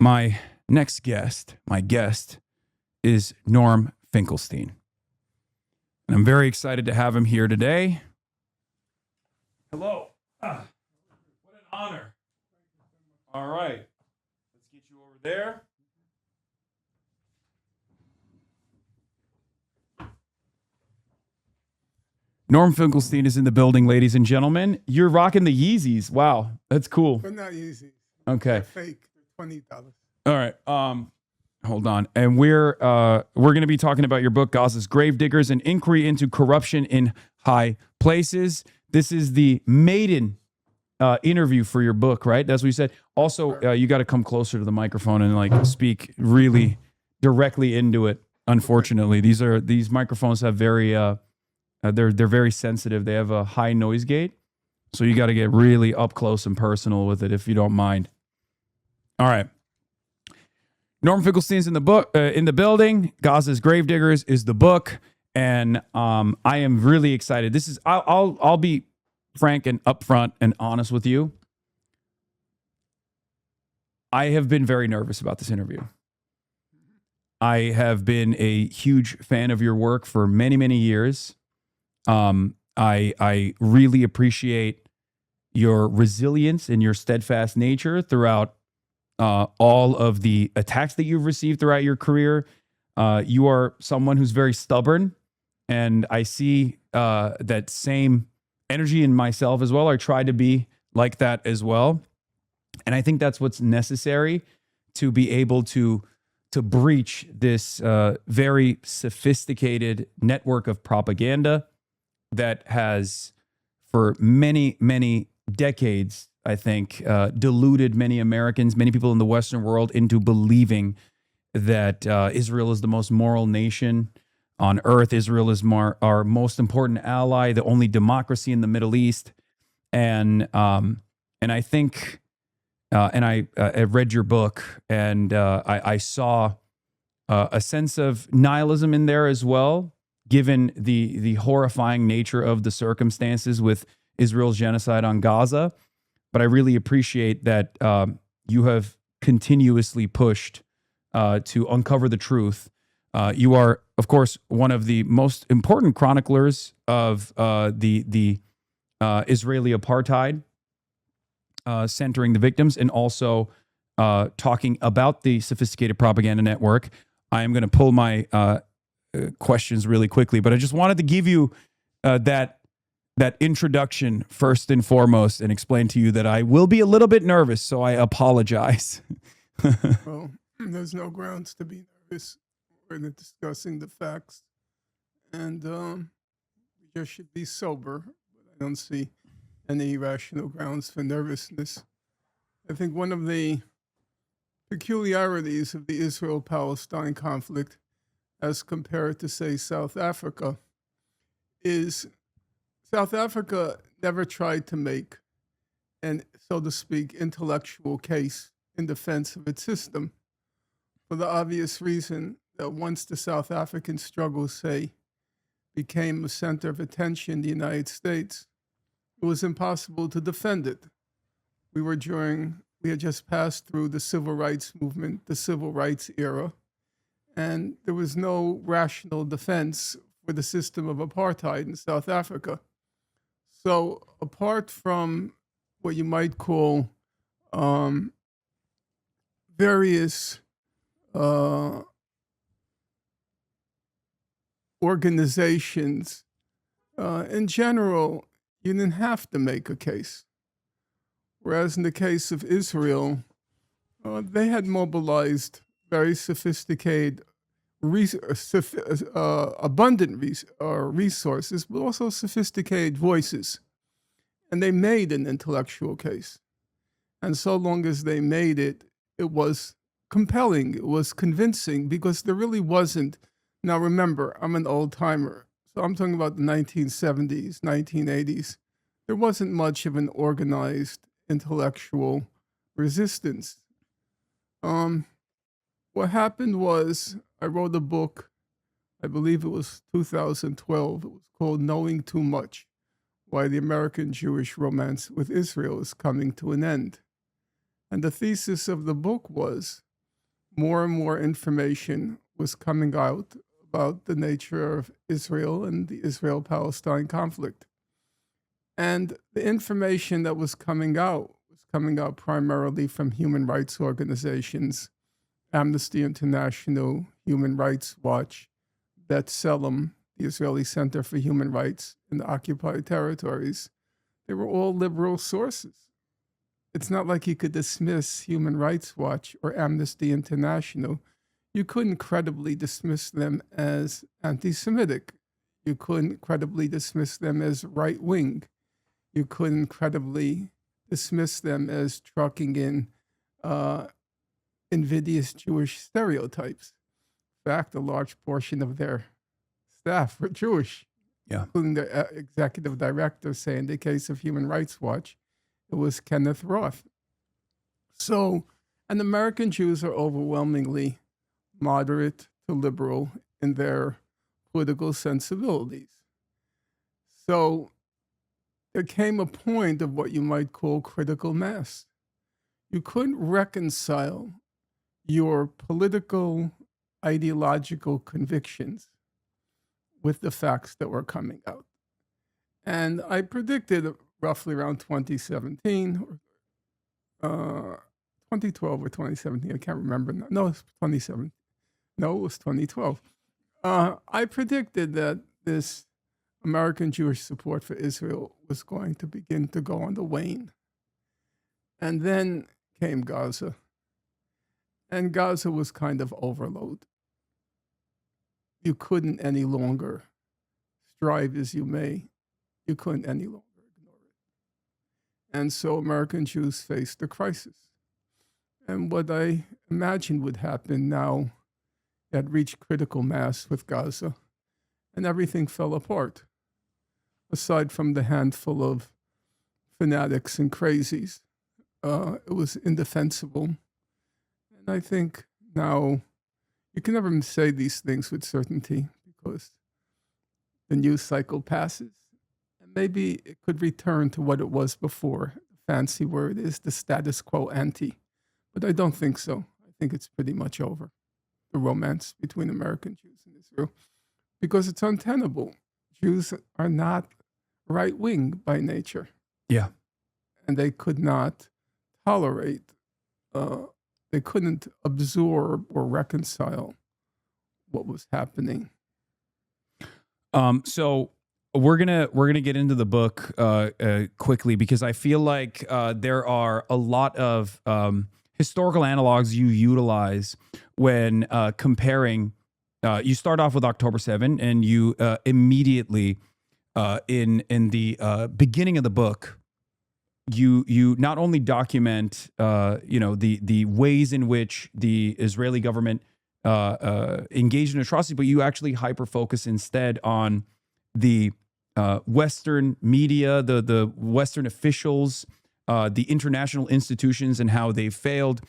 My next guest, is Norm Finkelstein. And I'm very excited to have him here today. Hello. What an honor. All right. Let's get you over there. Norm Finkelstein is in the building, ladies and gentlemen. You're rocking the Yeezys. Wow, that's cool. They're not Yeezys. Okay. They're fake. They're $20. All right. Hold on. And we're going to be talking about your book, Gaza's Gravediggers, an inquiry into corruption in high places. This is the maiden interview for your book, right? That's what you said. Also, you got to come closer to the microphone and speak really directly into it. Unfortunately, these microphones have very they're very sensitive. They have a high noise gate, so you got to get really up close and personal with it if you don't mind. All right. Norm Finkelstein's in the building. Gaza's Gravediggers is the book, and I am really excited. I'll be frank and upfront and honest with you. I have been very nervous about this interview. I have been a huge fan of your work for many, many years. I really appreciate your resilience and your steadfast nature throughout all of the attacks that you've received throughout your career. You are someone who's very stubborn, and I see that same energy in myself as well. I try to be like that as well. And I think that's what's necessary to be able to breach this very sophisticated network of propaganda that has, for many, many decades, I think, deluded many Americans, many people in the Western world into believing that Israel is the most moral nation on earth. Israel is our most important ally, the only democracy in the Middle East. And I think, I read your book, and I saw a sense of nihilism in there as well, given the horrifying nature of the circumstances with Israel's genocide on Gaza. But I really appreciate that you have continuously pushed to uncover the truth. You are, of course, one of the most important chroniclers of the Israeli apartheid, centering the victims, and also talking about the sophisticated propaganda network. I am going to pull my questions really quickly, but I just wanted to give you that introduction first and foremost, and explain to you that I will be a little bit nervous, so I apologize. Well, there's no grounds to be nervous. We're discussing the facts, and we just should be sober. I don't see any rational grounds for nervousness. I think one of the peculiarities of the Israel-Palestine conflict, as compared to, say, South Africa, is South Africa never tried to make an, so to speak, intellectual case in defense of its system, for the obvious reason that once the South African struggle, say, became a center of attention in the United States, it was impossible to defend it. We had just passed through the civil rights movement, the civil rights era, and there was no rational defense for the system of apartheid in South Africa. So apart from what you might call various organizations, in general, you didn't have to make a case. Whereas in the case of Israel, they had mobilized very sophisticated, abundant resources, but also sophisticated voices. And they made an intellectual case. And so long as they made it, it was compelling, it was convincing, because there really wasn't. Now remember, I'm an old timer, so I'm talking about the 1970s, 1980s. There wasn't much of an organized intellectual resistance. What happened was, I wrote a book, I believe it was 2012. It was called Knowing Too Much: Why the American Jewish Romance with Israel is Coming to an End. And the thesis of the book was more and more information was coming out about the nature of Israel and the Israel-Palestine conflict. And the information that was coming out primarily from human rights organizations, Amnesty International, Human Rights Watch, B'Tselem, the Israeli Center for Human Rights in the occupied territories. They were all liberal sources. It's not like you could dismiss Human Rights Watch or Amnesty International. You couldn't credibly dismiss them as anti-Semitic. You couldn't credibly dismiss them as right-wing. You couldn't credibly dismiss them as trucking in invidious Jewish stereotypes. In fact, a large portion of their staff were Jewish, Yeah. including the executive director, say in the case of Human Rights Watch, it was Kenneth Roth. So, and American Jews are overwhelmingly moderate to liberal in their political sensibilities. So there came a point of what you might call critical mass. You couldn't reconcile your political, ideological convictions with the facts that were coming out. And I predicted roughly around 2017, 2012 or 2017, I can't remember. No, it's 2017. No, it was 2012. I predicted that this American Jewish support for Israel was going to begin to go on the wane. And then came Gaza. And Gaza was kind of overload. You couldn't any longer strive as you may. You couldn't any longer ignore it. And so American Jews faced a crisis. And what I imagined would happen now, had reached critical mass with Gaza, and everything fell apart, aside from the handful of fanatics and crazies. It was indefensible. And I think now you can never say these things with certainty because the news cycle passes. And maybe it could return to what it was before. The fancy word is the status quo ante. But I don't think so. I think it's pretty much over, the romance between American Jews and Israel, because it's untenable. Jews are not right-wing by nature. Yeah. And they could not tolerate, they couldn't absorb or reconcile what was happening. So we're gonna get into the book quickly because I feel like there are a lot of historical analogs you utilize when comparing. You start off with October 7, and you immediately in the beginning of the book, you not only document the ways in which the Israeli government engaged in atrocity, but you actually hyper focus instead on the Western media, the Western officials, the international institutions, and how they failed.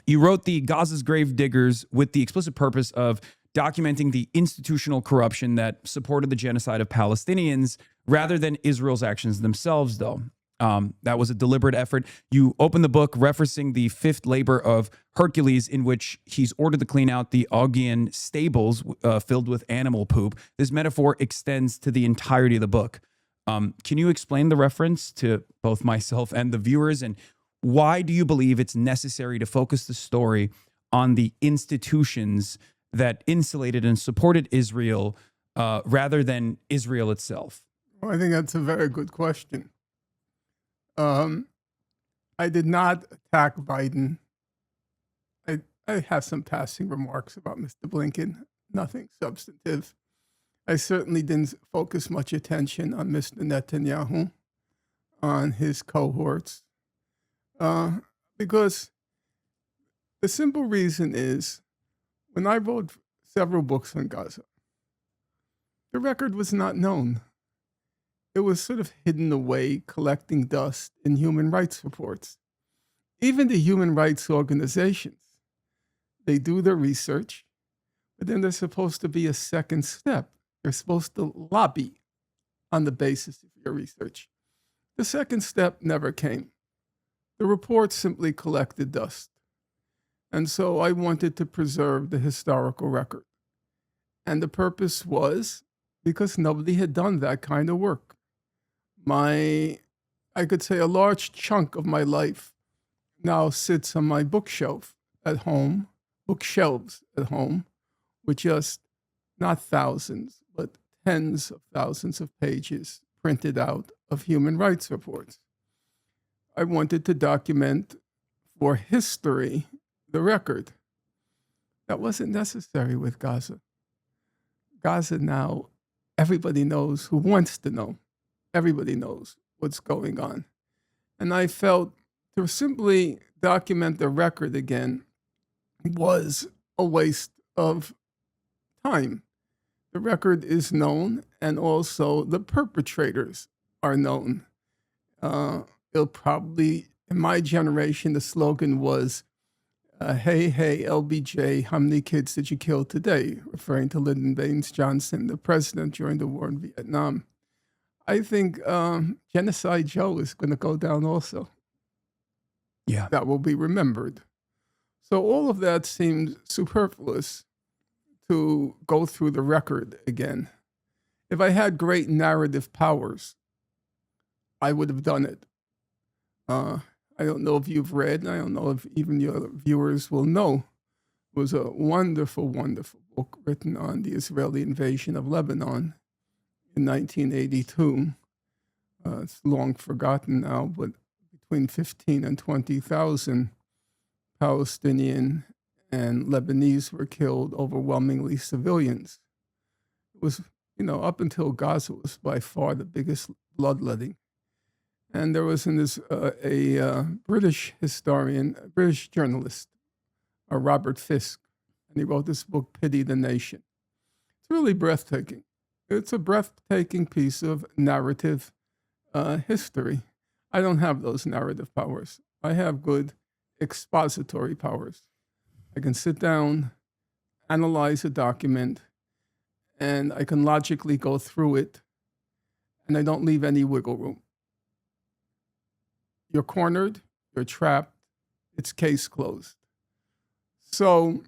You wrote the Gaza's grave diggers with the explicit purpose of documenting the institutional corruption that supported the genocide of Palestinians rather than Israel's actions themselves, though. That was a deliberate effort. You open the book referencing the fifth labor of Hercules, in which he's ordered to clean out the Augean stables filled with animal poop. This metaphor extends to the entirety of the book. Can you explain the reference to both myself and the viewers, and why do you believe it's necessary to focus the story on the institutions that insulated and supported Israel rather than Israel itself? Well, I think that's a very good question. I did not attack Biden. I have some passing remarks about Mr. Blinken, nothing substantive. I certainly didn't focus much attention on Mr. Netanyahu, on his cohorts, because the simple reason is when I wrote several books on Gaza, the record was not known. It was sort of hidden away, collecting dust in human rights reports. Even the human rights organizations, they do their research, but then there's supposed to be a second step. They're supposed to lobby on the basis of your research. The second step never came. The report simply collected dust. And so I wanted to preserve the historical record. And the purpose was because nobody had done that kind of work. I could say a large chunk of my life now sits on my bookshelf at home, bookshelves at home, with just not thousands, but tens of thousands of pages printed out of human rights reports. I wanted to document for history the record. That wasn't necessary with Gaza. Gaza now, everybody knows who wants to know. Everybody knows what's going on. And I felt to simply document the record again was a waste of time. The record is known, and also the perpetrators are known. It'll probably, in my generation, the slogan was, hey, hey, LBJ, how many kids did you kill today? Referring to Lyndon Baines Johnson, the president during the war in Vietnam. I think Genocide Joe is going to go down also. Yeah. That will be remembered. So all of that seemed superfluous to go through the record again. If I had great narrative powers, I would have done it. I don't know if you've read, and I don't know if even your viewers will know, it was a wonderful, wonderful book written on the Israeli invasion of Lebanon in 1982. It's long forgotten now, but between 15 and 20,000 Palestinian and Lebanese were killed, overwhelmingly civilians. It was, up until Gaza was by far the biggest bloodletting. And there was a British historian, a British journalist, Robert Fisk, and he wrote this book, Pity the Nation. It's really breathtaking. It's a breathtaking piece of narrative history. I don't have those narrative powers. I have good expository powers. I can sit down, analyze a document, and I can logically go through it, and I don't leave any wiggle room. You're cornered, you're trapped, it's case closed. So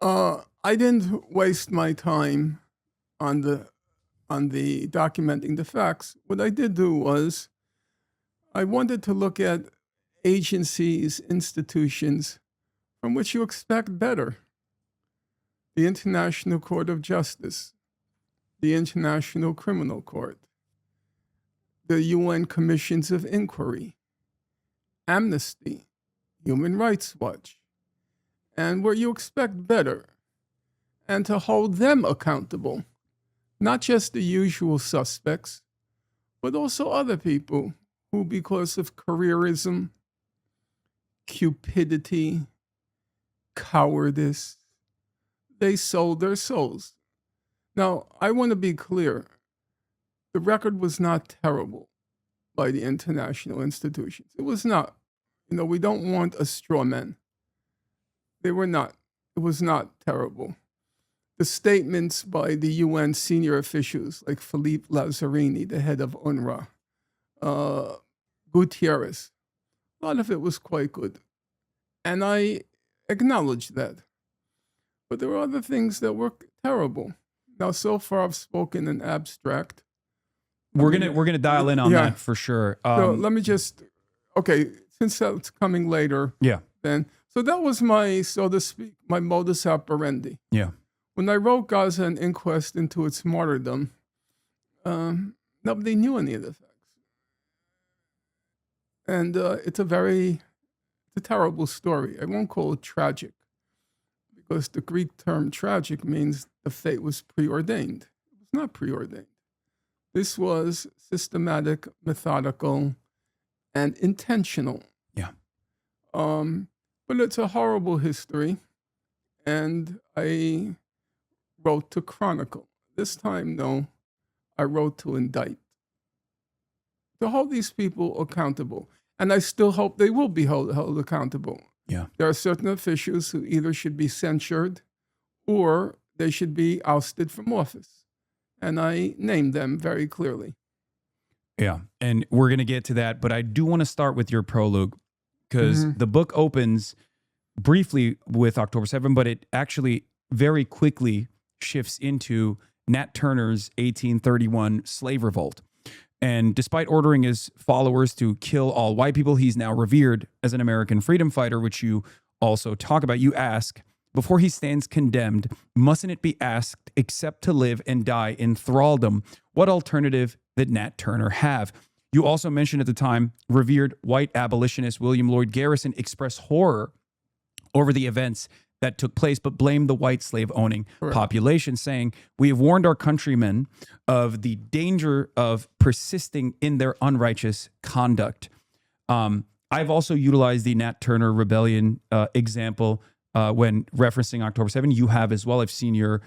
I didn't waste my time on the documenting the facts. What I did do was I wanted to look at agencies, institutions from which you expect better. The International Court of Justice, the International Criminal Court, the UN Commissions of Inquiry, Amnesty, Human Rights Watch, and where you expect better, and to hold them accountable, not just the usual suspects, but also other people who, because of careerism, cupidity, cowardice, they sold their souls. Now, I want to be clear. The record was not terrible by the international institutions. It was not. We don't want a straw man. They were not. It was not terrible. The statements by the UN senior officials, like Philippe Lazzarini, the head of UNRWA, Gutierrez, a lot of it was quite good. And I acknowledge that. But there were other things that were terrible. Now, so far I've spoken in abstract. We're gonna dial in on that for sure. So let me just, since that's coming later. Yeah. Then, so that was my, so to speak, my modus operandi. Yeah. When I wrote Gaza, an inquest into its martyrdom, nobody knew any of the facts. And it's a terrible story. I won't call it tragic, because the Greek term tragic means the fate was preordained. It was not preordained. This was systematic, methodical, and intentional. Yeah. But it's a horrible history, and I wrote to chronicle. This time, no, I wrote to indict. To hold these people accountable. And I still hope they will be held accountable. Yeah. There are certain officials who either should be censured or they should be ousted from office. And I named them very clearly. Yeah. And we're going to get to that. But I do want to start with your prologue, because the book opens briefly with October 7, but it actually very quickly shifts into Nat Turner's 1831 slave revolt. And despite ordering his followers to kill all white people, he's now revered as an American freedom fighter, which you also talk about. You ask, before he stands condemned, mustn't it be asked except to live and die in thraldom? What alternative did Nat Turner have? You also mentioned at the time, revered white abolitionist William Lloyd Garrison expressed horror over the events that took place, but blamed the white slave owning population, saying, "We have warned our countrymen of the danger of persisting in their unrighteous conduct." I've also utilized the Nat Turner rebellion example when referencing October 7. You have as well. I've seen your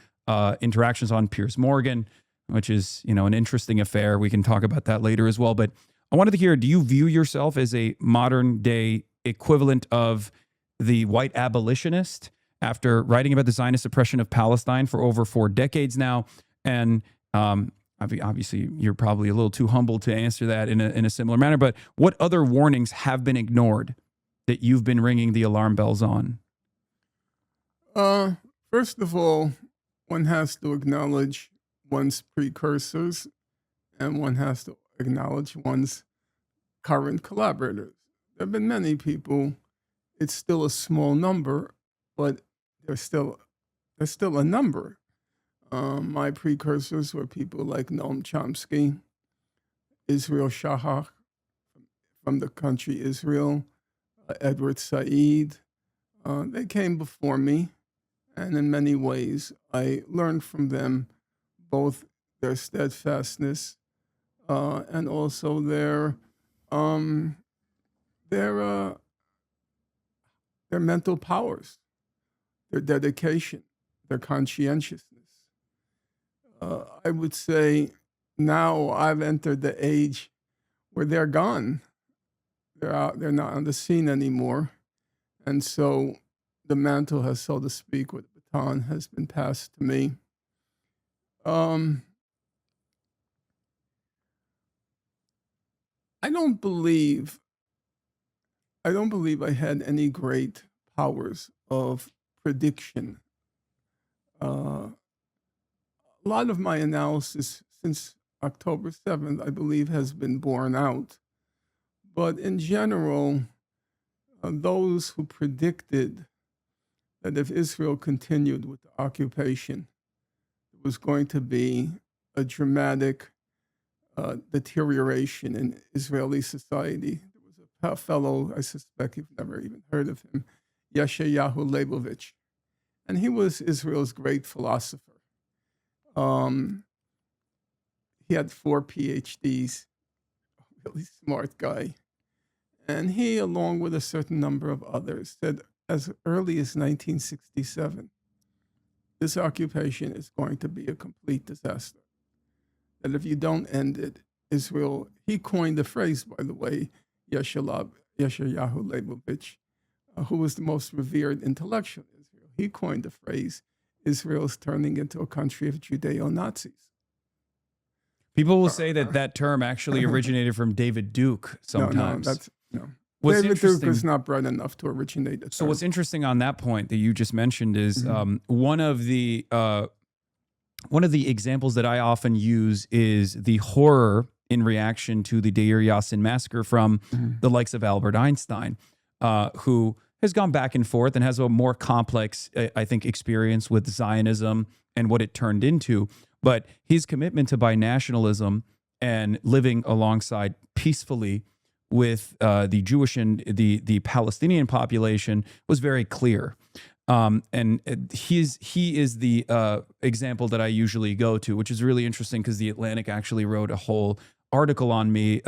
interactions on Piers Morgan, which is, an interesting affair. We can talk about that later as well. But I wanted to hear, do you view yourself as a modern day equivalent of the white abolitionist after writing about the Zionist oppression of Palestine for over 4 decades now? And obviously, you're probably a little too humble to answer that in a similar manner. But what other warnings have been ignored that you've been ringing the alarm bells on? First of all, one has to acknowledge one's precursors, and one has to acknowledge one's current collaborators. There have been many people. It's still a small number, but there's still a number. My precursors were people like Noam Chomsky, Israel Shahar from the country Israel, Edward Said. They came before me, and in many ways, I learned from them both their steadfastness and also their mental powers, their dedication, their conscientiousness. I would say now I've entered the age where they're gone. They're not on the scene anymore. And so the mantle has, so to speak, with the baton has been passed to me. I don't believe I had any great powers of prediction. A lot of my analysis since October 7th, I believe, has been borne out. But in general, those who predicted that if Israel continued with the occupation, there was going to be a dramatic deterioration in Israeli society. There was a fellow, I suspect you've never even heard of him, Yeshayahu Leibovich, and he was Israel's great philosopher. He had 4 PhDs, a really smart guy. And he, along with a certain number of others, said as early as 1967, this occupation is going to be a complete disaster. That if you don't end it, Israel, he coined the phrase, by the way, Yeshayahu Leibovich, who was the most revered intellectual in Israel. He coined the phrase, Israel's turning into a country of Judeo-Nazis. People will say that term actually originated from David Duke sometimes. No. David Duke was not bright enough to originate it. So what's interesting on that point that you just mentioned is one of the examples that I often use is the horror in reaction to the Deir Yassin massacre from the likes of Albert Einstein, who has gone back and forth and has a more complex, I think, experience with Zionism and what it turned into. But his commitment to binationalism and living alongside peacefully with the Jewish and the Palestinian population was very clear. And he is the example that I usually go to, which is really interesting because The Atlantic actually wrote a whole article on me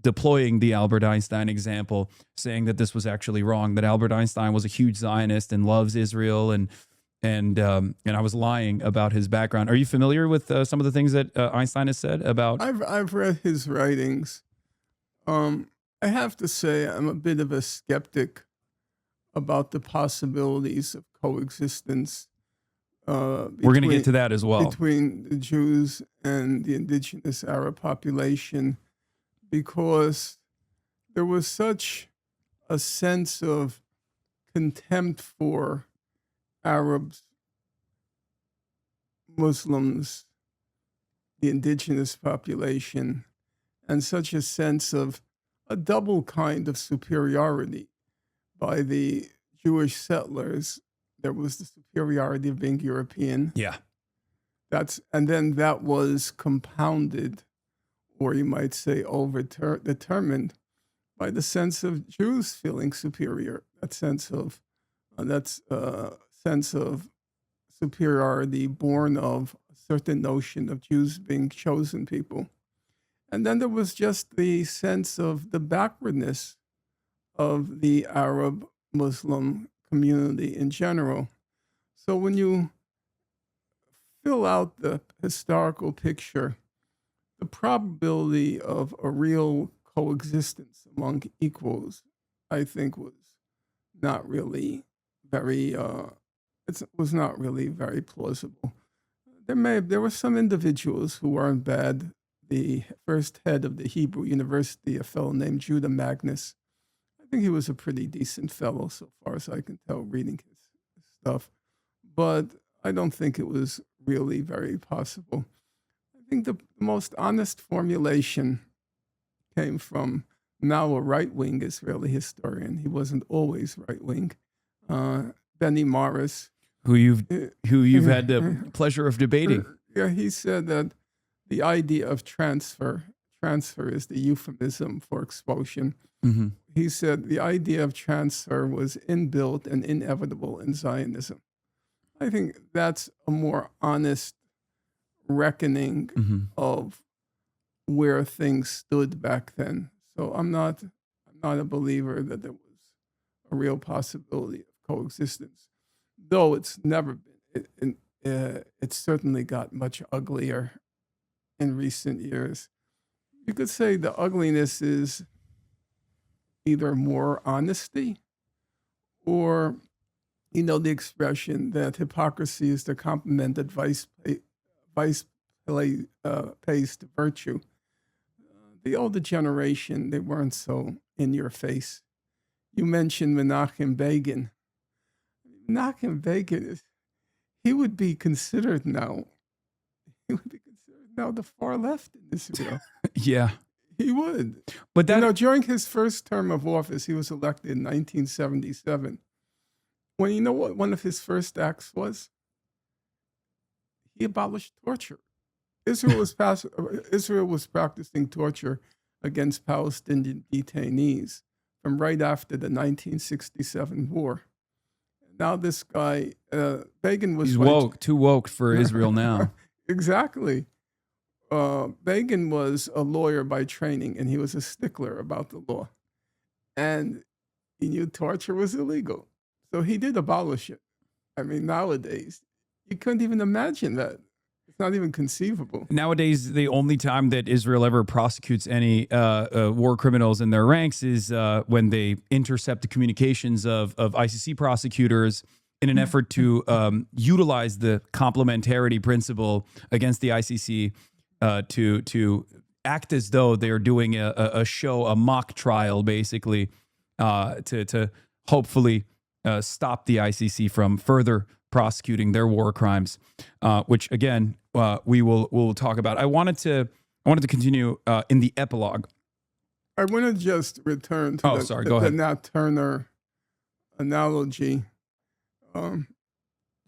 deploying the Albert Einstein example, saying that this was actually wrong, that Albert Einstein was a huge Zionist and loves Israel, and I was lying about his background. Are you familiar with some of the things that Einstein has said about? I've read his writings. I have to say I'm a bit of a skeptic about the possibilities of coexistence. We're going to get to that as well. Between the Jews and the indigenous Arab population, because there was such a sense of contempt for Arabs, Muslims, the indigenous population, and such a sense of a double kind of superiority by the Jewish settlers. There was the superiority of being European. Yeah. And then that was compounded, or you might say determined, by the sense of Jews feeling superior. That sense of superiority born of a certain notion of Jews being chosen people. And then there was just the sense of the backwardness of the Arab Muslim community in general. So when you fill out the historical picture, the probability of a real coexistence among equals, I think, was not really very plausible. There were some individuals who weren't bad. The first head of the Hebrew University, a fellow named Judah Magnus, I think he was a pretty decent fellow so far as I can tell reading his stuff. But I don't think it was really very possible. I think the most honest formulation came from now a right-wing Israeli historian. He wasn't always right-wing. Benny Morris, Who you've had the pleasure of debating. Yeah, he said that the idea of transfer is the euphemism for expulsion. Mm-hmm. He said the idea of transfer was inbuilt and inevitable in Zionism. I think that's a more honest reckoning Mm-hmm. of where things stood back then. So I'm not a believer that there was a real possibility of coexistence, though it's never been. It's certainly got much uglier in recent years. You could say the ugliness is either more honesty or, the expression that hypocrisy is the compliment that vice pays to virtue. The older generation, they weren't so in your face. You mentioned Menachem Begin. Menachem Begin, he would be considered now the far left in Israel. Yeah. He would. But that during his first term of office, he was elected in 1977. When you know what one of his first acts was? He abolished torture. Israel was practicing torture against Palestinian detainees from right after the 1967 war. Now this guy, Begin was too woke for Israel now. Exactly. Begin was a lawyer by training, and he was a stickler about the law. And he knew torture was illegal. So he did abolish it. I mean, nowadays, you couldn't even imagine that. It's not even conceivable. Nowadays, the only time that Israel ever prosecutes any war criminals in their ranks is when they intercept the communications of ICC prosecutors in an effort to utilize the complementarity principle against the ICC to act as though they're doing a mock trial, basically, to hopefully stop the ICC from further prosecuting their war crimes, which again we'll talk about. I wanted to continue in the epilogue. I want to just return to the Nat Turner analogy.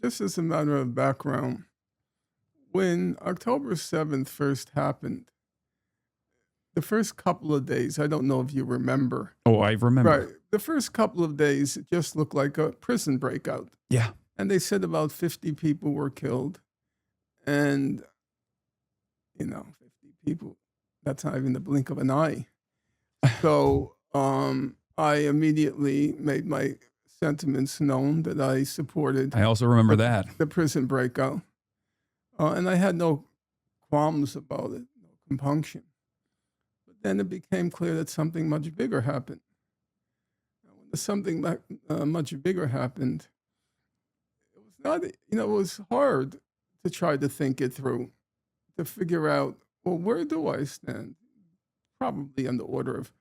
Just as a matter of background, when October 7th first happened, the first couple of days, I don't know if you remember. Oh, I remember. Right. The first couple of days, it just looked like a prison breakout. Yeah. And they said about 50 people were killed. And, 50 people, that's not even the blink of an eye. So I immediately made my sentiments known that I supported. I also remember the prison breakout. And I had no qualms about it, no compunction. But then it became clear that something much bigger happened. When something much bigger happened, it was not, it was hard to try to think it through, to figure out, well, where do I stand? Probably on the order of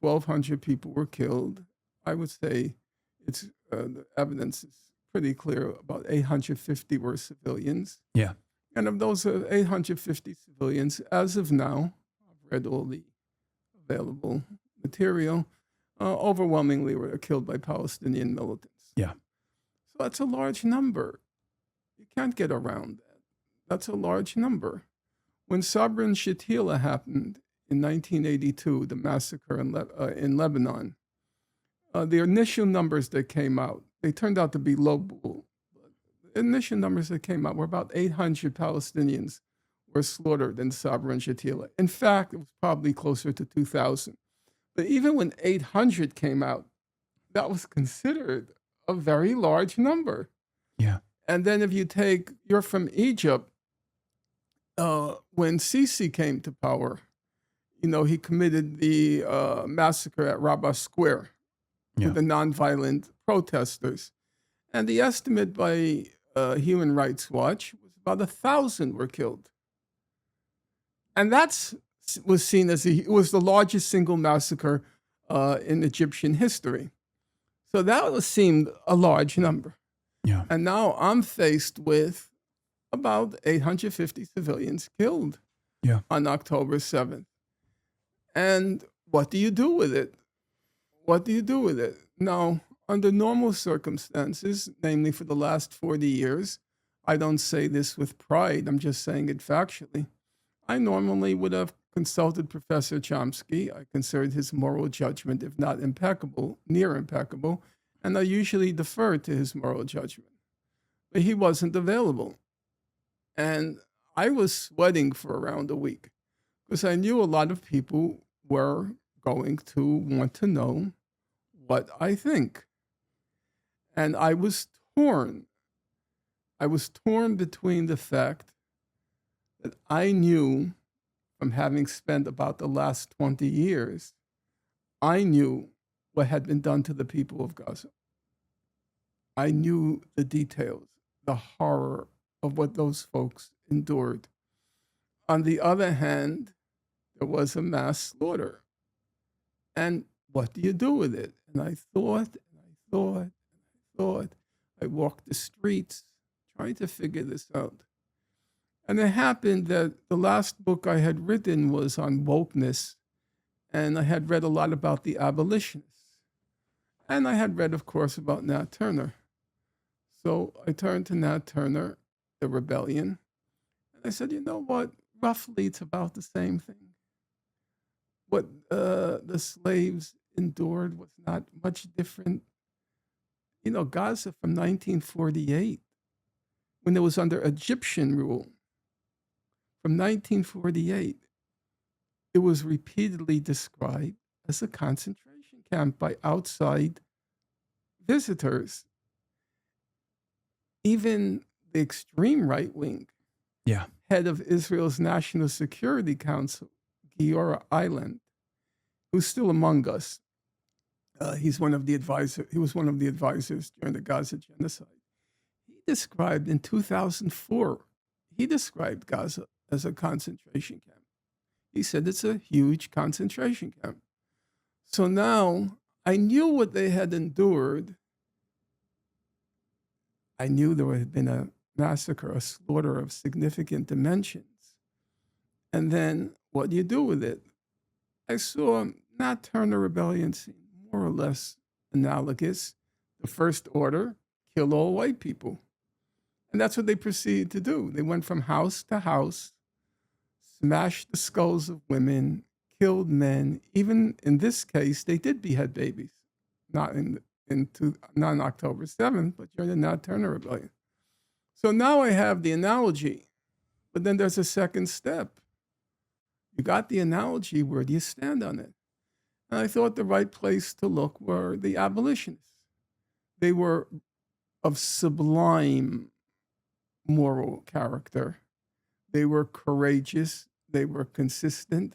1,200 people were killed. I would say it's the evidence is pretty clear. About 850 were civilians. Yeah. And of those 850 civilians, as of now, I've read all the available material, overwhelmingly were killed by Palestinian militants. Yeah. So that's a large number. You can't get around that. That's a large number. When Sabra and Shatila happened in 1982, the massacre in Lebanon, the initial numbers that came out, they turned out to be low. The initial numbers that came out were about 800 Palestinians were slaughtered in Sabra and Shatila. In fact, it was probably closer to 2,000. But even when 800 came out, that was considered a very large number. Yeah. And then if you're from Egypt, when Sisi came to power, he committed the massacre at Rabbah Square with the nonviolent protesters. And the estimate by Human Rights Watch was about 1,000 were killed. And was seen as it was the largest single massacre in Egyptian history. So that seemed a large number. Yeah. And now I'm faced with about 850 civilians killed on October 7th. And what do you do with it? What do you do with it? Now, under normal circumstances, namely for the last 40 years, I don't say this with pride, I'm just saying it factually. I normally would have consulted Professor Chomsky. I considered his moral judgment, if not impeccable, near impeccable, and I usually deferred to his moral judgment. But he wasn't available. And I was sweating for around a week because I knew a lot of people were going to want to know what I think. And I was torn. I was torn between the fact that I knew from having spent about the last 20 years, I knew what had been done to the people of Gaza. I knew the details, the horror of what those folks endured. On the other hand, there was a mass slaughter. And what do you do with it? And I thought, I walked the streets trying to figure this out. And it happened that the last book I had written was on wokeness, and I had read a lot about the abolitionists. And I had read, of course, about Nat Turner. So I turned to Nat Turner, the rebellion, and I said, you know what? Roughly, it's about the same thing. What the slaves endured was not much different. Gaza from 1948, when it was under Egyptian rule, from 1948, it was repeatedly described as a concentration camp by outside visitors. Even the extreme right wing, head of Israel's National Security Council, Giora Eiland, who's still among us. He was one of the advisors during the Gaza genocide. He described in 2004, Gaza as a concentration camp. He said it's a huge concentration camp. So now I knew what they had endured. I knew there had been a massacre, a slaughter of significant dimensions. And then what do you do with it? I saw Nat Turner rebellion seem more or less analogous. The First Order, kill all white people. And that's what they proceeded to do. They went from house to house, smashed the skulls of women, killed men. Even in this case, they did behead babies. Not on October 7th, but during the Nat Turner rebellion. So now I have the analogy, but then there's a second step. You got the analogy, where do you stand on it? And I thought the right place to look were the abolitionists. They were of sublime moral character. They were courageous, they were consistent,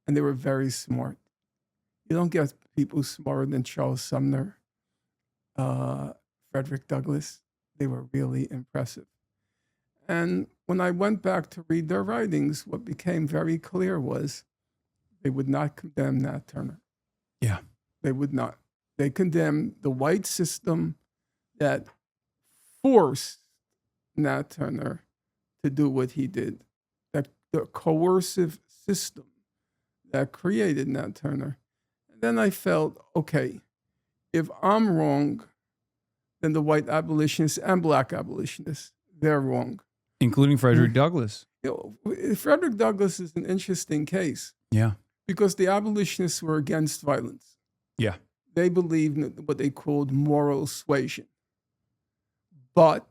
and they were very smart. You don't get people smarter than Charles Sumner, Frederick Douglass. They were really impressive. And when I went back to read their writings, what became very clear was they would not condemn Nat Turner. Yeah. They would not. They condemned the white system that forced Nat Turner to do what he did, that the coercive system that created Nat Turner. And then I felt, okay, if I'm wrong, then the white abolitionists and black abolitionists, they're wrong. Including Frederick Douglass. Frederick Douglass is an interesting case. Yeah. Because the abolitionists were against violence. Yeah. They believed in what they called moral suasion. But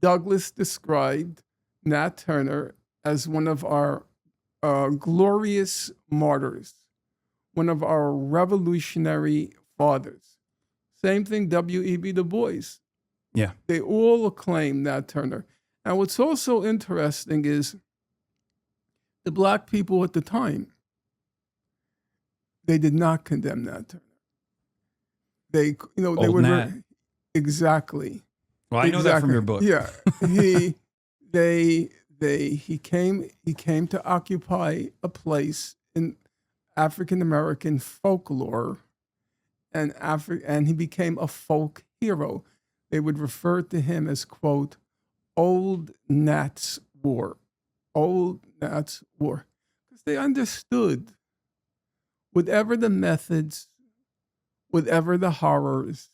Douglass described Nat Turner as one of our glorious martyrs, one of our revolutionary fathers. Same thing, W.E.B. Du Bois. Yeah. They all acclaim Nat Turner. And what's also interesting is the black people at the time, they did not condemn Nat Turner. They were Nat. Exactly. Well, I know that from your book. Yeah, he came to occupy a place in African American folklore, and he became a folk hero. They would refer to him as, quote, Old Nat's War, Old Nat's War, because they understood whatever the methods, whatever the horrors,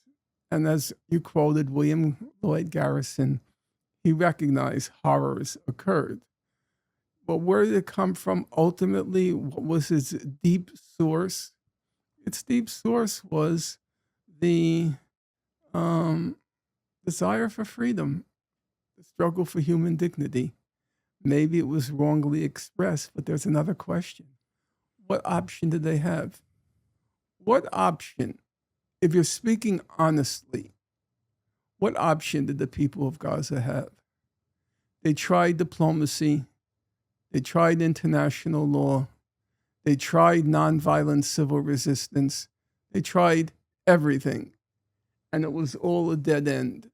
and as you quoted William Lloyd Garrison, he recognized horrors occurred. But where did it come from? Ultimately, what was its deep source? Its deep source was the desire for freedom, the struggle for human dignity. Maybe it was wrongly expressed, but there's another question. What option did they have? What option, if you're speaking honestly, what option did the people of Gaza have? They tried diplomacy. They tried international law. They tried nonviolent civil resistance. They tried everything. And it was all a dead end.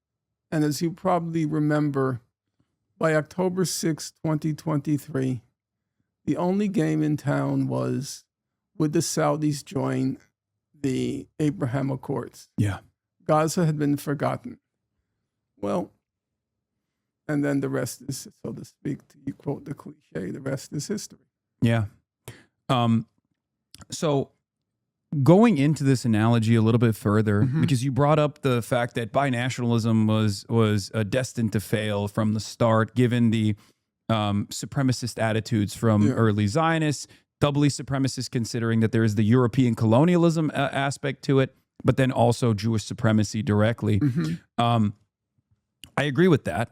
And as you probably remember, by October 6, 2023, the only game in town was, would the Saudis join the Abraham Accords? Yeah. Gaza had been forgotten. Well, and then the rest is, so to speak, to quote the cliche, the rest is history. Yeah. So going into this analogy a little bit further, because you brought up the fact that binationalism was destined to fail from the start, given the supremacist attitudes from early Zionists, doubly supremacist considering that there is the European colonialism aspect to it, but then also Jewish supremacy directly. I agree with that,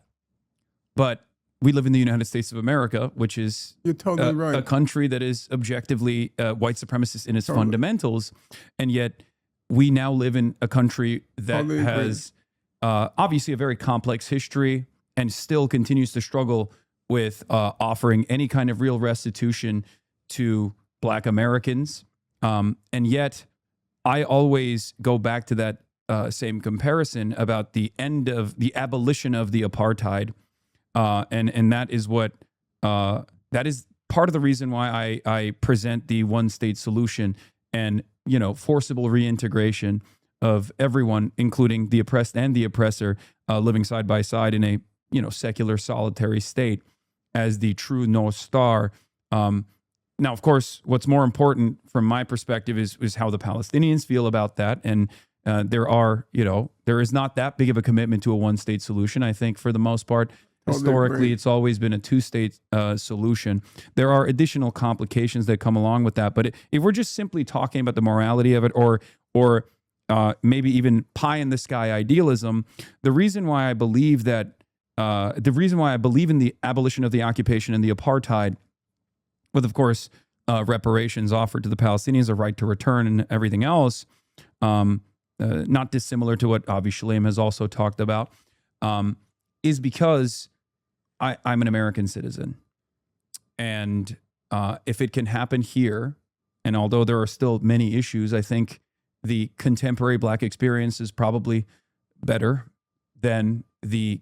but we live in the United States of America, which is You're totally right. a country that is objectively white supremacist in its fundamentals, and yet we now live in a country that has obviously a very complex history and still continues to struggle with offering any kind of real restitution to Black Americans. And yet I always go back to that same comparison about the end of the abolition of the apartheid. And that is what that is part of the reason why I present the one state solution and, forcible reintegration of everyone, including the oppressed and the oppressor, living side by side in a, secular solitary state as the true North Star. Now, of course, what's more important from my perspective is how the Palestinians feel about that. And there is not that big of a commitment to a one state solution. I think for the most part, historically, it's always been a two-state solution. There are additional complications that come along with that. But if we're just simply talking about the morality of it, or maybe even pie in the sky idealism, the reason why I believe in the abolition of the occupation and the apartheid, with of course reparations offered to the Palestinians, a right to return, and everything else, not dissimilar to what Avi Shalem has also talked about, is because I'm an American citizen. And if it can happen here, and although there are still many issues, I think the contemporary Black experience is probably better than the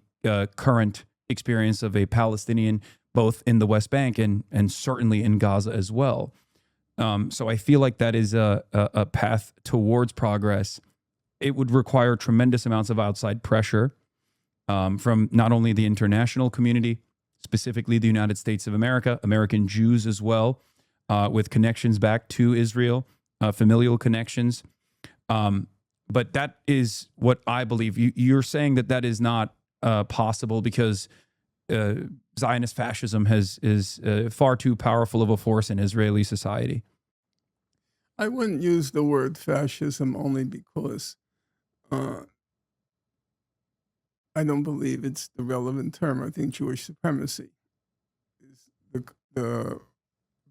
current experience of a Palestinian, both in the West Bank and certainly in Gaza as well. So I feel like that is a path towards progress. It would require tremendous amounts of outside pressure from not only the international community, specifically the United States of America, American Jews as well, with connections back to Israel, familial connections. But that is what I believe. You're saying that is not possible because Zionist fascism is far too powerful of a force in Israeli society. I wouldn't use the word fascism only because I don't believe it's the relevant term. I think Jewish supremacy is the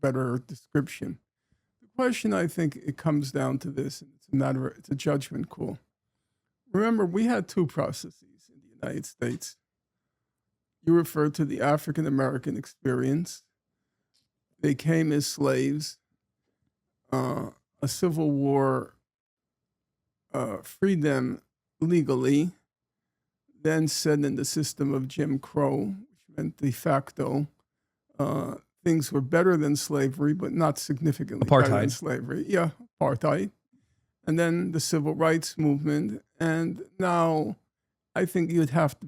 better description. The question, I think, it comes down to this, and it's a judgment call. Remember, we had two processes in the United States. You referred to the African American experience. They came as slaves. A civil war freed them legally, then set in the system of Jim Crow, which meant de facto things were better than slavery, but not significantly better than slavery. Yeah, apartheid. And then the civil rights movement. And now I think you have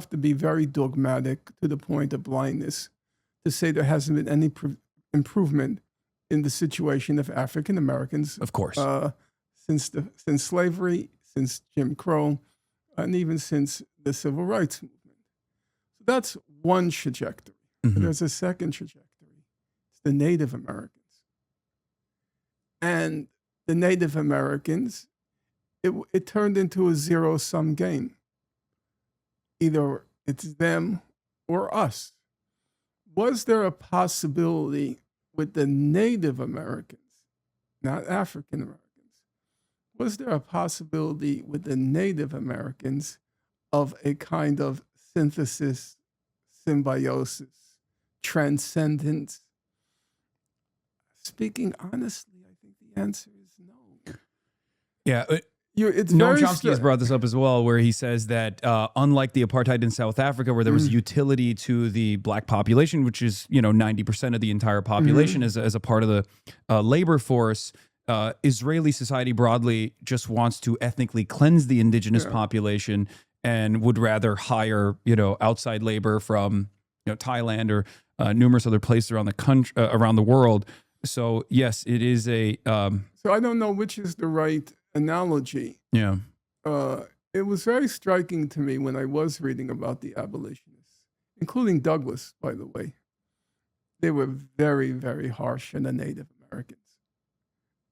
to be very dogmatic to the point of blindness to say there hasn't been any improvement in the situation of African Americans. Of course. Since slavery, since Jim Crow, and even since the civil rights movement. So that's one trajectory. Mm-hmm. But there's a second trajectory. It's the Native Americans. And the Native Americans, it turned into a zero-sum game. Either it's them or us. Was there a possibility with the Native Americans, not African Americans, was there a possibility with the Native Americans of a kind of synthesis, symbiosis, transcendence? Speaking honestly, I think the answer is no. Yeah. It's Noam Chomsky has brought this up as well, where he says that unlike the apartheid in South Africa, where there was utility to the black population, which is 90% of the entire population as a part of the labor force, Israeli society broadly just wants to ethnically cleanse the indigenous population and would rather hire outside labor from Thailand or numerous other places around the country, around the world. So yes, it is a. So I don't know which is the right analogy. Yeah. It was very striking to me when I was reading about the abolitionists, including Douglas, by the way. They were very, very harsh on the Native Americans.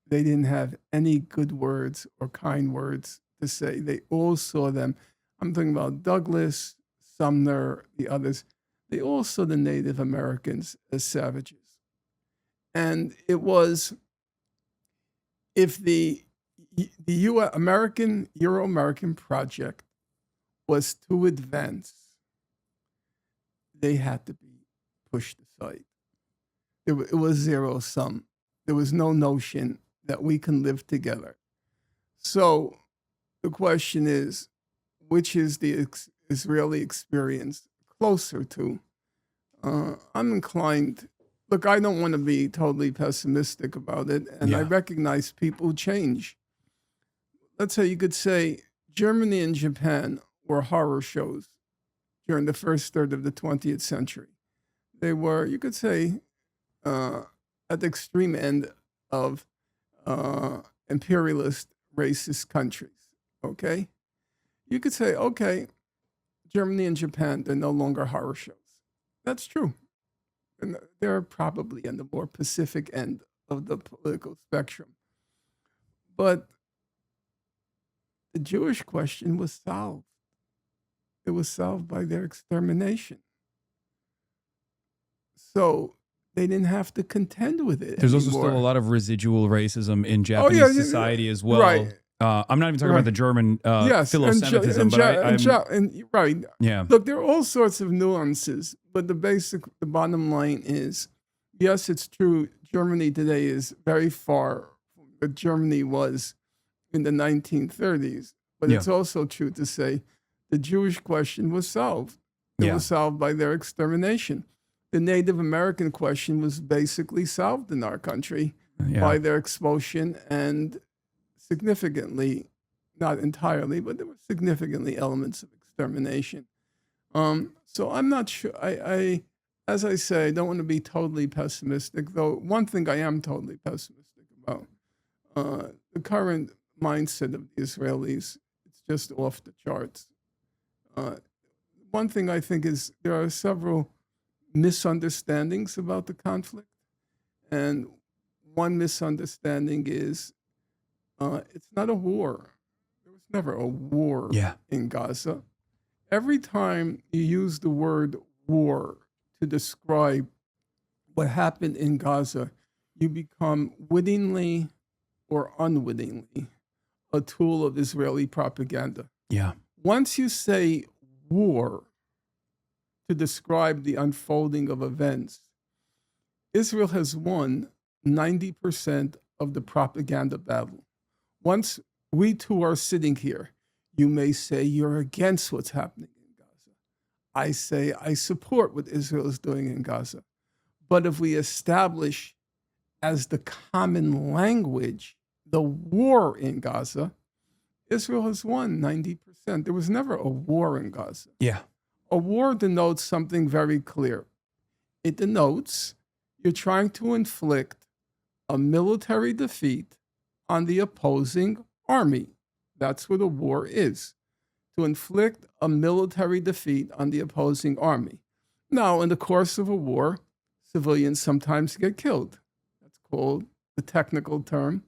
They didn't have any good words or kind words to say. They all saw them. I'm talking about Douglas, Sumner, the others. They all saw the Native Americans as savages. And it was, if the Euro-American project was to advance, they had to be pushed aside. It was zero sum. There was no notion that we can live together. So the question is, which is the Israeli experience closer to? I'm inclined. Look, I don't want to be totally pessimistic about it, and I recognize people change. Let's say you could say Germany and Japan were horror shows during the first third of the 20th century. They were, you could say, at the extreme end of imperialist, racist countries, okay? You could say, okay, Germany and Japan, they're no longer horror shows. That's true. And they're probably on the more Pacific end of the political spectrum. But the Jewish question was solved. It was solved by their extermination. So they didn't have to contend with it. There's anymore. Also still a lot of residual racism in Japanese society as well. Right. I'm not even talking about the German philo-Semitism, right. Yeah. Look, there are all sorts of nuances, but the bottom line is, yes, it's true. Germany today is very far from what Germany was in the 1930s, but it's also true to say the Jewish question was solved. It was solved by their extermination. the Native American question was basically solved in our country Yeah. by their expulsion and significantly, not entirely, but there were significantly elements of extermination. So I'm not sure. As I say, I don't want to be totally pessimistic, though one thing I am totally pessimistic about, the current mindset of the Israelis, it's just off the charts. One thing I think is there are several misunderstandings about the conflict. And one misunderstanding is it's not a war. There was never a war Yeah. in Gaza. Every time you use the word war to describe what happened in Gaza, you become wittingly or unwittingly a tool of Israeli propaganda. Yeah. Once you say war to describe the unfolding of events, Israel has won 90% of the propaganda battle. Once we two are sitting here, you may say you're against what's happening in Gaza. I say I support what Israel is doing in Gaza. But if we establish as the common language the war in Gaza, Israel has won 90%. There was never a war in Gaza. Yeah. A war denotes something very clear. It denotes you're trying to inflict a military defeat on the opposing army. That's what a war is, to inflict a military defeat on the opposing army. Now, in the course of a war, civilians sometimes get killed. That's called, the technical term,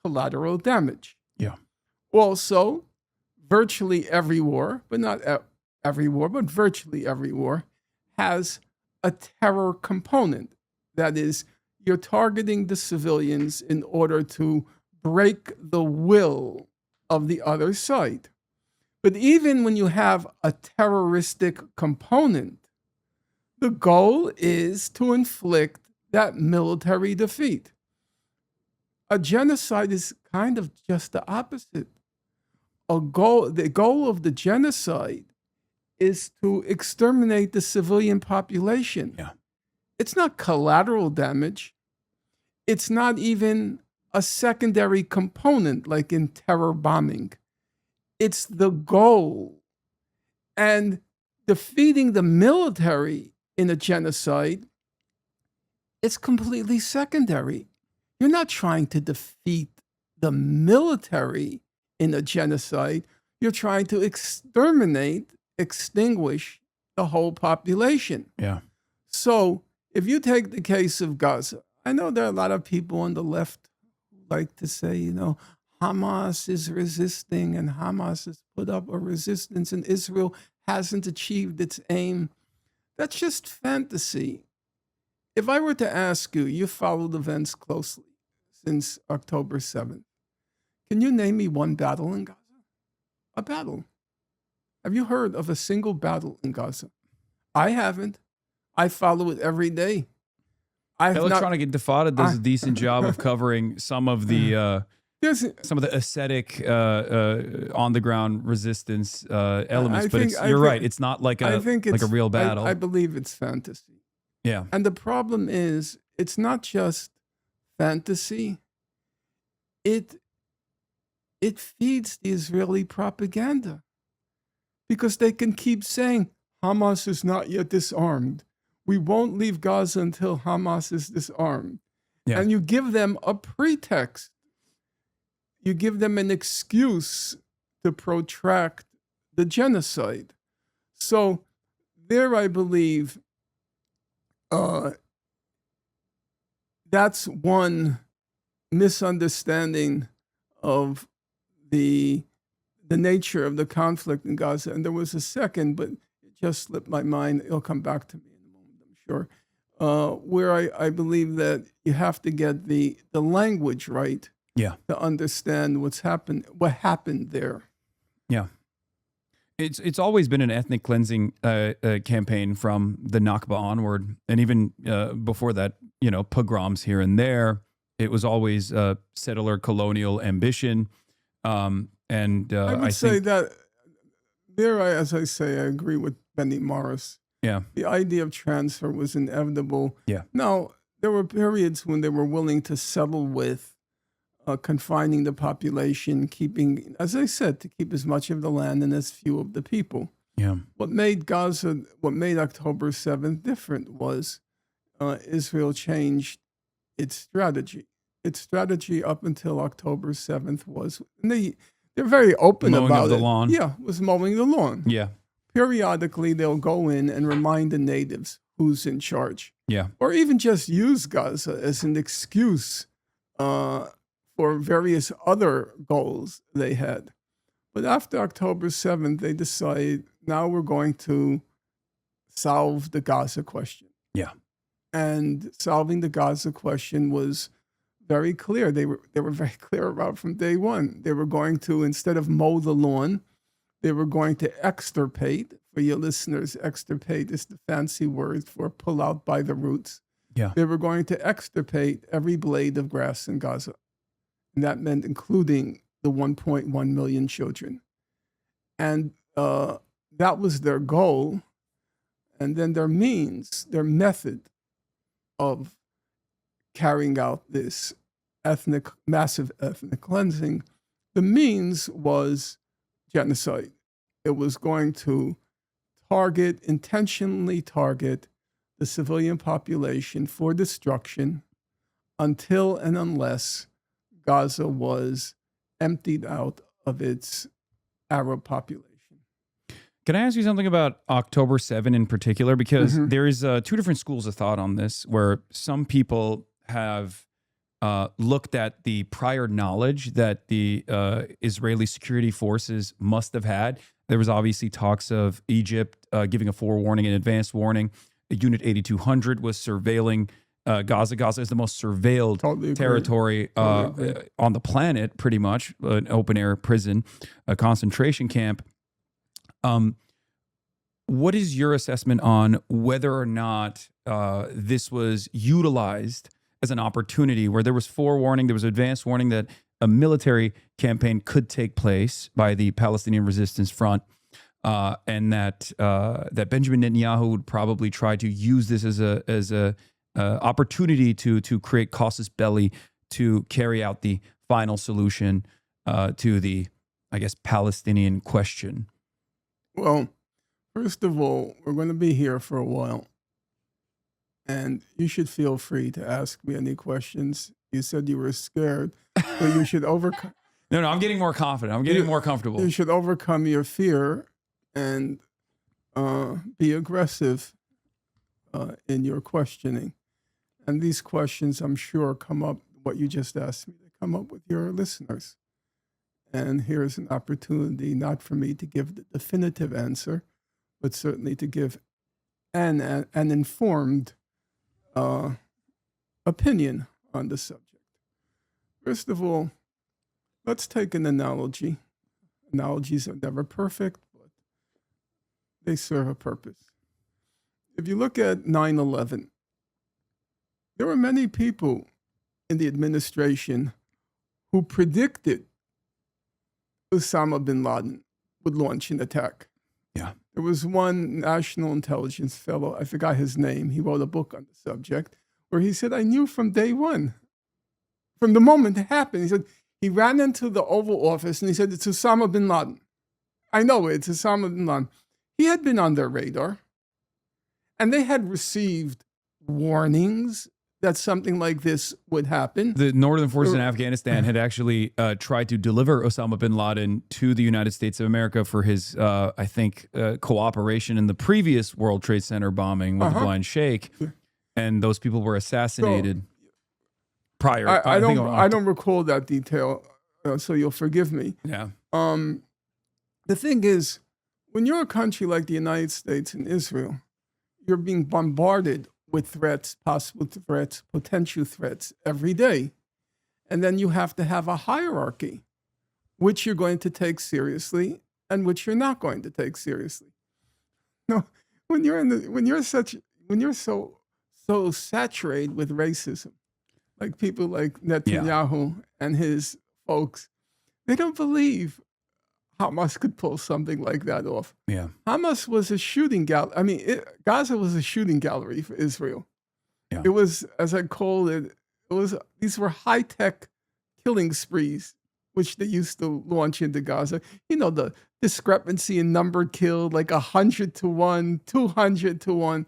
collateral damage. Yeah. Also, virtually every war, but not every war, but virtually every war, has a terror component. That is, you're targeting the civilians in order to break the will of the other side. But even when you have a terroristic component, the goal is to inflict that military defeat. A genocide is kind of just the opposite. The goal of the genocide is to exterminate the civilian population. Yeah. It's not collateral damage. It's not even a secondary component like in terror bombing. It's the goal. And defeating the military in a genocide, it's completely secondary. You're not trying to defeat the military in a genocide. You're trying to extinguish the whole population. Yeah. So if you take the case of Gaza, I know there are a lot of people on the left who like to say, Hamas is resisting and Hamas has put up a resistance and Israel hasn't achieved its aim. That's just fantasy. If I were to ask you, you followed events closely since October 7th. Can you name me one battle in Gaza? A battle. Have you heard of a single battle in Gaza? I haven't. I follow it every day. Electronic Intifada does a decent job of covering some of the ascetic on the ground resistance elements, but you're right. It's not like a real battle. I believe it's fantasy. Yeah. And the problem is, it's not just fantasy. It feeds the Israeli propaganda because they can keep saying Hamas is not yet disarmed. We won't leave Gaza until Hamas is disarmed. Yeah. And you give them a pretext. You give them an excuse to protract the genocide. So there, I believe, that's one misunderstanding of the nature of the conflict in Gaza. And there was a second, but it just slipped my mind. It'll come back to me in a moment, I'm sure, where I believe that you have to get the language right. Yeah. To understand what happened there. Yeah. It's always been an ethnic cleansing campaign from the Nakba onward. And even before that, pogroms here and there. It was always settler colonial ambition. And I would say that there, as I say, I agree with Benny Morris. Yeah. The idea of transfer was inevitable. Yeah. Now, there were periods when they were willing to settle with confining the population, keeping, as I said, to keep as much of the land and as few of the people. Yeah. What made October 7th different was Israel changed its strategy. Its strategy up until October 7th was, and they're very open Mowing about of the it. lawn. Yeah, was mowing the lawn. Yeah. Periodically, they'll go in and remind the natives who's in charge. Yeah. Or even just use Gaza as an excuse for various other goals they had. But after October 7th, they decided now we're going to solve the Gaza question. Yeah. And solving the Gaza question was very clear. They were very clear about from day one. They were going to, instead of mow the lawn, they were going to extirpate. For your listeners, extirpate is the fancy word for pull out by the roots. Yeah. They were going to extirpate every blade of grass in Gaza. And that meant including the 1.1 million children. And that was their goal. And then their means, their method of carrying out this massive ethnic cleansing, the means was genocide. It was going to intentionally target the civilian population for destruction until and unless Gaza was emptied out of its Arab population. Can I ask you something about October 7 in particular? Because there is two different schools of thought on this, where some people have looked at the prior knowledge that the Israeli security forces must have had. There was obviously talks of Egypt giving a forewarning, an advanced warning. Unit 8200 was surveilling Gaza. Gaza is the most surveilled territory on the planet, pretty much, an open-air prison, a concentration camp. What is your assessment on whether or not this was utilized as an opportunity where there was forewarning, there was advanced warning that a military campaign could take place by the Palestinian Resistance Front, and that Benjamin Netanyahu would probably try to use this as a opportunity to create casus belli to carry out the final solution to the, I guess, Palestinian question? Well, first of all, we're going to be here for a while, and you should feel free to ask me any questions. You said you were scared, but you should overcome. No, I'm getting more confident. I'm getting more comfortable. You should overcome your fear and be aggressive in your questioning. And these questions, I'm sure, come up, what you just asked me, they come up with your listeners. And here's an opportunity, not for me to give the definitive answer, but certainly to give an informed opinion on the subject. First of all, let's take an analogy. Analogies are never perfect, but they serve a purpose. If you look at 9/11, there were many people in the administration who predicted Osama bin Laden would launch an attack. Yeah. There was one national intelligence fellow, I forgot his name, he wrote a book on the subject, where he said, I knew from day one, from the moment it happened. He said, he ran into the Oval Office and he said, it's Osama bin Laden. I know it's Osama bin Laden. He had been on their radar, and they had received warnings that something like this would happen. The Northern Forces in Afghanistan had actually tried to deliver Osama bin Laden to the United States of America for his, I think, cooperation in the previous World Trade Center bombing with the Blind Sheikh, and those people were assassinated prior. I don't recall that detail, so you'll forgive me. Yeah. The thing is, when you're a country like the United States and Israel, you're being bombarded with threats, possible threats, potential threats every day. And then you have to have a hierarchy, which you're going to take seriously and which you're not going to take seriously. No, when you're so saturated with racism, like people like Netanyahu and his folks, they don't believe Hamas could pull something like that off. Yeah. Hamas was a shooting gallery. I mean, Gaza was a shooting gallery for Israel. Yeah. It was, as I called it, these were high-tech killing sprees, which they used to launch into Gaza. You know, the discrepancy in number killed, like 100 to 1, 200 to 1.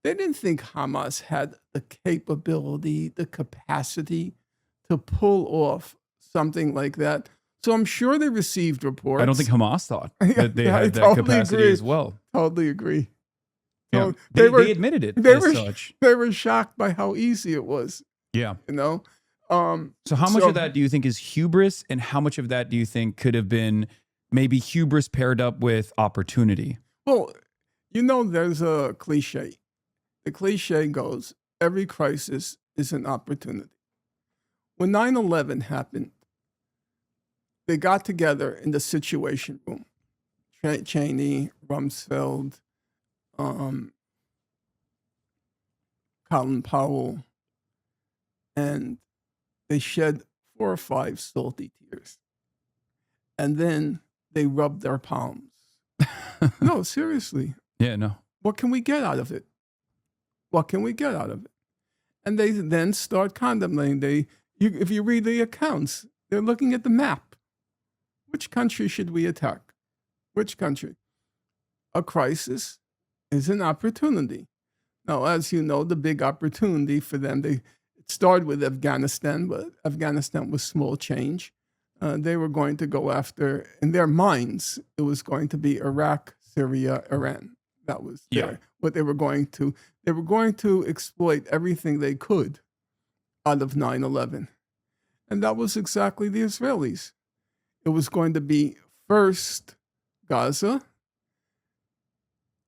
They didn't think Hamas had the capability, the capacity to pull off something like that. So I'm sure they received reports. I don't think Hamas thought that they I had that totally capacity agree. as well. Totally agree. Yeah. So They admitted it as such. They were shocked by how easy it was, Yeah. you know? So how much of that do you think is hubris, and how much of that do you think could have been maybe hubris paired up with opportunity? Well, you know, there's a cliche. The cliche goes, every crisis is an opportunity. When 9/11 happened, they got together in the Situation Room. Cheney, Rumsfeld, Colin Powell, and they shed 4 or 5 salty tears. And then they rubbed their palms. No, seriously. Yeah, no. What can we get out of it? What can we get out of it? And they then start contemplating. If you read the accounts, they're looking at the map. Which country should we attack? Which country? A crisis is an opportunity. Now, as you know, the big opportunity for them, it started with Afghanistan, but Afghanistan was small change. They were going to go after, in their minds, it was going to be Iraq, Syria, Iran. That was what they were going to. They were going to exploit everything they could out of 9/11. And that was exactly the Israelis. It was going to be first Gaza,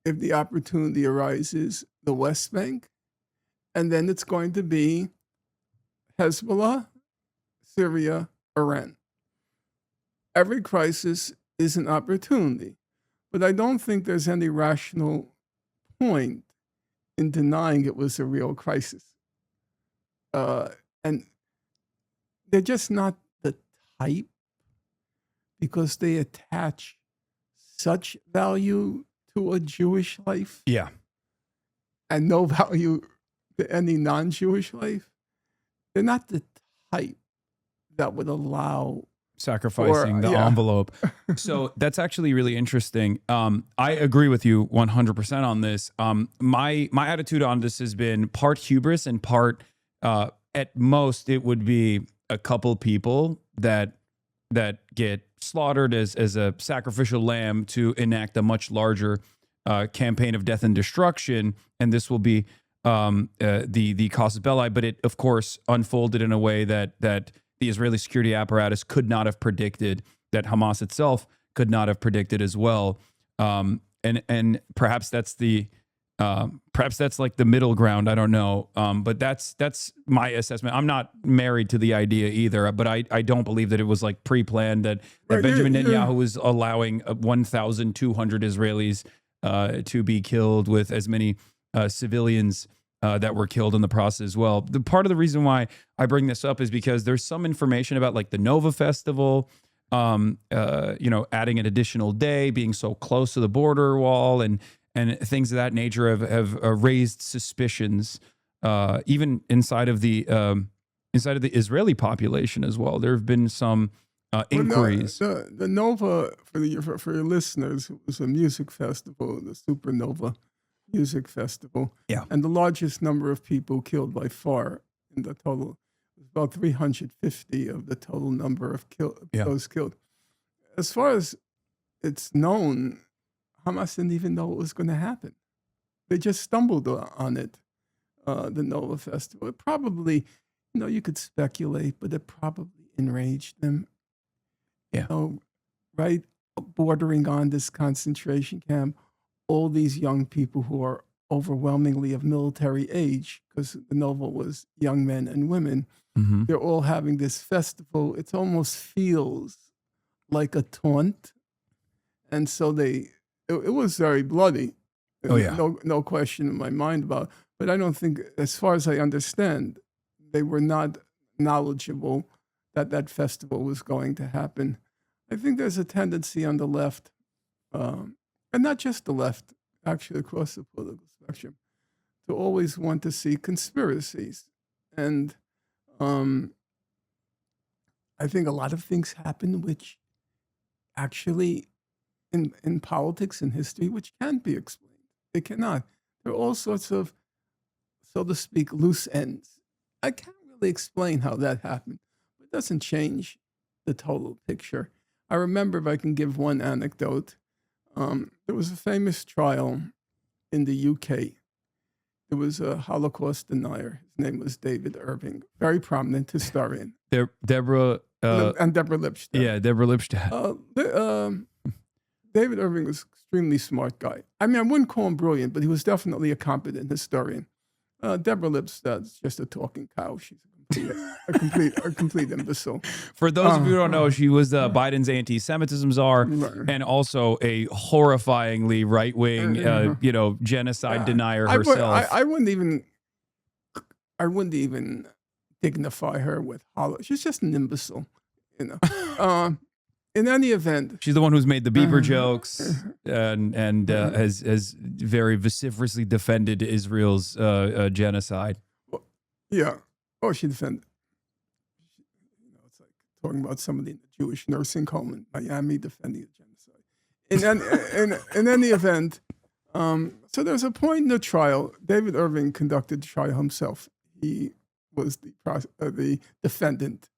if the opportunity arises, the West Bank, and then it's going to be Hezbollah, Syria, Iran. Every crisis is an opportunity, but I don't think there's any rational point in denying it was a real crisis. And they're just not the type, because they attach such value to a Jewish life. Yeah. And no value to any non-Jewish life. They're not the type that would allow sacrificing the envelope. So that's actually really interesting. I agree with you 100% on this. My attitude on this has been part hubris and part, at most, it would be a couple people that get slaughtered as a sacrificial lamb to enact a much larger campaign of death and destruction, and this will be the casus belli. But it, of course, unfolded in a way that the Israeli security apparatus could not have predicted, that Hamas itself could not have predicted as well. And perhaps that's like the middle ground. I don't know. But that's my assessment. I'm not married to the idea either, but I don't believe that it was like pre-planned, that Benjamin Netanyahu was allowing 1,200 Israelis to be killed, with as many civilians that were killed in the process as well. The part of the reason why I bring this up is because there's some information about like the Nova Festival, adding an additional day, being so close to the border wall, and things of that nature have raised suspicions, even inside of the Israeli population as well. There have been some inquiries. Well, no, the Nova, for your listeners, it was a music festival, the Supernova Music Festival. Yeah. And the largest number of people killed by far in the total was about 350 of the total number of those killed. As far as it's known, Hamas didn't even know it was going to happen. They just stumbled on it, the Nova Festival. It probably, you could speculate, but it probably enraged them. Yeah. Right, bordering on this concentration camp, all these young people who are overwhelmingly of military age, because the Nova was young men and women, they're all having this festival. It almost feels like a taunt. And so it was very bloody. Oh, yeah. No question in my mind about it. But I don't think, as far as I understand, they were not knowledgeable that festival was going to happen. I think there's a tendency on the left, and not just the left, actually across the political spectrum, to always want to see conspiracies. And um, I think a lot of things happen which actually in politics and history which can't be explained. They cannot. There are all sorts of, so to speak, loose ends. I can't really explain how that happened. But it doesn't change the total picture. I remember, if I can give one anecdote, there was a famous trial in the UK. There was a Holocaust denier. His name was David Irving, very prominent historian. Deborah. And Deborah Lipstadt. Yeah, Deborah Lipstadt. David Irving was an extremely smart guy. I mean, I wouldn't call him brilliant, but he was definitely a competent historian. Deborah Lipstadt's just a talking cow. She's a complete imbecile. For those of you who don't know, she was Biden's anti-Semitism czar, and also a horrifyingly right-wing, genocide denier herself. I wouldn't even dignify her with hollow. She's just an imbecile, In any event, she's the one who's made the Bieber jokes and has very vociferously defended Israel's genocide. Yeah. Oh, she defended. It's like talking about somebody in the Jewish nursing home in Miami defending the genocide. In any event, so there's a point in the trial. David Irving conducted the trial himself. He was the defendant.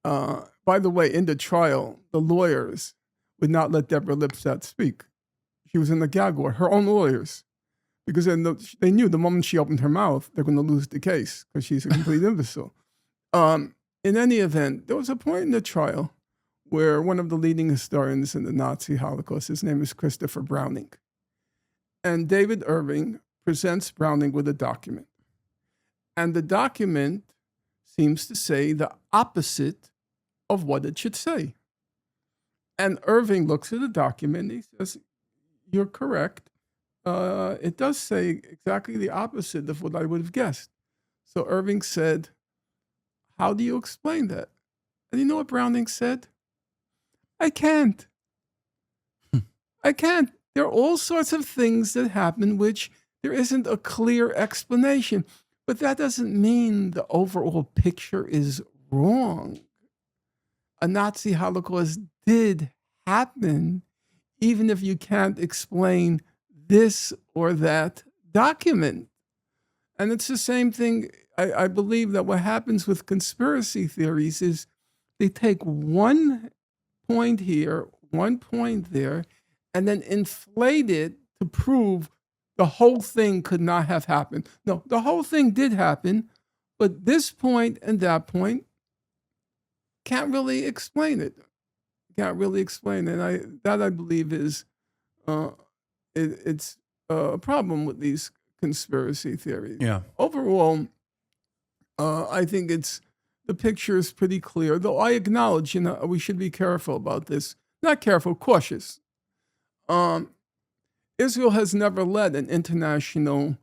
By the way, in the trial, the lawyers would not let Deborah Lipstadt speak. She was in the gag order, her own lawyers, because they knew the moment she opened her mouth, they're going to lose the case because she's a complete imbecile. In any event, there was a point in the trial where one of the leading historians in the Nazi Holocaust, his name is Christopher Browning, and David Irving presents Browning with a document. And the document seems to say the opposite of what it should say. And Irving looks at the document and he says, "You're correct. It does say exactly the opposite of what I would have guessed." So Irving said, "How do you explain that?" And you know what Browning said? "I can't. I can't. There are all sorts of things that happen which there isn't a clear explanation. But that doesn't mean the overall picture is wrong. A Nazi Holocaust did happen, even if you can't explain this or that document." And it's the same thing. I believe that what happens with conspiracy theories is they take one point here, one point there, and then inflate it to prove the whole thing could not have happened. No, the whole thing did happen, but this point and that point can't really explain it. Can't really explain it. I believe is it's a problem with these conspiracy theories. Yeah. Overall, I think the picture is pretty clear. Though I acknowledge, we should be careful about this. Not careful, cautious. Israel has never led an international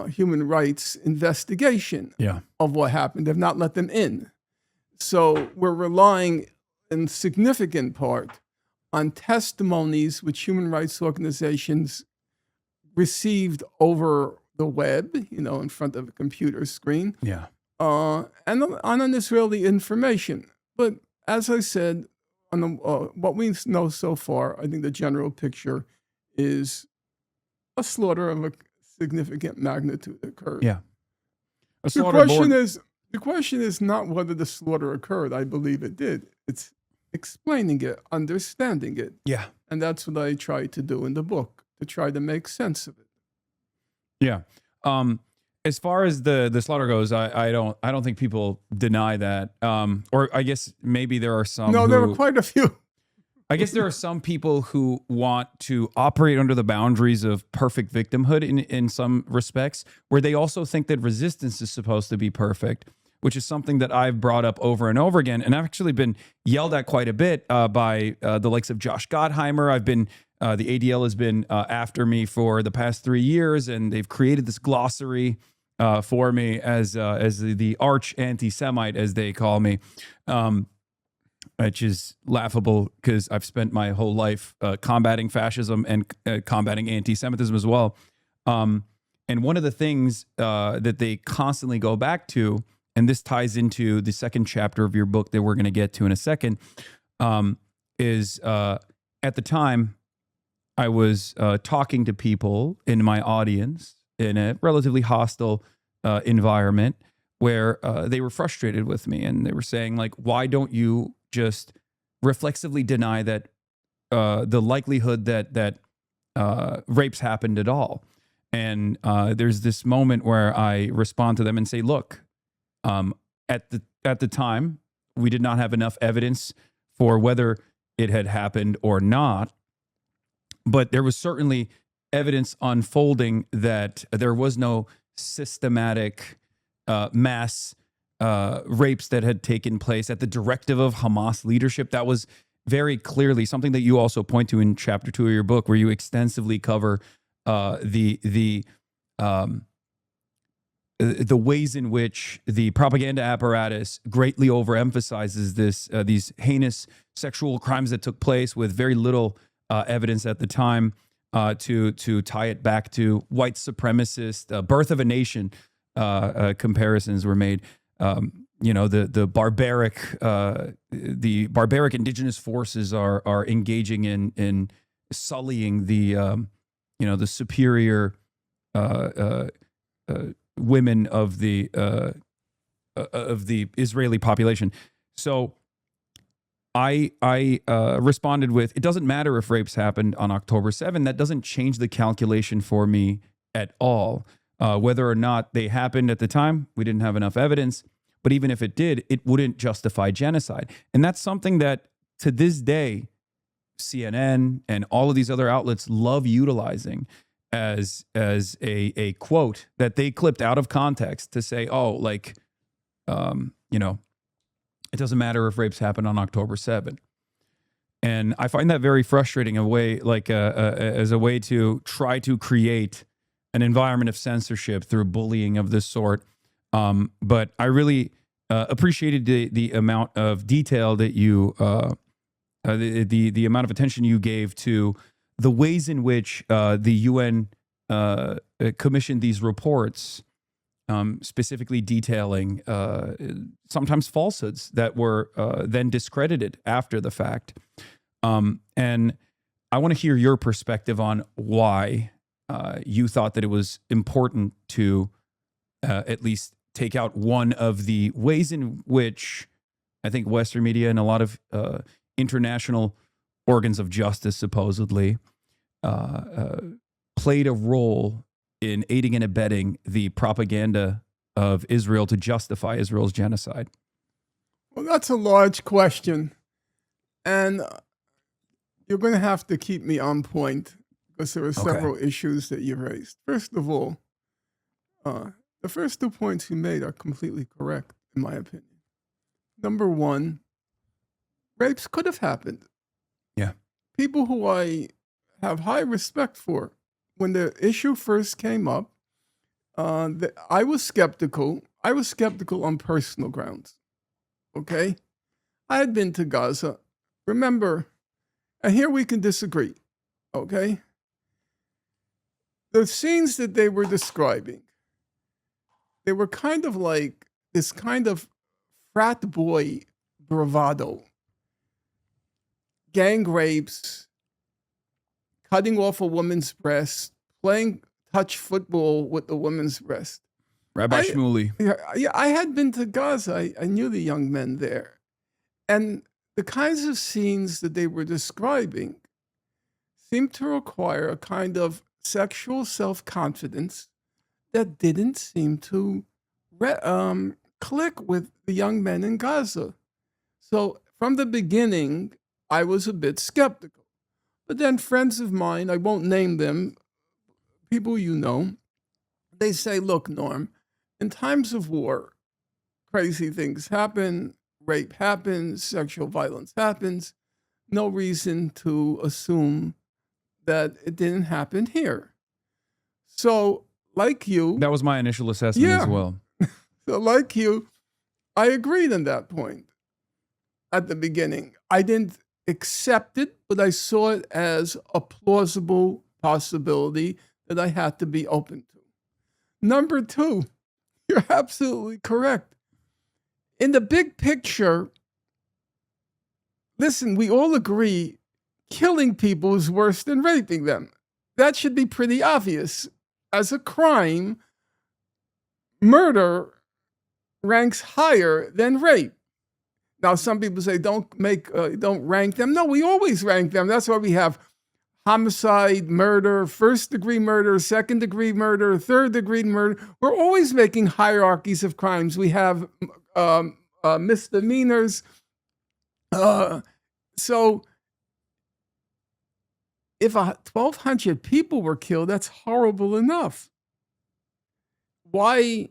human rights investigation of what happened. They've not let them in. So we're relying in significant part on testimonies which human rights organizations received over the web, in front of a computer screen, and on an Israeli information. But as I said, on what we know so far, I think the general picture is a slaughter of a significant magnitude occurred. Yeah. The question is not whether the slaughter occurred. I believe it did. It's explaining it, understanding it. Yeah. And that's what I try to do in the book, to try to make sense of it. Yeah. As far as the slaughter goes, I don't think people deny that. Or I guess maybe there are some. No, there were quite a few. I guess there are some people who want to operate under the boundaries of perfect victimhood in some respects, where they also think that resistance is supposed to be perfect, which is something that I've brought up over and over again. And I've actually been yelled at quite a bit by the likes of Josh Gottheimer. The ADL has been after me for the past 3 years, and they've created this glossary for me as the arch anti-Semite, as they call me. which is laughable because I've spent my whole life combating fascism and combating anti-Semitism as well. And one of the things that they constantly go back to, and this ties into the second chapter of your book that we're going to get to in a second, is at the time I was talking to people in my audience in a relatively hostile environment where they were frustrated with me, and they were saying, like, why don't you just reflexively deny that the likelihood that rapes happened at all? And there's this moment where I respond to them and say, look, at the time, we did not have enough evidence for whether it had happened or not, but there was certainly evidence unfolding that there was no systematic mass rapes that had taken place at the directive of Hamas leadership. That was very clearly something that you also point to in chapter 2 of your book, where you extensively cover the ways in which the propaganda apparatus greatly overemphasizes these heinous sexual crimes that took place with very little evidence at the time to tie it back to white supremacist birth of a nation comparisons were made. The barbaric indigenous forces are engaging in sullying the superior women of the Israeli population. So I responded with, it doesn't matter if rapes happened on October 7. That doesn't change the calculation for me at all. Whether or not they happened at the time, we didn't have enough evidence. But even if it did, it wouldn't justify genocide. And that's something that to this day, CNN and all of these other outlets love utilizing as a quote that they clipped out of context to say, it doesn't matter if rapes happened on October 7th. And I find that very frustrating, as a way to try to create an environment of censorship through bullying of this sort. But I really appreciated the amount of detail that you, the amount of attention you gave to the ways in which the UN commissioned these reports, specifically detailing sometimes falsehoods that were then discredited after the fact. And I want to hear your perspective on why you thought that it was important to at least take out one of the ways in which I think Western media and a lot of international organs of justice supposedly played a role in aiding and abetting the propaganda of Israel to justify Israel's genocide. Well, that's a large question. And you're going to have to keep me on point because there are several issues that you raised. First of all, the first 2 points you made are completely correct, in my opinion. Number one, rapes could have happened. Yeah. People who I have high respect for, when the issue first came up, I was skeptical. I was skeptical on personal grounds. Okay? I had been to Gaza. Remember, and here we can disagree. Okay? The scenes that they were describing, they were kind of like this kind of frat boy bravado. Gang rapes, cutting off a woman's breast, playing touch football with the woman's breast. Rabbi Shmuley. Yeah, I had been to Gaza. I knew the young men there. And the kinds of scenes that they were describing seemed to require a kind of sexual self-confidence that didn't seem to click with the young men in Gaza. So from the beginning, I was a bit skeptical. But then friends of mine, I won't name them, people you know, they say, look, Norm, in times of war, crazy things happen, rape happens, sexual violence happens. No reason to assume that it didn't happen here. So, like you... That was my initial assessment as well. So, like you, I agreed on that point. at the beginning. I didn't accept it, but I saw it as a plausible possibility that I had to be open to. Number two, you're absolutely correct. In the big picture, listen, we all agree killing people is worse than raping them. That should be pretty obvious. As a crime, murder ranks higher than rape. Now, some people say don't rank them. No, we always rank them. That's why we have homicide, murder, first-degree murder, second-degree murder, third-degree murder. We're always making hierarchies of crimes. We have misdemeanors. So if 1,200 people were killed, that's horrible enough. Why?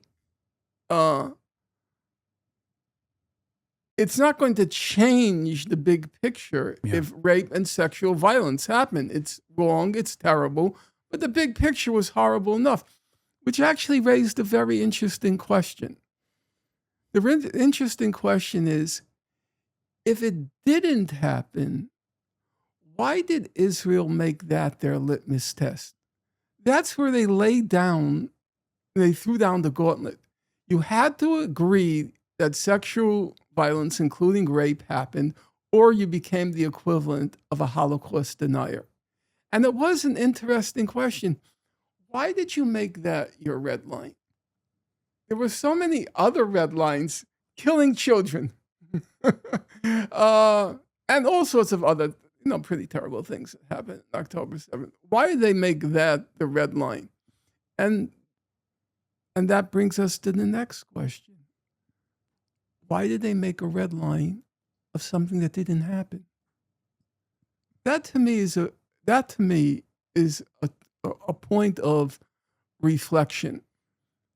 It's not going to change the big picture if rape and sexual violence happen. It's wrong, it's terrible, but the big picture was horrible enough, which actually raised a very interesting question. The interesting question is, if it didn't happen, why did Israel make that their litmus test? That's where they threw down the gauntlet. You had to agree that sexual violence, including rape, happened, or you became the equivalent of a Holocaust denier. And it was an interesting question. Why did you make that your red line? There were so many other red lines, killing children, and all sorts of other, pretty terrible things that happened on October 7th. Why did they make that the red line? And that brings us to the next question. Why did they make a red line of something that didn't happen? That to me is a point of reflection.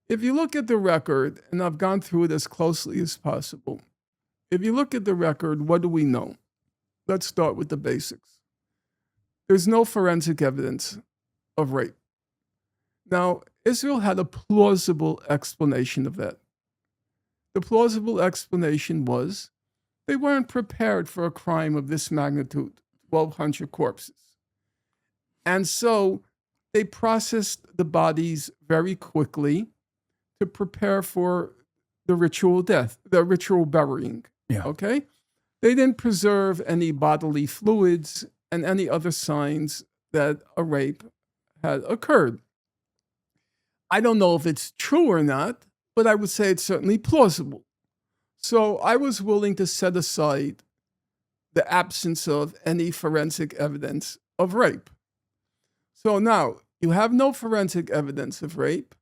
If you look at the record, and I've gone through it as closely as possible, if you look at the record, what do we know? Let's start with the basics. There's no forensic evidence of rape. Now, Israel had a plausible explanation of that. The plausible explanation was they weren't prepared for a crime of this magnitude, 1,200 corpses. And so they processed the bodies very quickly to prepare for the ritual death, the ritual burying. Yeah. Okay? They didn't preserve any bodily fluids and any other signs that a rape had occurred. I don't know if it's true or not, but I would say it's certainly plausible. So I was willing to set aside the absence of any forensic evidence of rape. So now you have no forensic evidence of rape.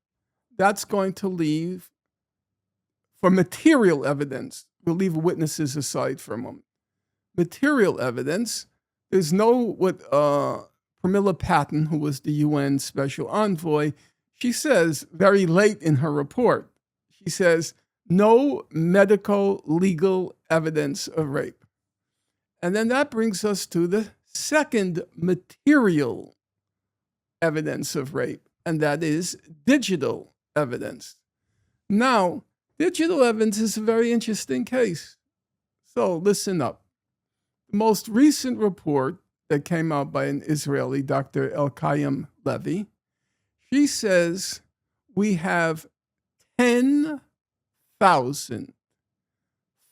That's going to leave, for material evidence, we'll leave witnesses aside for a moment. Material evidence, there's what Pramila Patten, who was the UN Special Envoy, she says very late in her report, she says, no medical legal evidence of rape. And then that brings us to the second material evidence of rape, and that is digital evidence. Now, digital evidence is a very interesting case. So listen up. The most recent report that came out by an Israeli, Dr. Elkayim Levy, she says we have 10,000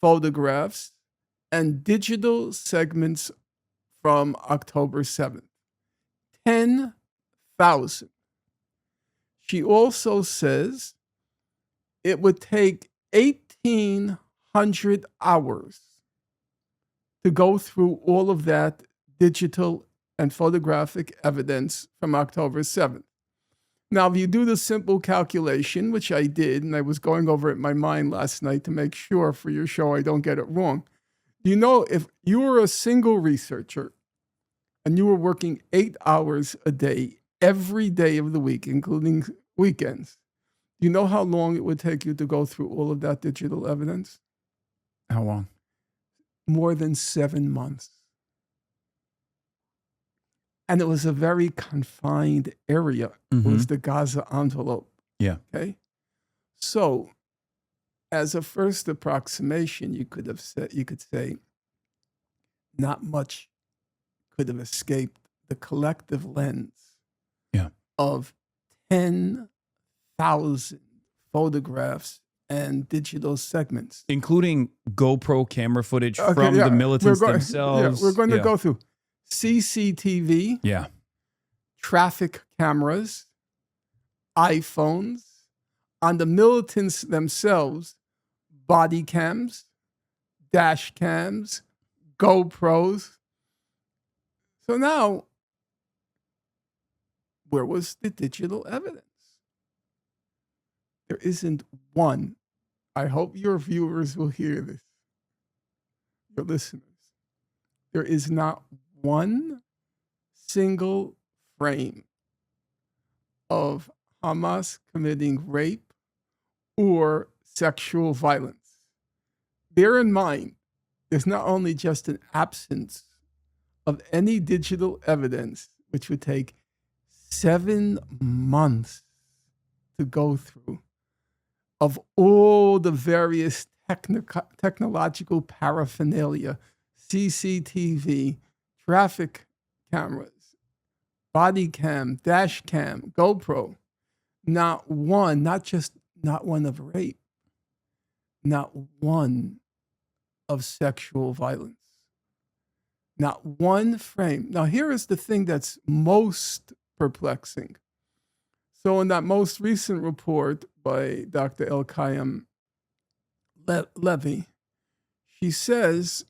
photographs and digital segments from October 7th. 10,000. She also says it would take 1,800 hours to go through all of that digital and photographic evidence from October 7th. Now, if you do the simple calculation, which I did, and I was going over it in my mind last night to make sure for your show I don't get it wrong. You know, if you were a single researcher and you were working 8 hours a day, every day of the week, including weekends, do you know how long it would take you to go through all of that digital evidence? How long? More than 7 months. And it was a very confined area. Mm-hmm. It was the Gaza envelope. Yeah. Okay. So, as a first approximation, you could say not much could have escaped the collective lens Yeah. of 10,000 photographs and digital segments. Including GoPro camera footage Okay, from the we're militants going. Yeah, themselves. we're going to Yeah. go through CCTV, Yeah. traffic cameras, iPhones, on the militants themselves, body cams, dash cams, GoPros. So now, where was the digital evidence? There isn't one. I hope your viewers will hear this, your listeners. There is not one single frame of Hamas committing rape or sexual violence. Bear in mind, there's not only just an absence of any digital evidence, which would take 7 months to go through, of all the various technological paraphernalia, CCTV, traffic cameras, body cam, dash cam, GoPro, not one, not one of rape, not one of sexual violence, not one frame. Now, here is the thing that's most perplexing. So in that most recent report by Dr. El-Kayem Levy, she says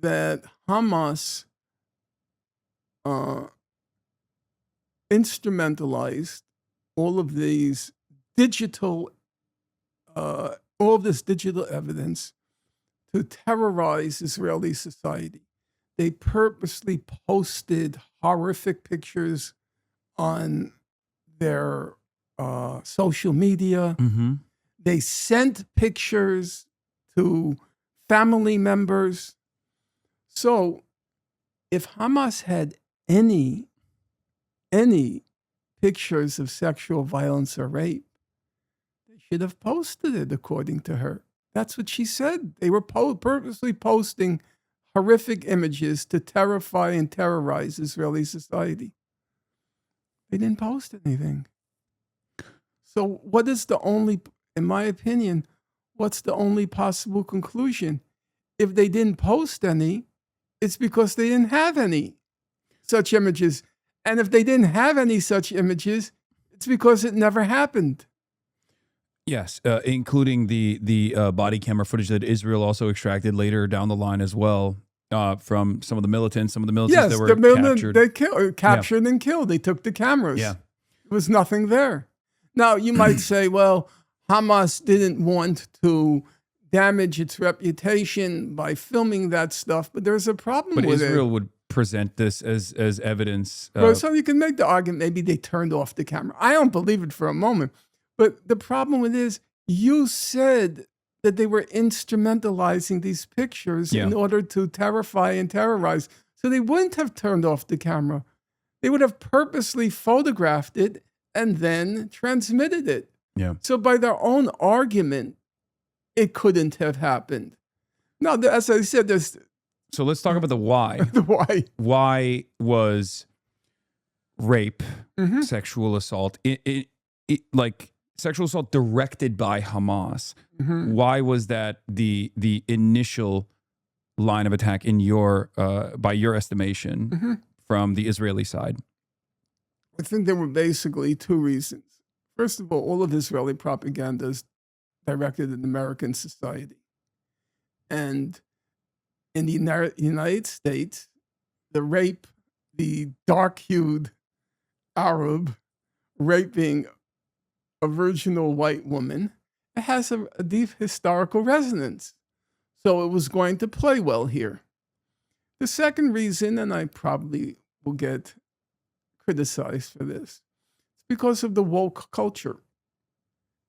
that Hamas instrumentalized all of these digital, all of this digital evidence to terrorize Israeli society. They purposely posted horrific pictures on their social media. Mm-hmm. They sent pictures to family members. So if Hamas had any pictures of sexual violence or rape, they should have posted it, according to her. That's what she said. They were purposely posting horrific images to terrify and terrorize Israeli society. They didn't post anything. So what is the only, in my opinion, what's the only possible conclusion? If they didn't post any, it's because they didn't have any such images. And if they didn't have any such images, it's because it never happened. Yes, including the body camera footage that Israel also extracted later down the line as well from some of the militants. Some of the militants Yes, that were the militant, captured. they captured and killed. They took the cameras. Yeah. There was nothing there. Now, you might say, well, Hamas didn't want to damage its reputation by filming that stuff, but there's a problem But with Israel it. would present this as evidence. Well, so you can make the argument maybe they turned off the camera. I don't believe it for a moment. But the problem with it is you said that they were instrumentalizing these pictures in order to terrify and terrorize. So they wouldn't have turned off the camera. They would have purposely photographed it and then transmitted it. Yeah. So by their own argument, it couldn't have happened. Now, as I said, there's So let's talk about the why. the why. Why was rape, Mhm. sexual assault, like sexual assault directed by Hamas? Mhm. Why was that the initial line of attack in your by your estimation Mhm. from the Israeli side? I think there were basically two reasons. First of all of Israeli propaganda is directed at American society. And in the United States, the rape, the dark-hued Arab raping a virginal white woman, it has a deep historical resonance. So it was going to play well here. The second reason, and I probably will get criticized for this, is because of the woke culture.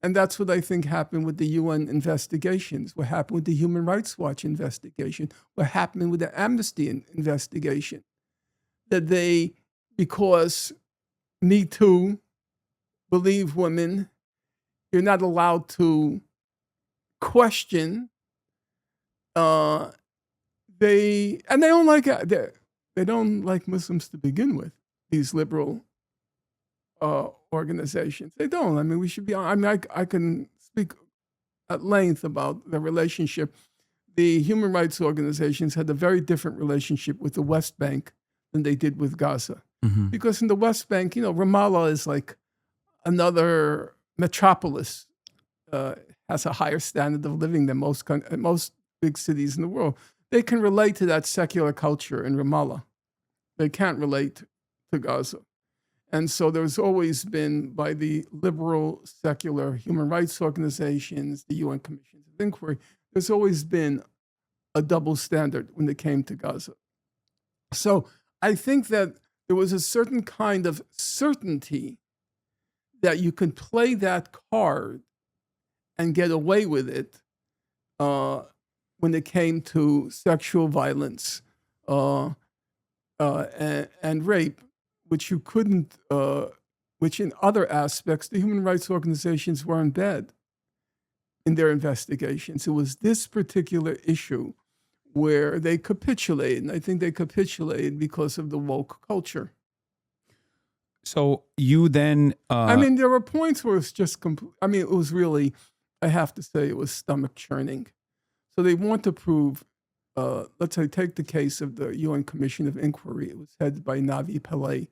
And that's what I think happened with the UN investigations, what happened with the Human Rights Watch investigation, what happened with the Amnesty investigation. That they, because Me Too, believe women, you're not allowed to question they don't like Muslims to begin with. These liberal organizations, they don't. I mean, we should be. I mean, I can speak at length about the relationship. The human rights organizations had a very different relationship with the West Bank than they did with Gaza, because in the West Bank, Ramallah is like another metropolis. Has a higher standard of living than most big cities in the world. They can relate to that secular culture in Ramallah. They can't relate to Gaza. And so there's always been, by the liberal, secular human rights organizations, the UN Commissions of Inquiry, there's always been a double standard when it came to Gaza. So I think that there was a certain kind of certainty that you can play that card and get away with it when it came to sexual violence and rape, which you couldn't, which in other aspects, the human rights organizations were in bed in their investigations. It was this particular issue where they capitulated, and I think they capitulated because of the woke culture. So you then... I mean, there were points where it's just it was really, I have to say, it was stomach churning. So they want to prove, let's say, take the case of the UN Commission of Inquiry. It was headed by Navi Pillay,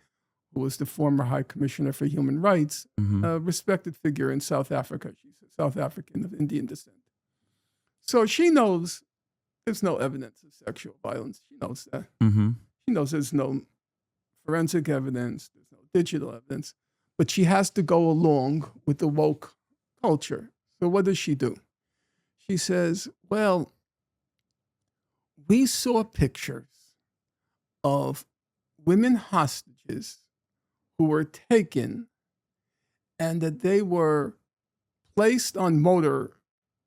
who was the former High Commissioner for Human Rights, a respected figure in South Africa. She's a South African of Indian descent. So she knows there's no evidence of sexual violence. She knows that. She knows there's no forensic evidence, there's no digital evidence, but she has to go along with the woke culture. So what does she do? She says, well, we saw pictures of women hostages who were taken and that they were placed on motor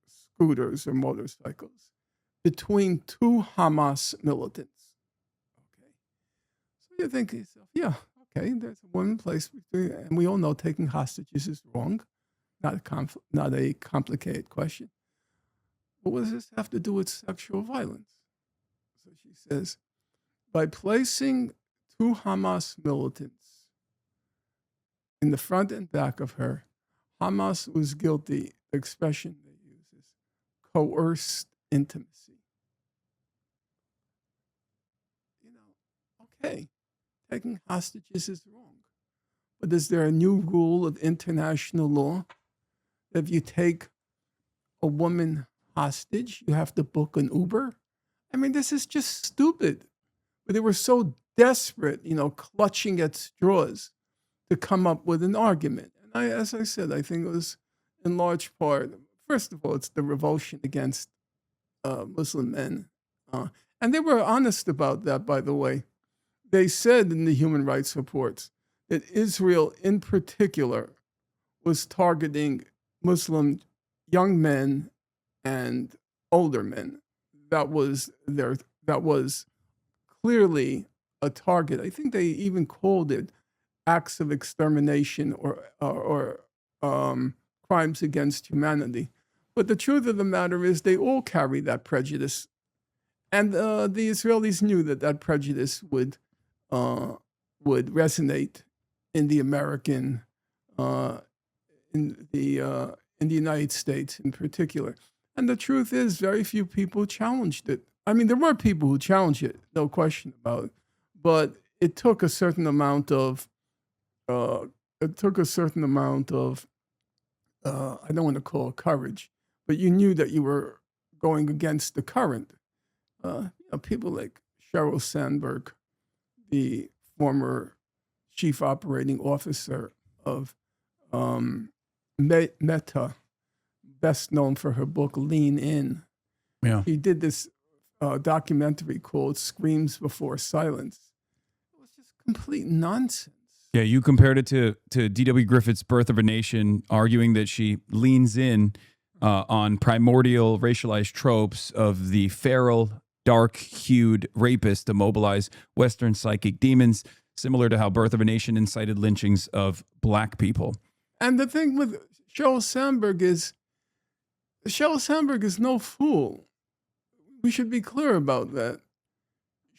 scooters or motorcycles between two Hamas militants. Okay. So you think to yourself, yeah, okay, there's a woman placed between, and we all know taking hostages is wrong. Not a complicated question. But what does this have to do with sexual violence? So she says, by placing two Hamas militants in the front and back of her, Hamas was guilty. The expression they use is coerced intimacy. Okay, taking hostages is wrong. But is there a new rule of international law? If you take a woman hostage, you have to book an Uber? I mean, this is just stupid. But they were so desperate, clutching at straws to come up with an argument. And as I said, I think it was in large part, first of all, it's the revulsion against Muslim men. And they were honest about that, by the way. They said in the human rights reports that Israel in particular was targeting Muslim young men and older men. That was clearly a target. I think they even called it acts of extermination or crimes against humanity. But the truth of the matter is they all carry that prejudice. And the Israelis knew that prejudice would resonate in the American, in the United States in particular. And the truth is, very few people challenged it. I mean, there were people who challenged it, no question about it. But it took a certain amount of, I don't want to call it courage, but you knew that you were going against the current. People like Sheryl Sandberg, the former chief operating officer of Meta, best known for her book Lean In. Yeah. She did this documentary called Screams Before Silence. It was just complete nonsense. Yeah, you compared it to D.W. Griffith's Birth of a Nation, arguing that she leans in on primordial racialized tropes of the feral, dark-hued rapist to mobilize Western psychic demons, similar to how Birth of a Nation incited lynchings of black people. And the thing with Sheryl Sandberg is no fool. We should be clear about that.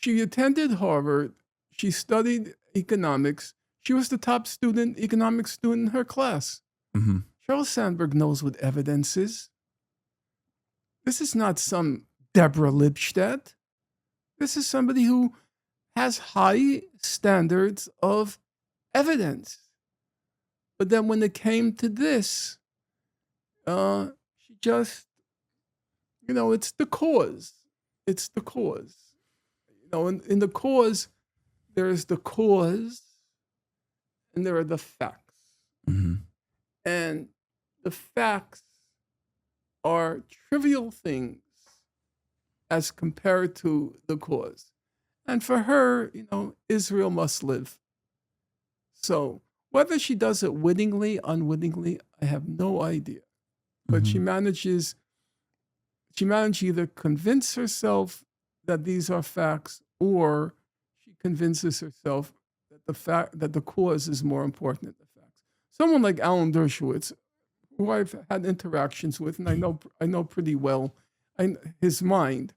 She attended Harvard. She studied economics. She was the top economics student in her class. Hmm. Sheryl Sandberg knows what evidence is. This is not some Deborah Lipstadt. This is somebody who has high standards of evidence. But then when it came to this, she just, it's the cause. It's the cause. In the cause, there is the cause and there are the facts. Hmm. And the facts are trivial things as compared to the cause. And for her, Israel must live. So whether she does it wittingly, unwittingly, I have no idea. But she manages either convince herself that these are facts, or she convinces herself that the cause is more important than the facts. Someone like Alan Dershowitz, who I've had interactions with, and I know pretty well his mind.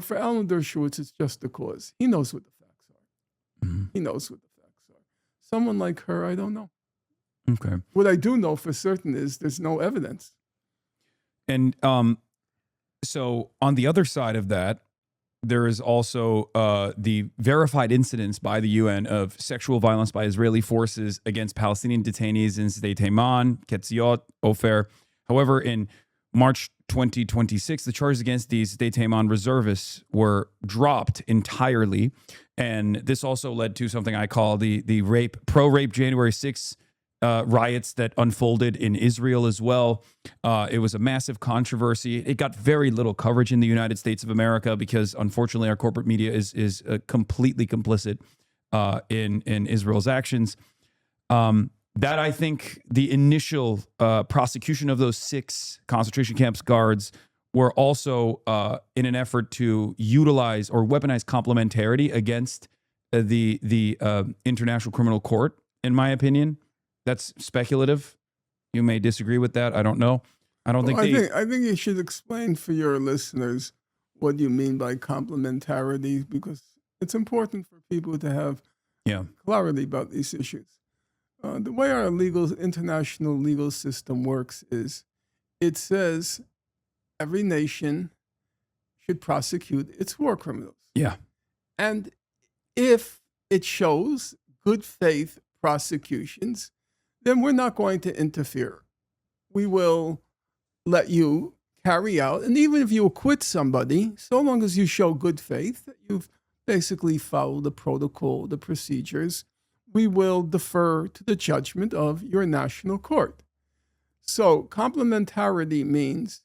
For Alan Dershowitz, it's just the cause. He knows what the facts are. Hmm. He knows what the facts are. Someone like her, I don't know. Okay. What I do know for certain is there's no evidence. And so on the other side of that, there is also the verified incidents by the UN of sexual violence by Israeli forces against Palestinian detainees in Sdei Teiman, Ketziot, Ofer. However, in March 2026, the charges against these Sdei Teiman reservists were dropped entirely. And this also led to something I call the pro-rape January 6th riots that unfolded in Israel as well. It was a massive controversy. It got very little coverage in the United States of America because, unfortunately, our corporate media is completely complicit in Israel's actions. That, I think, the initial prosecution of those 6 concentration camps guards were also in an effort to utilize or weaponize complementarity against the International Criminal Court, in my opinion. That's speculative. You may disagree with that. I don't know. I don't think I think you should explain for your listeners what you mean by complementarity, because it's important for people to have clarity about these issues. The way our international legal system works is it says every nation should prosecute its war criminals. Yeah. And if it shows good faith prosecutions, then we're not going to interfere. We will let you carry out, and even if you acquit somebody, so long as you show good faith, that you've basically followed the protocol, the procedures, we will defer to the judgment of your national court. So complementarity means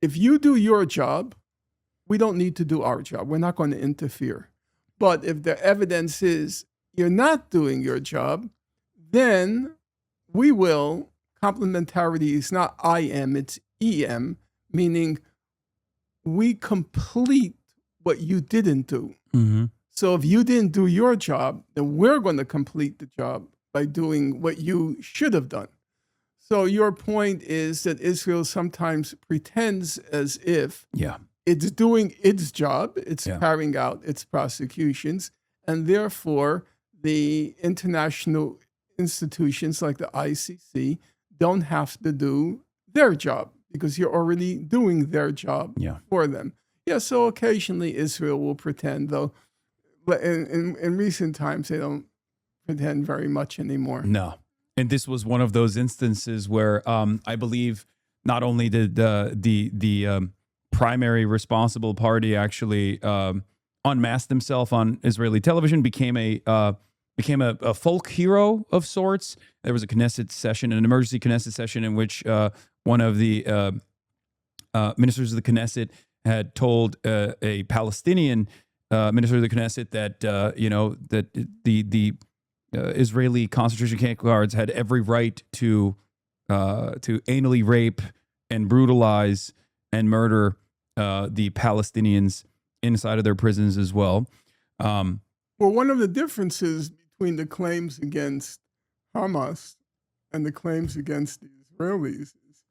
if you do your job, we don't need to do our job. We're not going to interfere. But if the evidence is you're not doing your job, then we will. Complementarity is not IM, it's EM, meaning we complete what you didn't do. Mm-hmm. So if you didn't do your job, then we're going to complete the job by doing what you should have done. So your point is that Israel sometimes pretends as if it's doing its job, it's carrying out its prosecutions, and therefore the international institutions like the ICC don't have to do their job because you're already doing their job for them. Yeah, so occasionally Israel will pretend, though in recent times they don't pretend very much anymore. No. And this was one of those instances where I believe not only did the primary responsible party actually unmasked himself on Israeli television, became a folk hero of sorts. There was a Knesset session, an emergency Knesset session, in which one of the ministers of the Knesset had told a Palestinian minister of the Knesset that that the Israeli concentration camp guards had every right to anally rape and brutalize and murder the Palestinians inside of their prisons as well. Well, one of the differences between the claims against Hamas and the claims against the Israelis is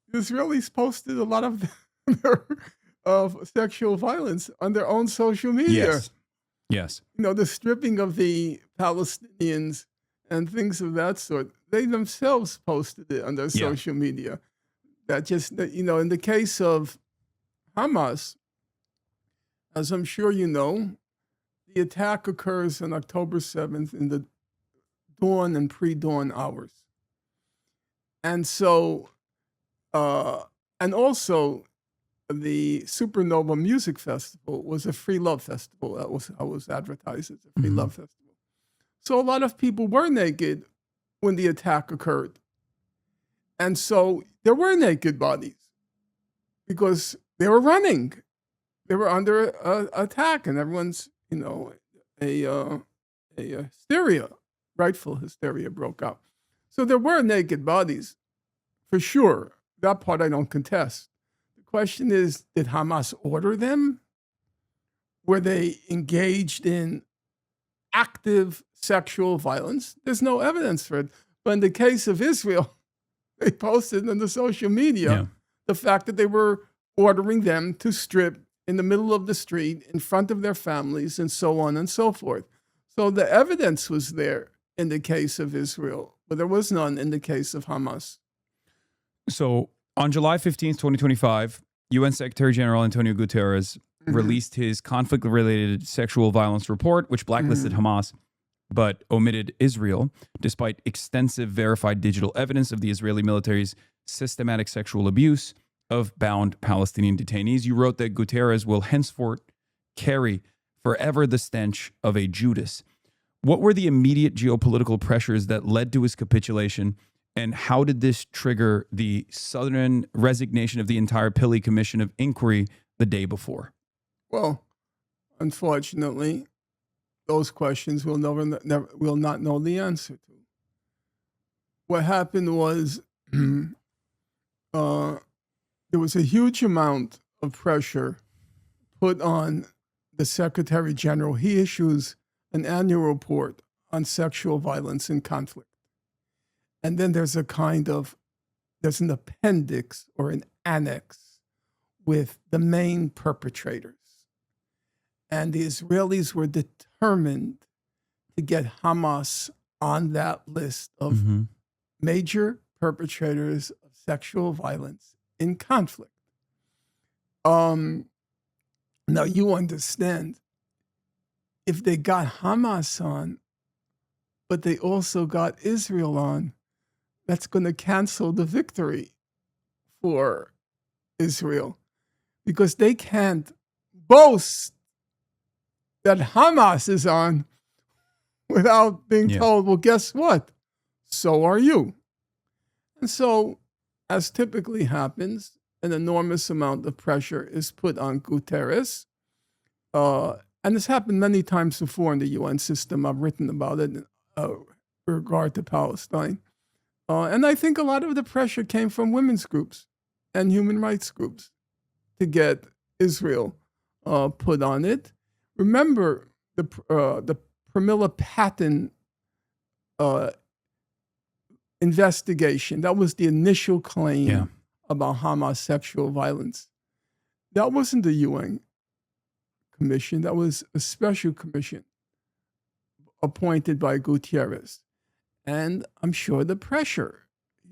the Israelis posted a lot of of sexual violence on their own social media. Yes. Yes. The stripping of the Palestinians and things of that sort. They themselves posted it on their Yeah. social media. In the case of Hamas, as I'm sure you know, the attack occurs on October 7th in the dawn and pre-dawn hours. And so, and also the Supernova Music Festival was a free love festival. That was how it was advertised as a free love festival. So a lot of people were naked when the attack occurred. And so there were naked bodies because they were running. They were under attack, and everyone's, a hysteria, rightful hysteria broke out. So there were naked bodies, for sure. That part I don't contest. The question is, did Hamas order them? Were they engaged in active sexual violence? There's no evidence for it. But in the case of Israel, they posted on the social media the fact that they were ordering them to strip in the middle of the street in front of their families and so on and so forth. So the evidence was there in the case of Israel, but there was none in the case of Hamas. So on July 15th, 2025, UN Secretary General Antonio Guterres released his conflict-related sexual violence report, which blacklisted Hamas but omitted Israel, despite extensive verified digital evidence of the Israeli military's systematic sexual abuse of bound Palestinian detainees. You wrote that Guterres will henceforth carry forever the stench of a Judas. What were the immediate geopolitical pressures that led to his capitulation, and how did this trigger the sudden resignation of the entire Pillay Commission of Inquiry the day before? Well, unfortunately, those questions we'll not know the answer to. What happened was there was a huge amount of pressure put on the Secretary General. He issues an annual report on sexual violence in conflict. And then there's there's an appendix or an annex with the main perpetrators. And the Israelis were determined to get Hamas on that list of major perpetrators of sexual violence in conflict. Now, you understand, if they got Hamas on, but they also got Israel on, that's going to cancel the victory for Israel, because they can't boast that Hamas is on without being told, well, guess what? So are you. And so, as typically happens, an enormous amount of pressure is put on Guterres. And this happened many times before in the UN system. I've written about it in regard to Palestine. And I think a lot of the pressure came from women's groups and human rights groups to get Israel put on it. Remember the Pramila Patten investigation. That was the initial claim about Hamas sexual violence. That wasn't the UN commission. That was a special commission appointed by Guterres. And I'm sure the pressure.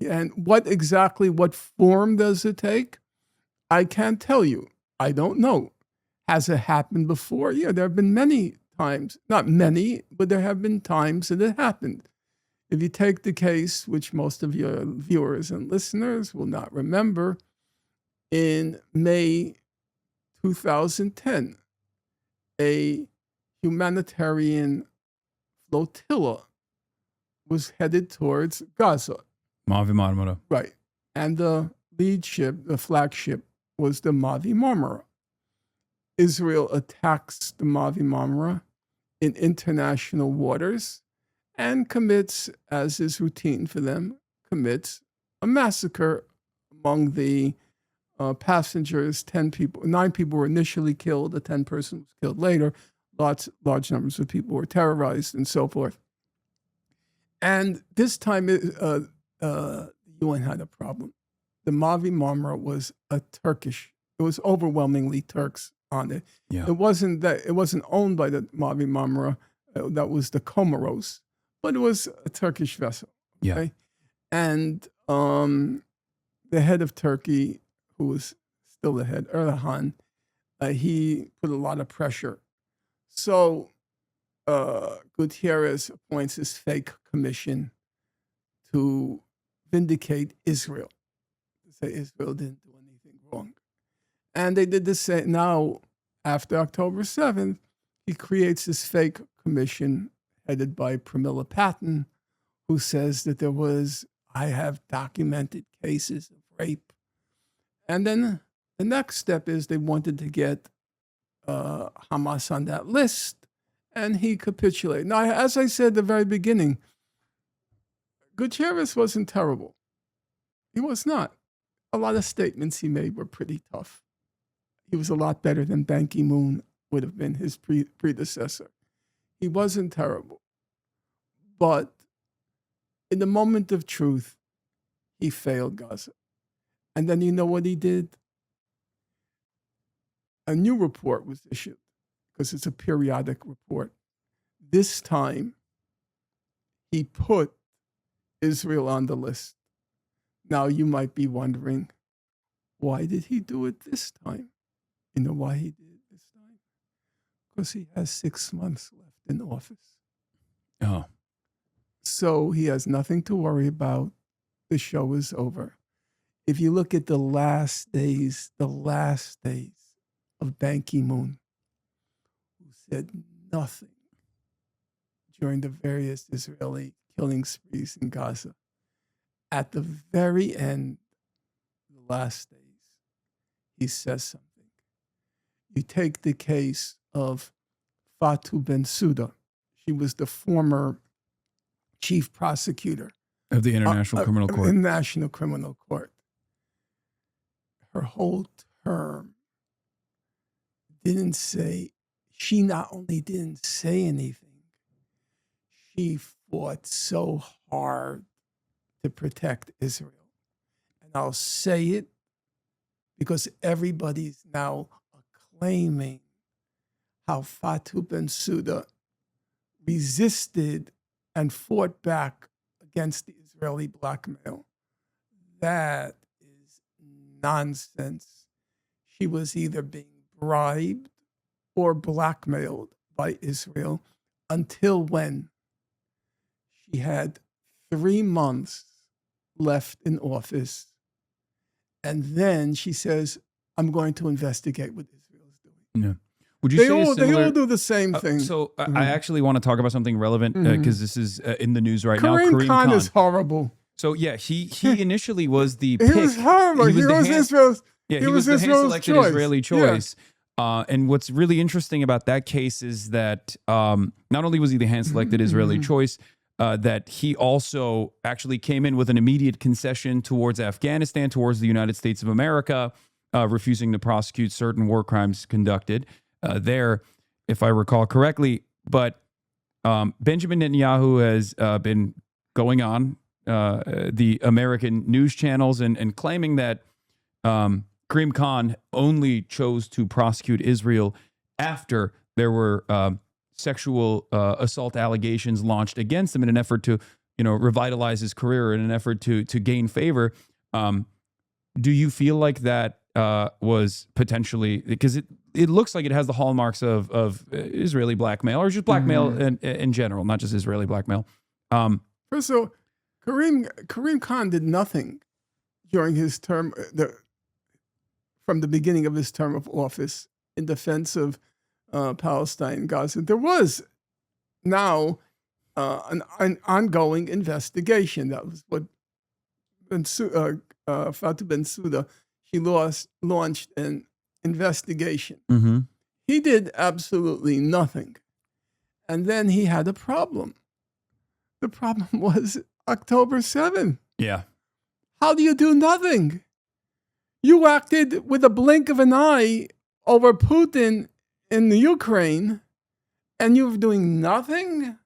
And what form does it take? I can't tell you. I don't know. Has it happened before? Yeah, there have been many times. Not many, but there have been times that it happened. If you take the case, which most of your viewers and listeners will not remember, in May 2010, a humanitarian flotilla was headed towards Gaza. Mavi Marmara. Right. And the lead ship, the flagship, was the Mavi Marmara. Israel attacks the Mavi Marmara in international waters and commits, as is routine for them, commits a massacre among the passengers. 9 people were initially killed. A 10 person was killed later. Large numbers of people were terrorized and so forth. And this time, the UN had a problem. The Mavi Marmara was a Turkish It was overwhelmingly Turks on it. Yeah. It wasn't owned by the Mavi Marmara. That was the Comoros, but it was a Turkish vessel. Yeah. Okay? And the head of Turkey, who was still the head, Erdogan, he put a lot of pressure. So Gutierrez appoints this fake commission to vindicate Israel, to say Israel didn't do anything wrong. And they did the same. Now, after October 7th, he creates this fake commission headed by Pramila Patten, who says that I have documented cases of rape. And then the next step is they wanted to get Hamas on that list, and he capitulated. Now, as I said at the very beginning, Gutierrez wasn't terrible. He was not. A lot of statements he made were pretty tough. He was a lot better than Ban Ki-moon would have been, his predecessor. He wasn't terrible. But in the moment of truth, he failed Gaza. And then you know what he did? A new report was issued, because it's a periodic report. This time, he put Israel on the list. Now you might be wondering, why did he do it this time? You know why he did it this time? Because he has 6 months left in office. Oh. So he has nothing to worry about. The show is over. If you look at the last days of Ban Ki-moon, who said nothing during the various Israeli killing sprees in Gaza, at the very end, the last days, he says something. You take the case of Fatou Bensouda. She was the former chief prosecutor Of the International Criminal Court. In National Criminal Court. Her whole term she not only didn't say anything, she fought so hard to protect Israel. And I'll say it because everybody's now acclaiming how Fatou Bensouda resisted and fought back against the Israeli blackmail. That is nonsense. She was either being bribed or blackmailed by Israel until when? She had 3 months left in office. And then she says, I'm going to investigate what Israel's doing. Yeah. Would you They all do the same thing. So I actually want to talk about something relevant because this is in the news right now. Karim Khan is horrible. So yeah, he initially was the He pick. was horrible. He was Israel's he was the hand-selected Israeli choice. And what's really interesting about that case is that not only was he the hand-selected Israeli choice, that he also actually came in with an immediate concession towards Afghanistan, towards the United States of America, refusing to prosecute certain war crimes conducted there, if I recall correctly. But Benjamin Netanyahu has been going on the American news channels and claiming that Karim Khan only chose to prosecute Israel after there were sexual assault allegations launched against him in an effort to, revitalize his career, in an effort to gain favor. Do you feel like that was potentially, because it looks like it has the hallmarks of Israeli blackmail, or just blackmail in general, not just Israeli blackmail. First of all, Karim Khan did nothing during his term, from the beginning of his term of office, in defense of Palestine and Gaza. There was now an ongoing investigation. That was what Fatou Bensouda, she launched an investigation. Mm-hmm. He did absolutely nothing. And then he had a problem. The problem was October 7th. Yeah. How do you do nothing? You acted with a blink of an eye over Putin in the Ukraine, and you're doing nothing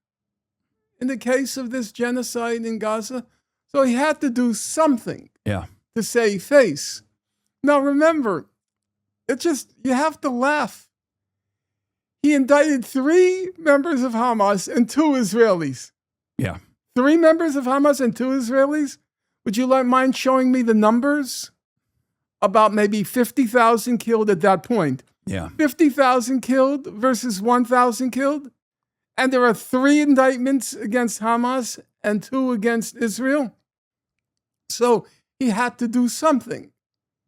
in the case of this genocide in Gaza? So he had to do something to save face. Now remember, It just, you have to laugh. He indicted 3 members of Hamas and 2 Israelis. Yeah. 3 members of Hamas and 2 Israelis? Would you mind showing me the numbers? About maybe 50,000 killed at that point. Yeah. 50,000 killed versus 1,000 killed? And there are 3 indictments against Hamas and 2 against Israel? So he had to do something.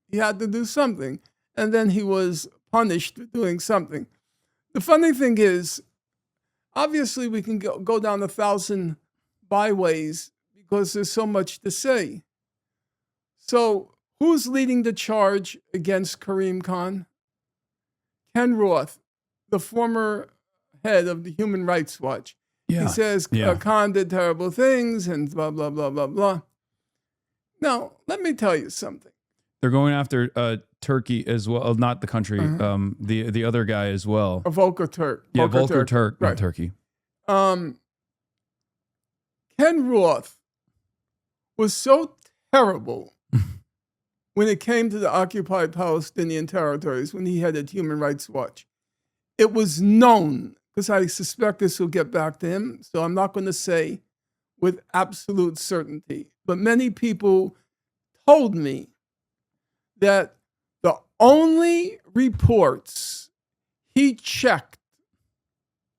He had to do something. And then he was punished for doing something. The funny thing is, obviously we can go down 1,000 byways because there's so much to say. So who's leading the charge against Karim Khan? Ken Roth, the former head of the Human Rights Watch. Yeah. He says Khan did terrible things and blah, blah, blah, blah, blah. Now, let me tell you something. They're going after Turkey as well. Not the country, the other guy as well. Volker Turk. Yeah, Volker Turk, right. not Turkey. Ken Roth was so terrible when it came to the occupied Palestinian territories when he headed Human Rights Watch. It was known, because I suspect this will get back to him, so I'm not going to say with absolute certainty, but many people told me that the only reports he checked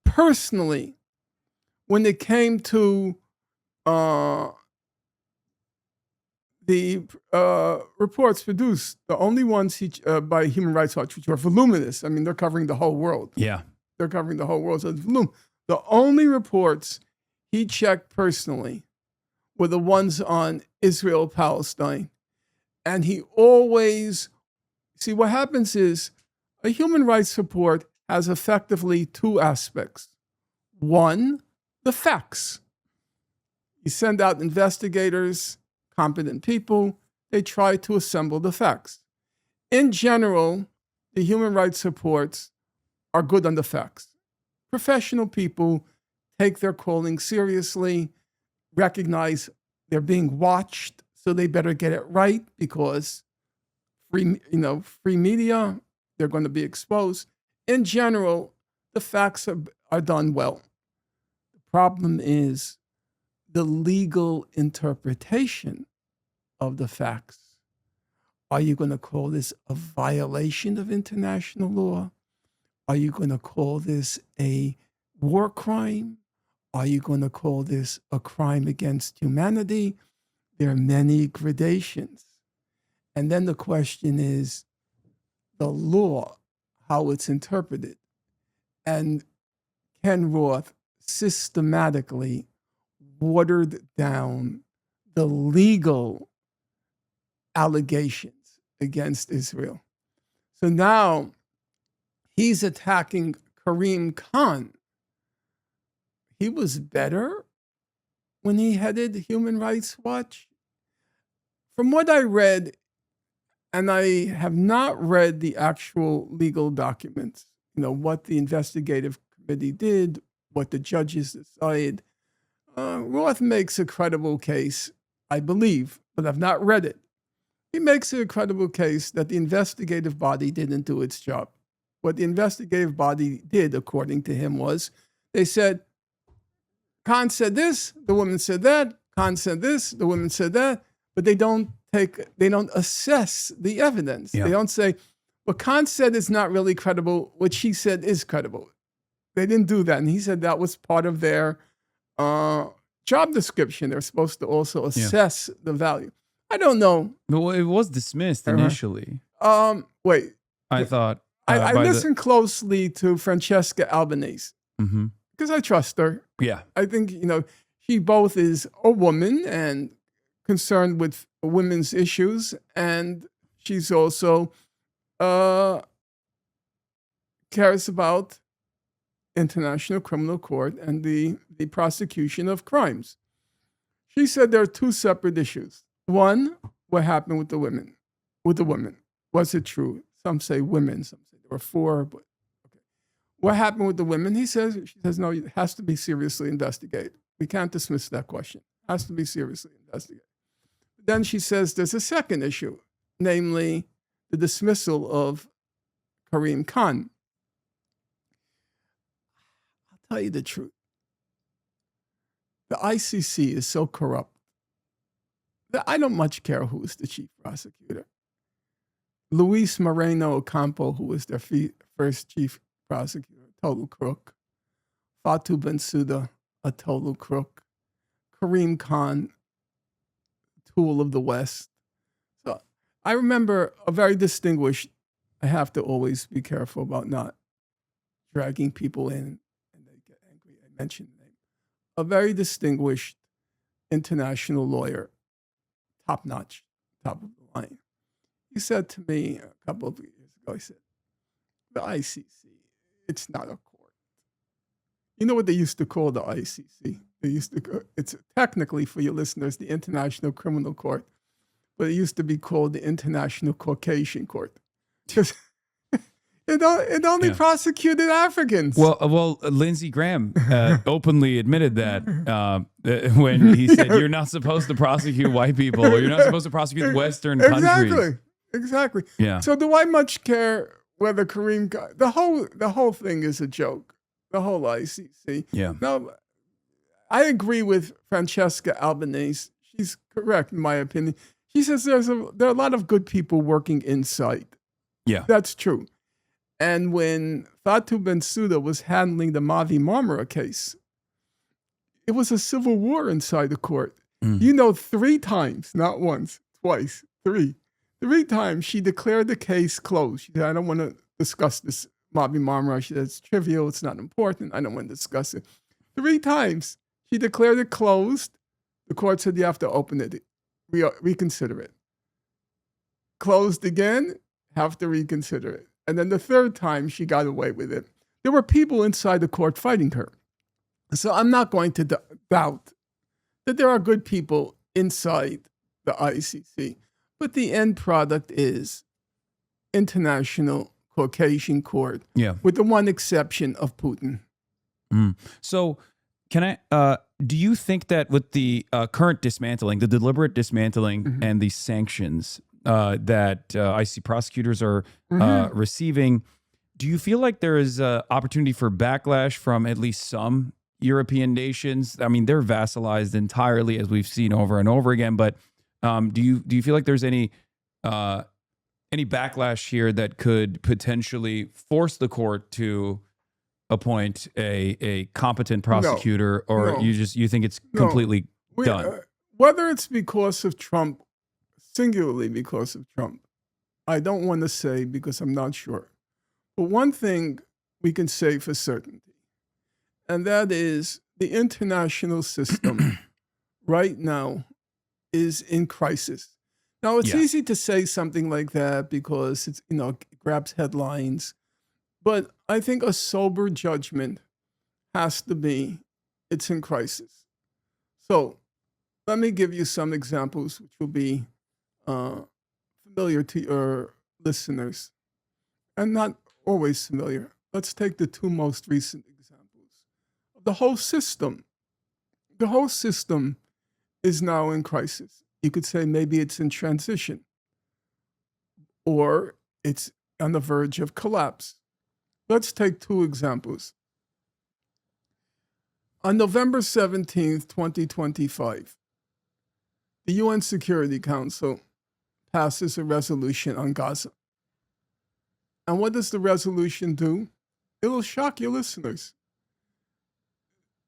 personally when it came to the reports produced, the only ones by Human Rights Watch, which are voluminous. I mean, they're covering the whole world. Yeah. They're covering the whole world. So the only reports he checked personally were the ones on Israel, Palestine. And he always, see, what happens is a human rights report has effectively 2 aspects. One, the facts. You send out investigators, competent people, they try to assemble the facts. In general, the human rights reports are good on the facts. Professional people take their calling seriously, recognize they're being watched, so they better get it right because free media, they're going to be exposed. In general, the facts are done well. The problem is the legal interpretation of the facts. Are you going to call this a violation of international law? Are you going to call this a war crime? Are you going to call this a crime against humanity? There are many gradations. And then the question is the law, how it's interpreted. And Ken Roth systematically watered down the legal allegations against Israel. So now he's attacking Karim Khan. He was better when he headed Human Rights Watch. From what I read, and I have not read the actual legal documents, what the investigative committee did, what the judges decided, Roth makes a credible case, I believe, but I've not read it. He makes a credible case that the investigative body didn't do its job. What the investigative body did, according to him, was they said, Khan said this, the woman said that, Khan said this, the woman said that, but they don't assess the evidence. Yeah. They don't say, what Khan said is not really credible, what she said is credible. They didn't do that. And he said that was part of their job description. They're supposed to also assess the value. I don't know. Well, it was dismissed initially. Wait. I thought. I listened closely to Francesca Albanese Mm-hmm. because I trust her. Yeah. I think, she both is a woman and concerned with women's issues, and she's also cares about International Criminal Court and the prosecution of crimes. She said there are 2 separate issues. One, what happened with the women? Was it true? Some say women, some say there were 4, but okay. What happened with the women? She says, no, it has to be seriously investigated. We can't dismiss that question. It has to be seriously investigated. Then she says there's a second issue, namely the dismissal of Karim Khan. I'll tell you the truth. The ICC is so corrupt that I don't much care who is the chief prosecutor. Luis Moreno Ocampo, who was their first chief prosecutor, total crook. Fatou Bensouda, a total crook. Karim Khan, tool of the West. So I remember a very distinguished, I have to always be careful about not dragging people in and they get angry. I mentioned the name. A very distinguished international lawyer, top notch, top of the line. He said to me a couple of years ago, he said, the ICC, it's not a court. You know what they used to call the ICC? They used to, it's technically, for your listeners, the International Criminal Court, but it used to be called the International Caucasian Court. Because it only prosecuted Africans. Well, Lindsey Graham openly admitted that when he said, you're not supposed to prosecute white people, or you're not supposed to prosecute Western countries. Exactly. Yeah. So do I much care whether Karim, the whole thing is a joke, the whole ICC. Yeah. Now, I agree with Francesca Albanese. She's correct in my opinion. She says there are a lot of good people working inside. Yeah. That's true. And when Fatou Bensouda was handling the Mavi Marmara case, it was a civil war inside the court. You know, 3 times, not once, twice, 3 times she declared the case closed. She said, I don't want to discuss this Mavi Marmara. She said, it's trivial. It's not important. I don't want to discuss it. 3 times she declared it closed. The court said, you have to open it, reconsider it. Closed again, have to reconsider it. And then the 3rd time she got away with it. There were people inside the court fighting her. So I'm not going to doubt that there are good people inside the ICC. But the end product is International Caucasian Court, with the one exception of Putin. So can I, do you think that with the current dismantling, the deliberate dismantling and the sanctions that ICC prosecutors are receiving, do you feel like there is an opportunity for backlash from at least some European nations? I mean, they're vassalized entirely, as we've seen over and over again. But do you feel like there's any backlash here that could potentially force the court to appoint a competent prosecutor, or you think it's completely done? Whether it's because of Trump, singularly because of Trump, I don't want to say because I'm not sure. But one thing we can say for certainty, and that is the international system right now is in crisis. Now, it's easy to say something like that because it's, it grabs headlines. But I think a sober judgment has to be it's in crisis. So let me give you some examples which will be familiar to your listeners and not always familiar. Let's take the 2 most recent examples. The whole system is now in crisis. You could say maybe it's in transition, or it's on the verge of collapse. Let's take 2 examples. On November 17th, 2025, the UN Security Council passes a resolution on Gaza. And what does the resolution do? It'll shock your listeners.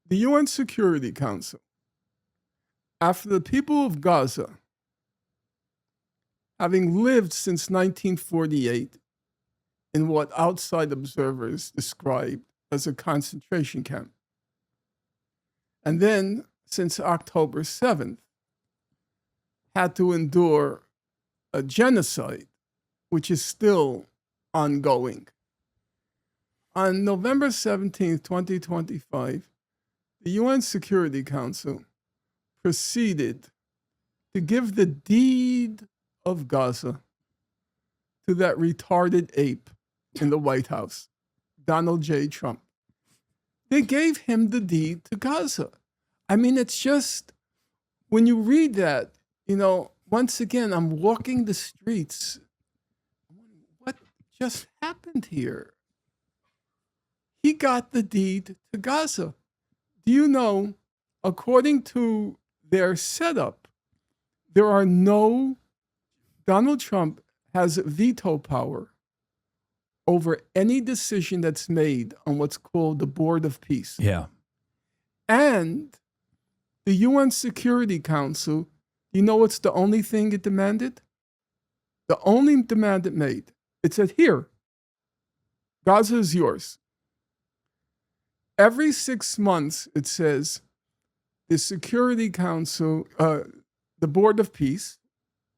The UN Security Council, after the people of Gaza, having lived since 1948 in what outside observers described as a concentration camp, and then since October 7th, had to endure a genocide, which is still ongoing. On November 17th, 2025, the UN Security Council proceeded to give the deed of Gaza to that retarded ape in the White House, Donald J. Trump. They gave him the deed to Gaza. I mean, it's just, when you read that, once again, I'm walking the streets. What just happened here? He got the deed to Gaza. Do you know, according to their setup, Donald Trump has veto power over any decision that's made on what's called the Board of Peace. Yeah. And the UN Security Council, you know what's the only thing it demanded? The only demand it made, it said, here, Gaza is yours. Every 6 months, it says, the Security Council, the Board of Peace,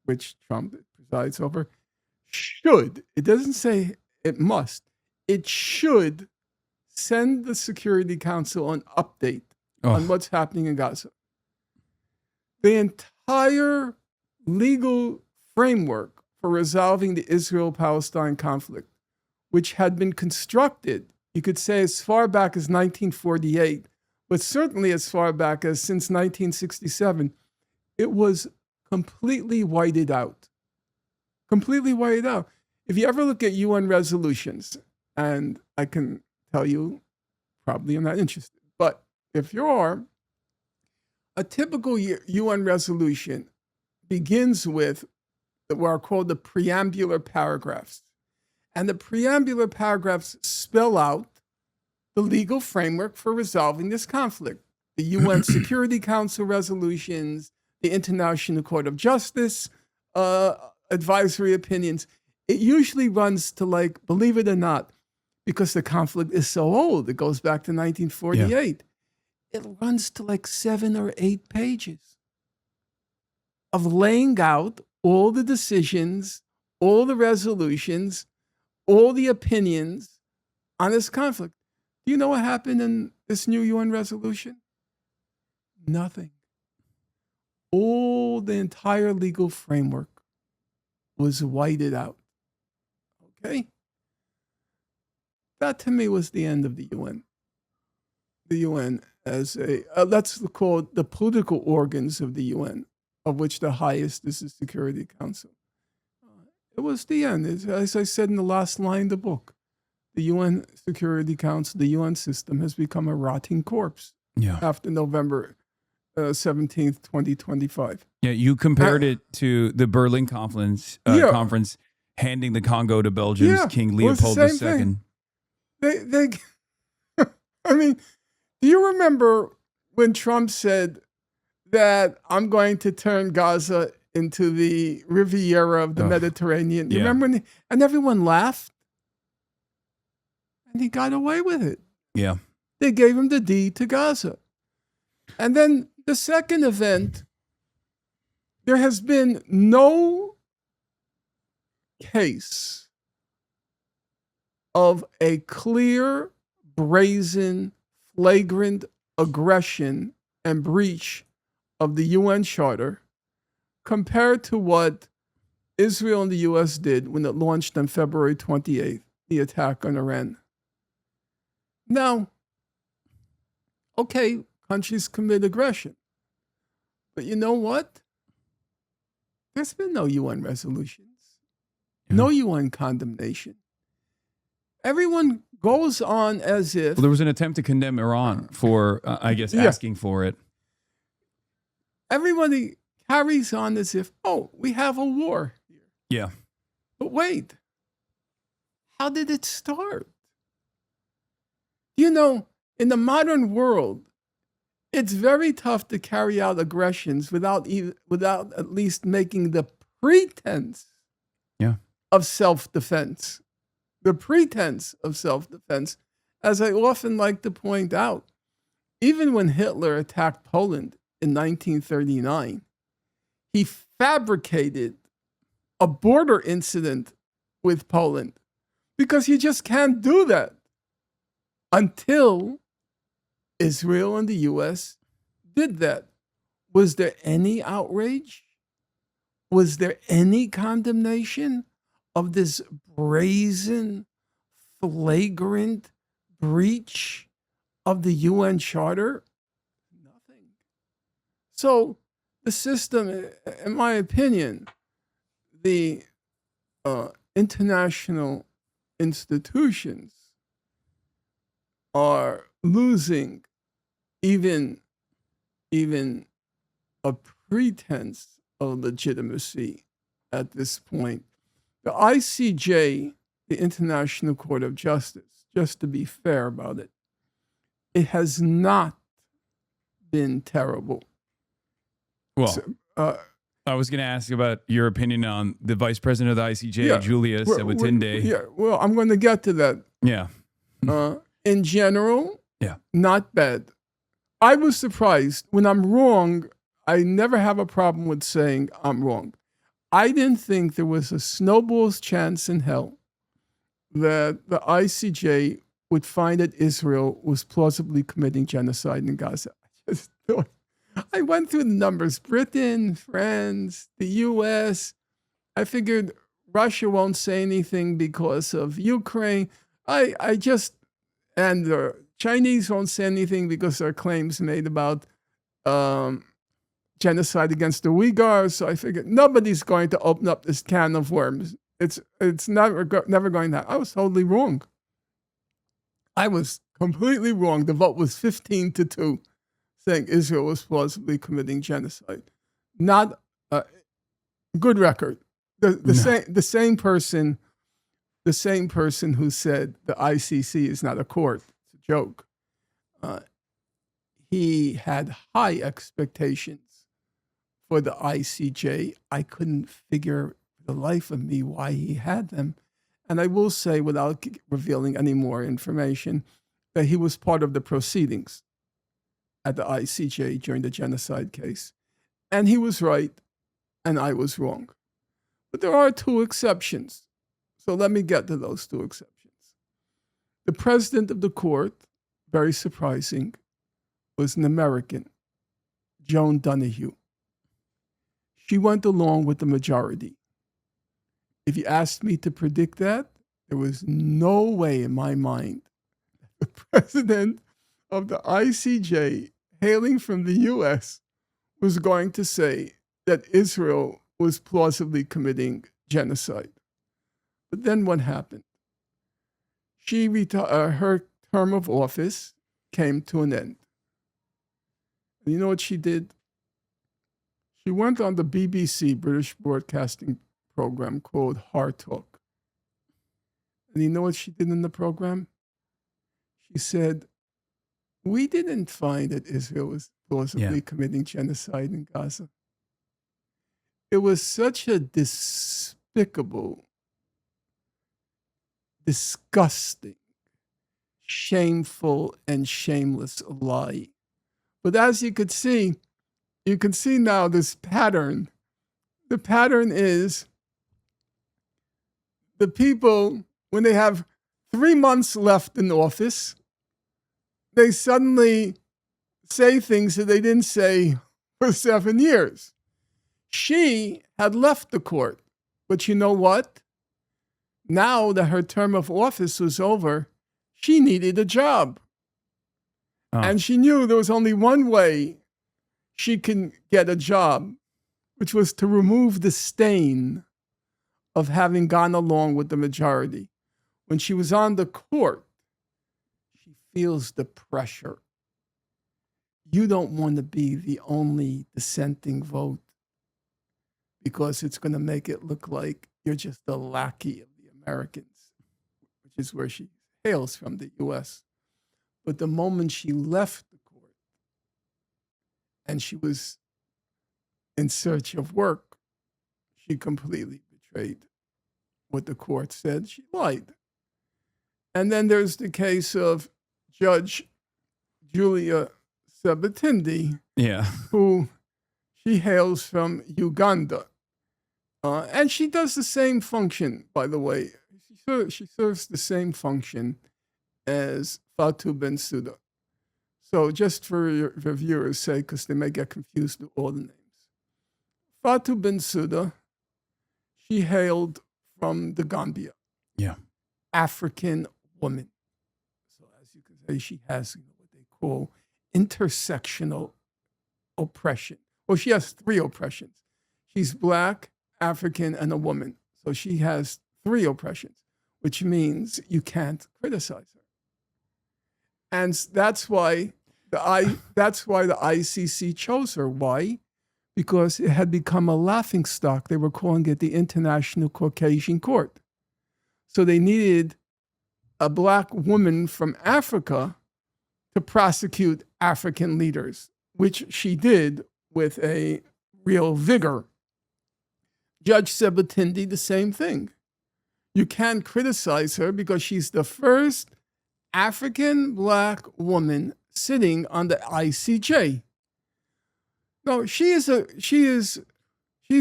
which Trump presides over, should, it doesn't say it must, it should send the Security Council an update on what's happening in Gaza. The entire legal framework for resolving the Israel-Palestine conflict, which had been constructed, you could say as far back as 1948, but certainly as far back as since 1967, it was completely whited out. Completely whited out. If you ever look at UN resolutions, and I can tell you, probably I'm not interested, but if you are, a typical UN resolution begins with what are called the preambular paragraphs. And the preambular paragraphs spell out the legal framework for resolving this conflict. The UN Security Council resolutions, the International Court of Justice advisory opinions. It usually runs to, like, believe it or not, because the conflict is so old, it goes back to 1948. It runs to like 7 or 8 pages of laying out all the decisions, all the resolutions, all the opinions on this conflict. Do you know what happened in this new UN resolution? Nothing. All the entire legal framework was whited out. Okay? That to me was the end of the UN. The UN as a, let's call it the political organs of the UN, of which the highest is the Security Council. It was the end. As I said in the last line of the book, the UN Security Council, the UN system has become a rotting corpse after November 17th, 2025. Yeah, you compared it to the Berlin conference handing the Congo to Belgium's King Leopold II. They I mean, do you remember when Trump said that I'm going to turn Gaza into the Riviera of the Mediterranean? You remember when and everyone laughed? And he got away with it. Yeah. They gave him the deed to Gaza. And then the second event, there has been no case of a clear, brazen, flagrant aggression and breach of the UN Charter compared to what Israel and the US did when it launched on February 28th, the attack on Iran. Now, okay, countries commit aggression. But you know what? There's been no UN resolutions, no UN condemnation. Everyone goes on as if... Well, there was an attempt to condemn Iran for, I guess, asking for it. Everybody carries on as if, oh, we have a war here. Yeah. But wait, how did it start? You know, in the modern world, it's very tough to carry out aggressions without at least making the pretense of self-defense. The pretense of self-defense, as I often like to point out, even when Hitler attacked Poland in 1939, he fabricated a border incident with Poland because you just can't do that until Israel and the US did that. Was there any outrage? Was there any condemnation of this brazen, flagrant breach of the UN Charter? Nothing. So the system, in my opinion, the international institutions are losing even a pretense of legitimacy at this point. The ICJ, the International Court of Justice, just to be fair about it, it has not been terrible. Well, So, I was going to ask about your opinion on the vice president of the ICJ, Yeah, Julia Sebutinde. yeah, well, I'm going to get to that. Yeah. In general, Yeah. not bad. I was surprised. When I'm wrong, I never have a problem with saying I'm wrong. I didn't think there was a snowball's chance in hell that the ICJ would find that Israel was plausibly committing genocide in Gaza. I went through the numbers. Britain, France, the US. I figured Russia won't say anything because of Ukraine. And the Chinese won't say anything because there are claims made about genocide against the Uyghurs. So I figured nobody's going to open up this can of worms. It's never going to happen. I was totally wrong. I was completely wrong. The vote was 15-2, saying Israel was plausibly committing genocide. Not a good record. The same person who said the ICC is not a court, it's a joke. He had high expectations for the ICJ. I couldn't figure the life of me why he had them. And I will say, without revealing any more information, that he was part of the proceedings at the ICJ during the genocide case. And he was right, and I was wrong. But there are two exceptions. So let me get to those two exceptions. The president of the court, very surprising, was an American, Joan Donoghue. She went along with the majority. If you asked me to predict that, there was no way in my mind the president of the ICJ, hailing from the US, was going to say that Israel was plausibly committing genocide. But then what happened? Her term of office came to an end. And you know what she did? She went on the BBC, British Broadcasting program called Hard Talk. And you know what she did in the program? She said, we didn't find that Israel was plausibly committing genocide in Gaza. It was such a despicable, disgusting, shameful, and shameless lie. But as you can see now this pattern. The pattern is the people, when they have 3 months left in office, they suddenly say things that they didn't say for 7 years. She had left the court, but you know what? Now that her term of office was over, she needed a job. And she knew there was only one way she can get a job, which was to remove the stain of having gone along with the majority. When she was on the court, she feels the pressure. You don't want to be the only dissenting vote because it's going to make it look like you're just a lackey of the Americans, which is where she hails from, the US. But the moment she left the court and she was in search of work, she completely betrayed what the court said. She lied. And then there's the case of Judge Julia Sebutinde, who she hails from Uganda. And she does the same function, by the way. She serves the same function as Fatou Bensouda. So just for your viewers' sake, because they may get confused with all the names. Fatou Bensouda, she hailed from the Gambia. Yeah. African woman. So as you can say, she has what they call intersectional oppression. Well, she has 3 oppressions. She's Black, African, and a woman. So she has 3 oppressions. which means you can't criticize her. And that's why the ICC chose her. Why? Because it had become a laughingstock. They were calling it the International Caucasian Court. So they needed a black woman from Africa to prosecute African leaders, which she did with a real vigor. Judge Sebutindi, the same thing. You can't criticize her because she's the first African black woman sitting on the ICJ. No, she's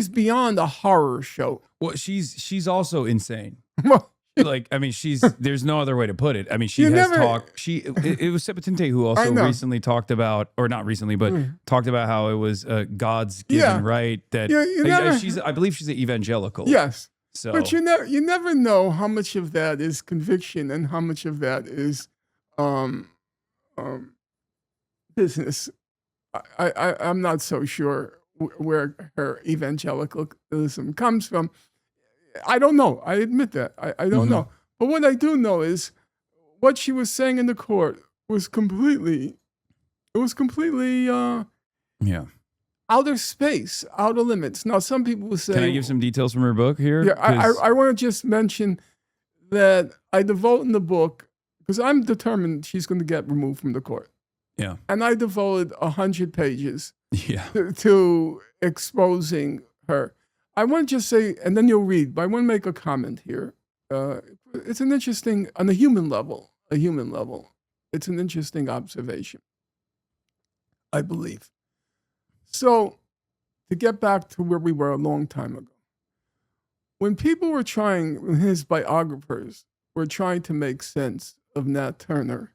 beyond a horror show. Well, she's also insane. Well, Like, I mean, there's no other way to put it. I mean, it was Sebutinde who also recently talked about, or not recently, but talked about how it was God's given right that I believe she's an evangelical. Yes. So, but you never know how much of that is conviction and how much of that is business. I'm not so sure where her evangelicalism comes from. I don't know. I admit that. I don't know. But what I do know is what she was saying in the court was completely outer space, outer limits. Now, some people will say... Can I give some details from her book here? Yeah, I want to just mention that I devote in the book, because I'm determined she's going to get removed from the court. Yeah. And I devoted 100 pages yeah. to exposing her. I want to just say, and then you'll read, but I want to make a comment here. It's an interesting, on a human level, it's an interesting observation, I believe. So, to get back to where we were a long time ago, when his biographers were trying to make sense of Nat Turner,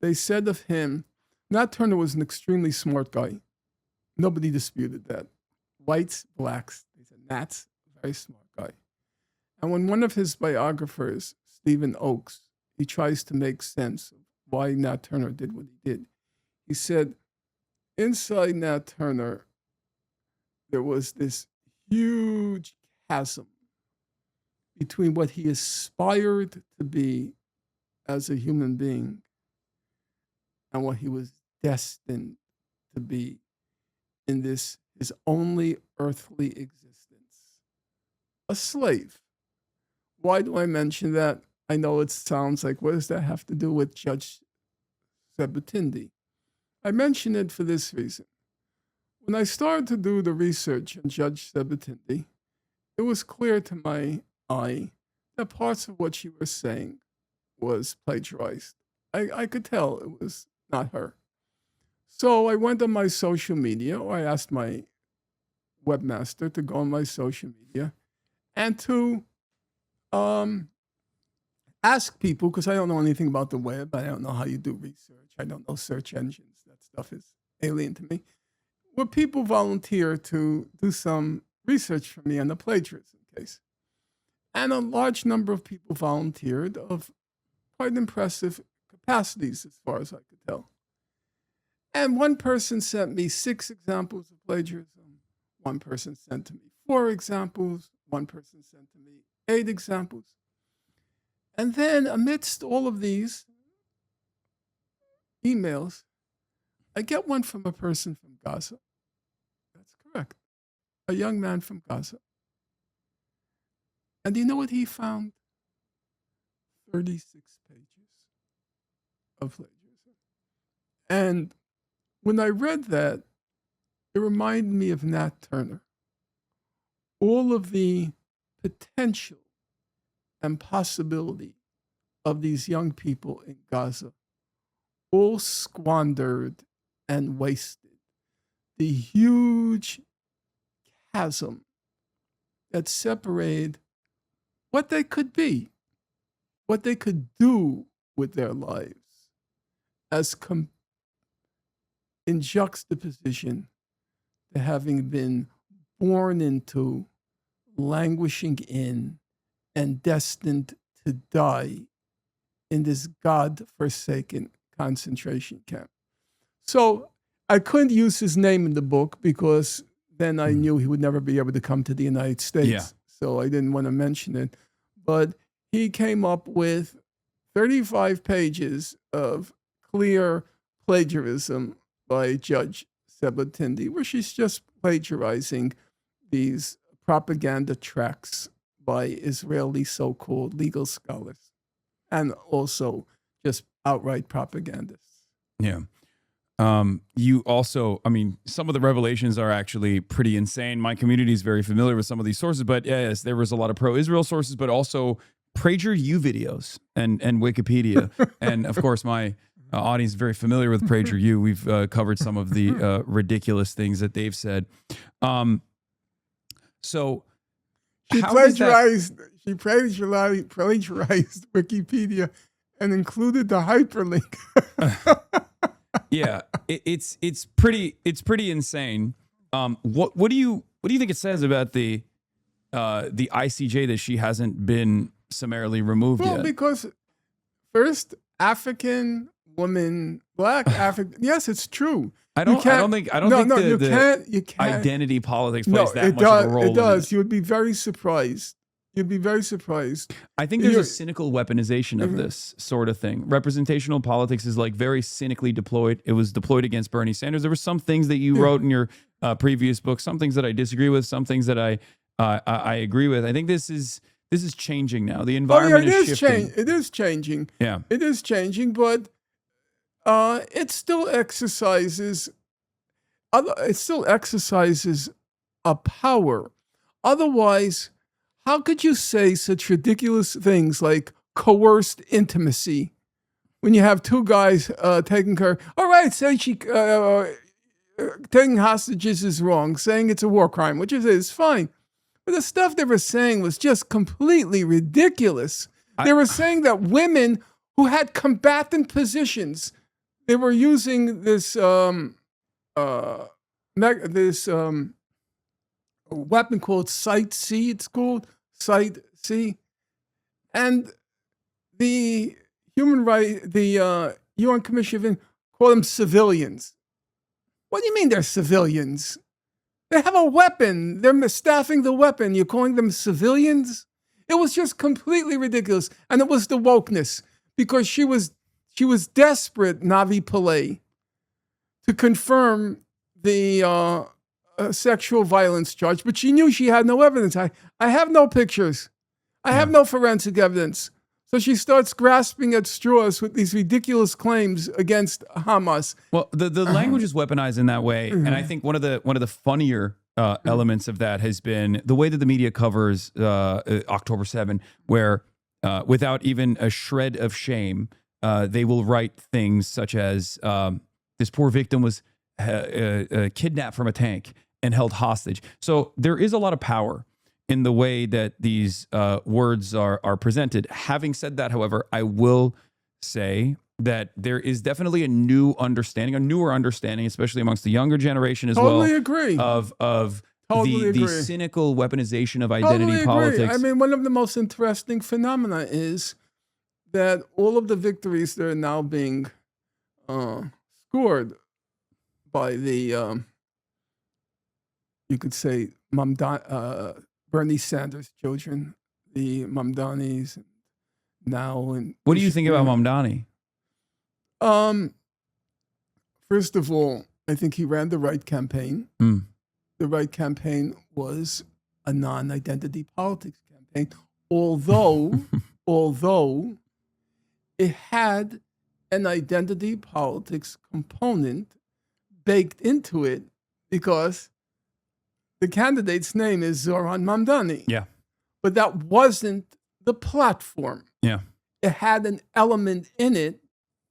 they said of him, Nat Turner was an extremely smart guy. Nobody disputed that. Whites, blacks, Nat's a very smart guy. And when one of his biographers, Stephen Oakes, he tries to make sense of why Nat Turner did what he did, he said, inside Nat Turner, there was this huge chasm between what he aspired to be as a human being and what he was destined to be in his only earthly existence. A slave. Why do I mention that? I know it sounds like, what does that have to do with Judge Sebutindi? I mention it for this reason. When I started to do the research on Judge Sebutindi, it was clear to my eye that parts of what she was saying was plagiarized. I could tell it was not her. So I went on my social media, or I asked my webmaster to go on my social media and to ask people, because I don't know anything about the web. I don't know how you do research. I don't know search engines. That stuff is alien to me. Would people volunteer to do some research for me on the plagiarism case? And a large number of people volunteered of quite impressive capacities as far as I could tell. And one person sent me 6 examples of plagiarism. One person sent to me 4 examples. One person sent to me 8 examples. And then amidst all of these emails, I get one from a person from Gaza. That's correct. A young man from Gaza. And do you know what he found? 36 pages of plagiarism. And when I read that, it reminded me of Nat Turner. All of the potential and possibility of these young people in Gaza, all squandered and wasted. The huge chasm that separated what they could be, what they could do with their lives, as in juxtaposition to having been born into, languishing in, and destined to die in this God-forsaken concentration camp. So I couldn't use his name in the book because then I knew he would never be able to come to the United States. Yeah. So I didn't want to mention it. But he came up with 35 pages of clear plagiarism by Judge Sabatindi, where she's just plagiarizing these propaganda tracts by Israeli so-called legal scholars and also just outright propagandists. Yeah. You also, I mean, some of the revelations are actually pretty insane. My community is very familiar with some of these sources, but yes, there was a lot of pro-Israel sources, but also PragerU videos and Wikipedia. And of course, my audience is very familiar with PragerU. We've covered some of the ridiculous things that they've said. So She how does that- plagiarized Wikipedia and included the hyperlink. yeah, it's pretty insane. What do you think it says about the ICJ that she hasn't been summarily removed Well, yet? because first, African woman, black African. Yes, it's true. I don't think the you can't. identity politics plays that it much does. of a role. It does. In it. You would be very surprised. You'd be very surprised. I think there's a cynical weaponization of this sort of thing. Representational politics is like very cynically deployed. It was deployed against Bernie Sanders. There were some things that you wrote in your previous book, some things that I disagree with, some things that I agree with. I think this is changing now. The environment is shifting. It is changing. Yeah, it is changing, but it still exercises. It still exercises a power. Otherwise, how could you say such ridiculous things like coerced intimacy when you have two guys taking care? All right, say taking hostages is wrong. Saying it's a war crime, which is fine. But the stuff they were saying was just completely ridiculous. They were saying that women who had combatant positions, they were using this weapon called Site C. It's called Site C, and the UN Commission call them civilians. What do you mean they're civilians? They have a weapon. They're staffing the weapon. You're calling them civilians? It was just completely ridiculous, and it was the wokeness because she was desperate, Navi Pillay, to confirm the sexual violence charge, but she knew she had no evidence. I have no pictures. I have no forensic evidence. So she starts grasping at straws with these ridiculous claims against Hamas. Well, the language is weaponized in that way, and I think one of the funnier elements of that has been the way that the media covers October 7, where without even a shred of shame, they will write things such as this poor victim was kidnapped from a tank and held hostage. So there is a lot of power in the way that these words are presented. Having said that, however, I will say that there is definitely a newer understanding, especially amongst the younger generation as well. Totally agree. Of Totally the agree. cynical weaponization of identity Totally politics. agree. I mean, one of the most interesting phenomena is that all of the victories that are now being scored by the, you could say, Bernie Sanders children, the Mamdanis now. And What do you think about Mamdani? First of all, I think he ran the right campaign. Mm. The right campaign was a non-identity politics campaign, although it had an identity politics component baked into it because the candidate's name is Zoran Mamdani. Yeah. But that wasn't the platform. Yeah. It had an element in it,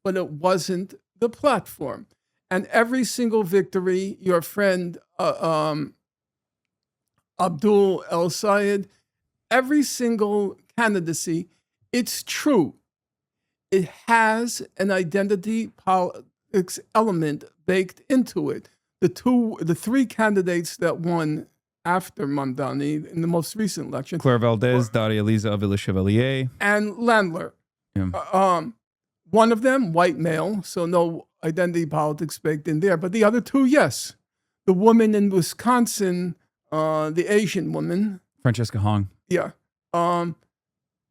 but it wasn't the platform. And every single victory, your friend Abdul El Sayed, every single candidacy, it's true. It has an identity politics element baked into it. The three candidates that won after Mamdani in the most recent election, Claire Valdez, Daria Liza Avila Chevalier, and Landler. Yeah. One of them, white male, so no identity politics baked in there. But the other two, yes. The woman in Wisconsin, the Asian woman. Francesca Hong. Yeah.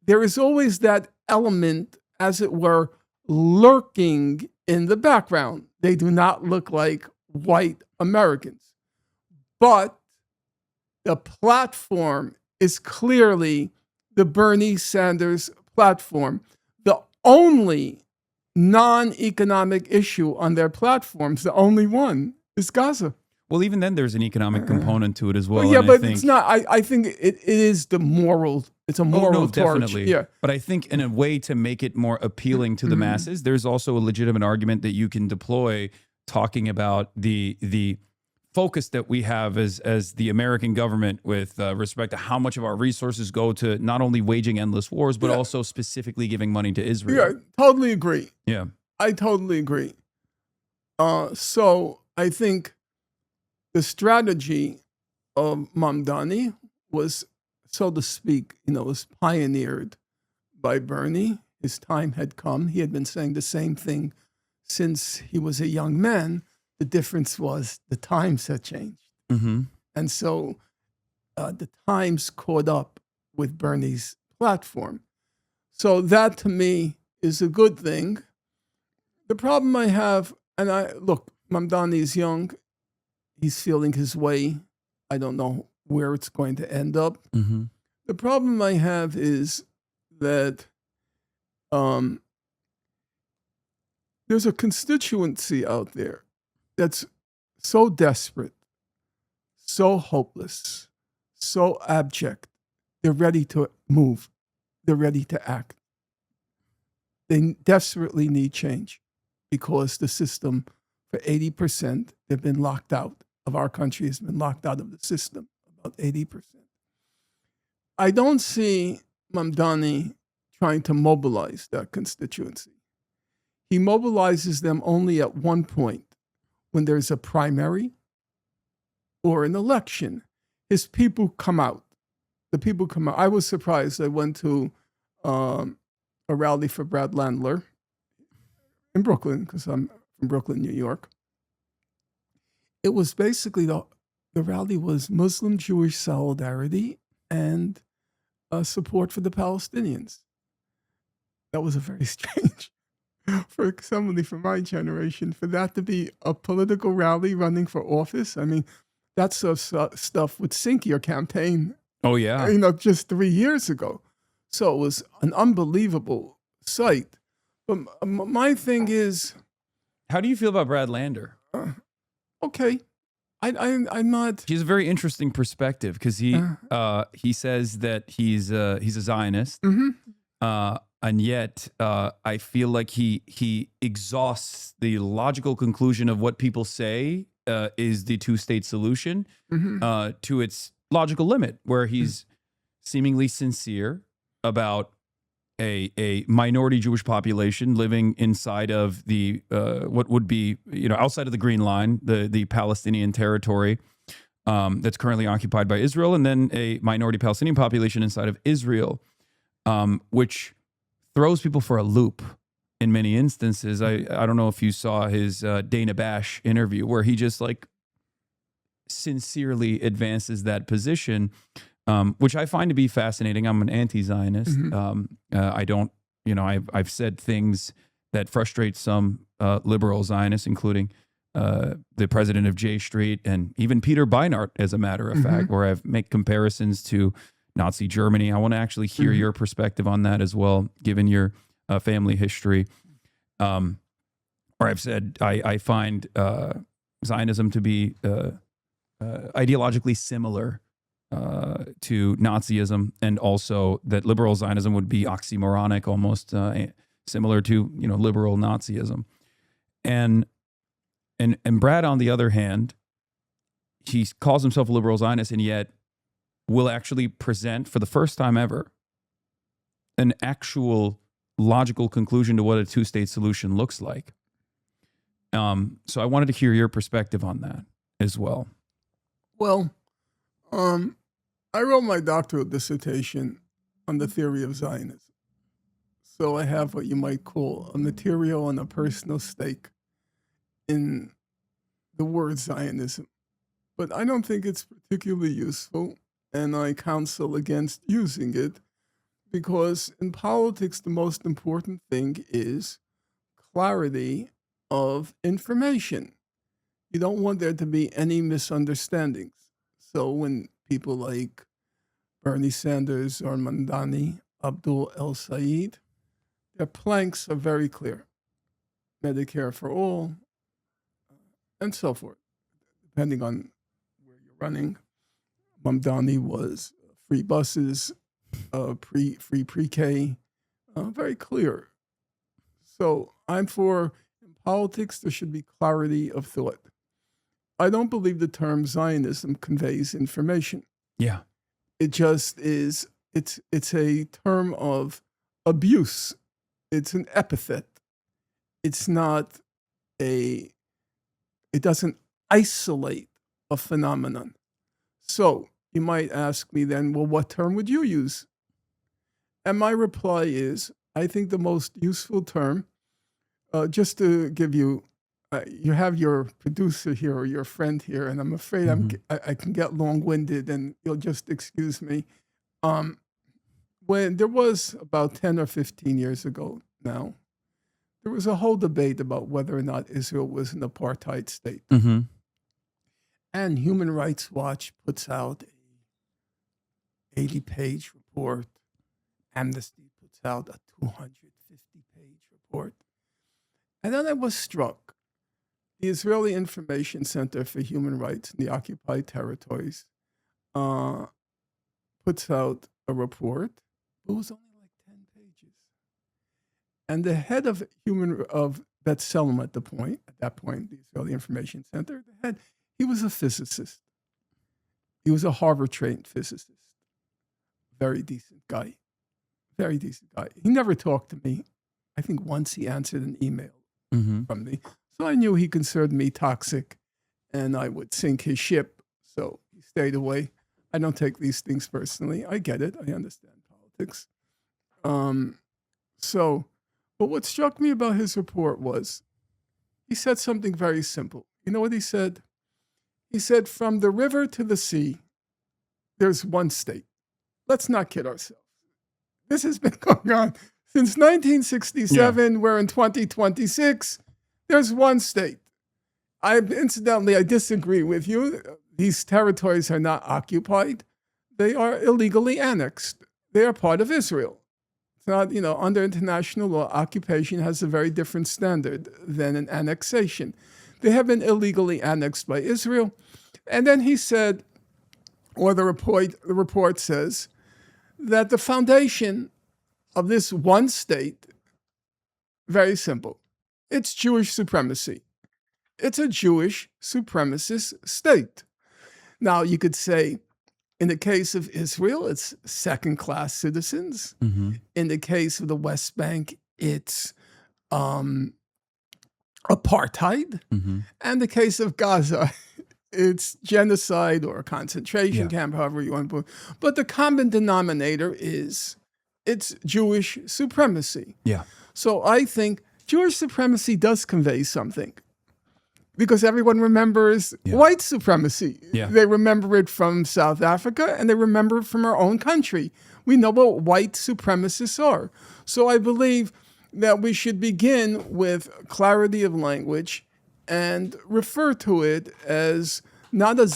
there is always that element, as it were, lurking in the background. They do not look like white Americans. But the platform is clearly the Bernie Sanders platform. The only non-economic issue on their platforms, the only one, is Gaza. Well, even then, there's an economic component to it as well. Well, yeah, and but I think, it's not. I think it is the moral. It's a moral torch. definitely. Yeah. But I think in a way to make it more appealing to the masses, there's also a legitimate argument that you can deploy talking about the focus that we have as the American government with respect to how much of our resources go to not only waging endless wars, but also specifically giving money to Israel. Yeah, totally agree. Yeah. I totally agree. So I think the strategy of Mamdani was, so to speak, was pioneered by Bernie. His time had come. He had been saying the same thing since he was a young man. The difference was the times had changed. Mm-hmm. And so the times caught up with Bernie's platform. So that to me is a good thing. The problem I have, look, Mamdani is young. He's feeling his way. I don't know where it's going to end up. Mm-hmm. The problem I have is that there's a constituency out there that's so desperate, so hopeless, so abject. They're ready to move. They're ready to act. They desperately need change because the system, for 80%, they've been locked out of our country, has been locked out of the system, about 80%. I don't see Mamdani trying to mobilize that constituency. He mobilizes them only at one point, when there's a primary or an election. His people come out. The people come out. I was surprised. I went to a rally for Brad Landler in Brooklyn, because I'm from Brooklyn, New York. It was basically, the rally was Muslim-Jewish solidarity and support for the Palestinians. That was a very strange, for somebody from my generation, for that to be a political rally running for office. I mean, that sort of stuff would sink your campaign. Oh, yeah. Just 3 years ago. So it was an unbelievable sight. But my thing is, How do you feel about Brad Lander? okay, I'm not. He has a very interesting perspective because he says that he's a Zionist, and yet I feel like he exhausts the logical conclusion of what people say is the two-state solution to its logical limit, where he's seemingly sincere about a minority Jewish population living inside of the what would be outside of the Green Line, the Palestinian territory that's currently occupied by Israel, and then a minority Palestinian population inside of Israel, which throws people for a loop in many instances. I don't know if you saw his Dana Bash interview where he just sincerely advances that position, which I find to be fascinating. I'm an anti-Zionist. I don't, I've said things that frustrate some liberal Zionists, including the president of J Street and even Peter Beinart, as a matter of fact, where I've made comparisons to Nazi Germany. I want to actually hear your perspective on that as well, given your family history. Or I've said I find Zionism to be ideologically similar to Nazism, and also that liberal Zionism would be oxymoronic, almost similar to liberal Nazism. And Brad, on the other hand, he calls himself a liberal Zionist, and yet will actually present for the first time ever an actual logical conclusion to what a two-state solution looks like. So I wanted to hear your perspective on that as well. Well, I wrote my doctoral dissertation on the theory of Zionism. So I have what you might call a material and a personal stake in the word Zionism. But I don't think it's particularly useful, and I counsel against using it because in politics, the most important thing is clarity of information. You don't want there to be any misunderstandings. So when people like Bernie Sanders or Mandani, Abdul El Sayed, their planks are very clear. Medicare for all, and so forth, depending on where you're running. Mamdani was free buses, free pre-K, very clear. So I'm for, in politics, there should be clarity of thought. I don't believe the term Zionism conveys information. Yeah. It just is, it's a term of abuse. It's an epithet. It's not it doesn't isolate a phenomenon. So you might ask me then, well, what term would you use? And my reply is, I think the most useful term, just to give you, you have your producer here or your friend here, and I'm afraid I can get long-winded, and you'll just excuse me. When there was about 10 or 15 years ago now, there was a whole debate about whether or not Israel was an apartheid state. Mm-hmm. And Human Rights Watch puts out a 80-page report. Amnesty puts out a 250-page report. And then I was struck. The Israeli Information Center for Human Rights in the occupied territories puts out a report. It was only like 10 pages. And the head of B'Tselem at that point, the Israeli Information Center, he was a physicist. He was a Harvard-trained physicist. Very decent guy. Very decent guy. He never talked to me. I think once he answered an email from me. So I knew he considered me toxic and I would sink his ship. So he stayed away. I don't take these things personally. I get it. I understand politics. But what struck me about his report was he said something very simple. You know what he said? He said, from the river to the sea, there's one state. Let's not kid ourselves. This has been going on since 1967. Yeah. We're in 2026. There's one state. Incidentally, I disagree with you. These territories are not occupied. They are illegally annexed. They are part of Israel. It's not, under international law, occupation has a very different standard than an annexation. They have been illegally annexed by Israel. And then he said, or the report says, that the foundation of this one state, very simple, it's Jewish supremacy. It's a Jewish supremacist state. Now, you could say, in the case of Israel, it's second-class citizens. Mm-hmm. In the case of the West Bank, it's apartheid. Mm-hmm. And the case of Gaza, it's genocide or a concentration camp, however you want to put it. But the common denominator is it's Jewish supremacy. Yeah. So I think Jewish supremacy does convey something. Because everyone remembers white supremacy. Yeah. They remember it from South Africa and they remember it from our own country. We know what white supremacists are. So I believe that we should begin with clarity of language and refer to it as not a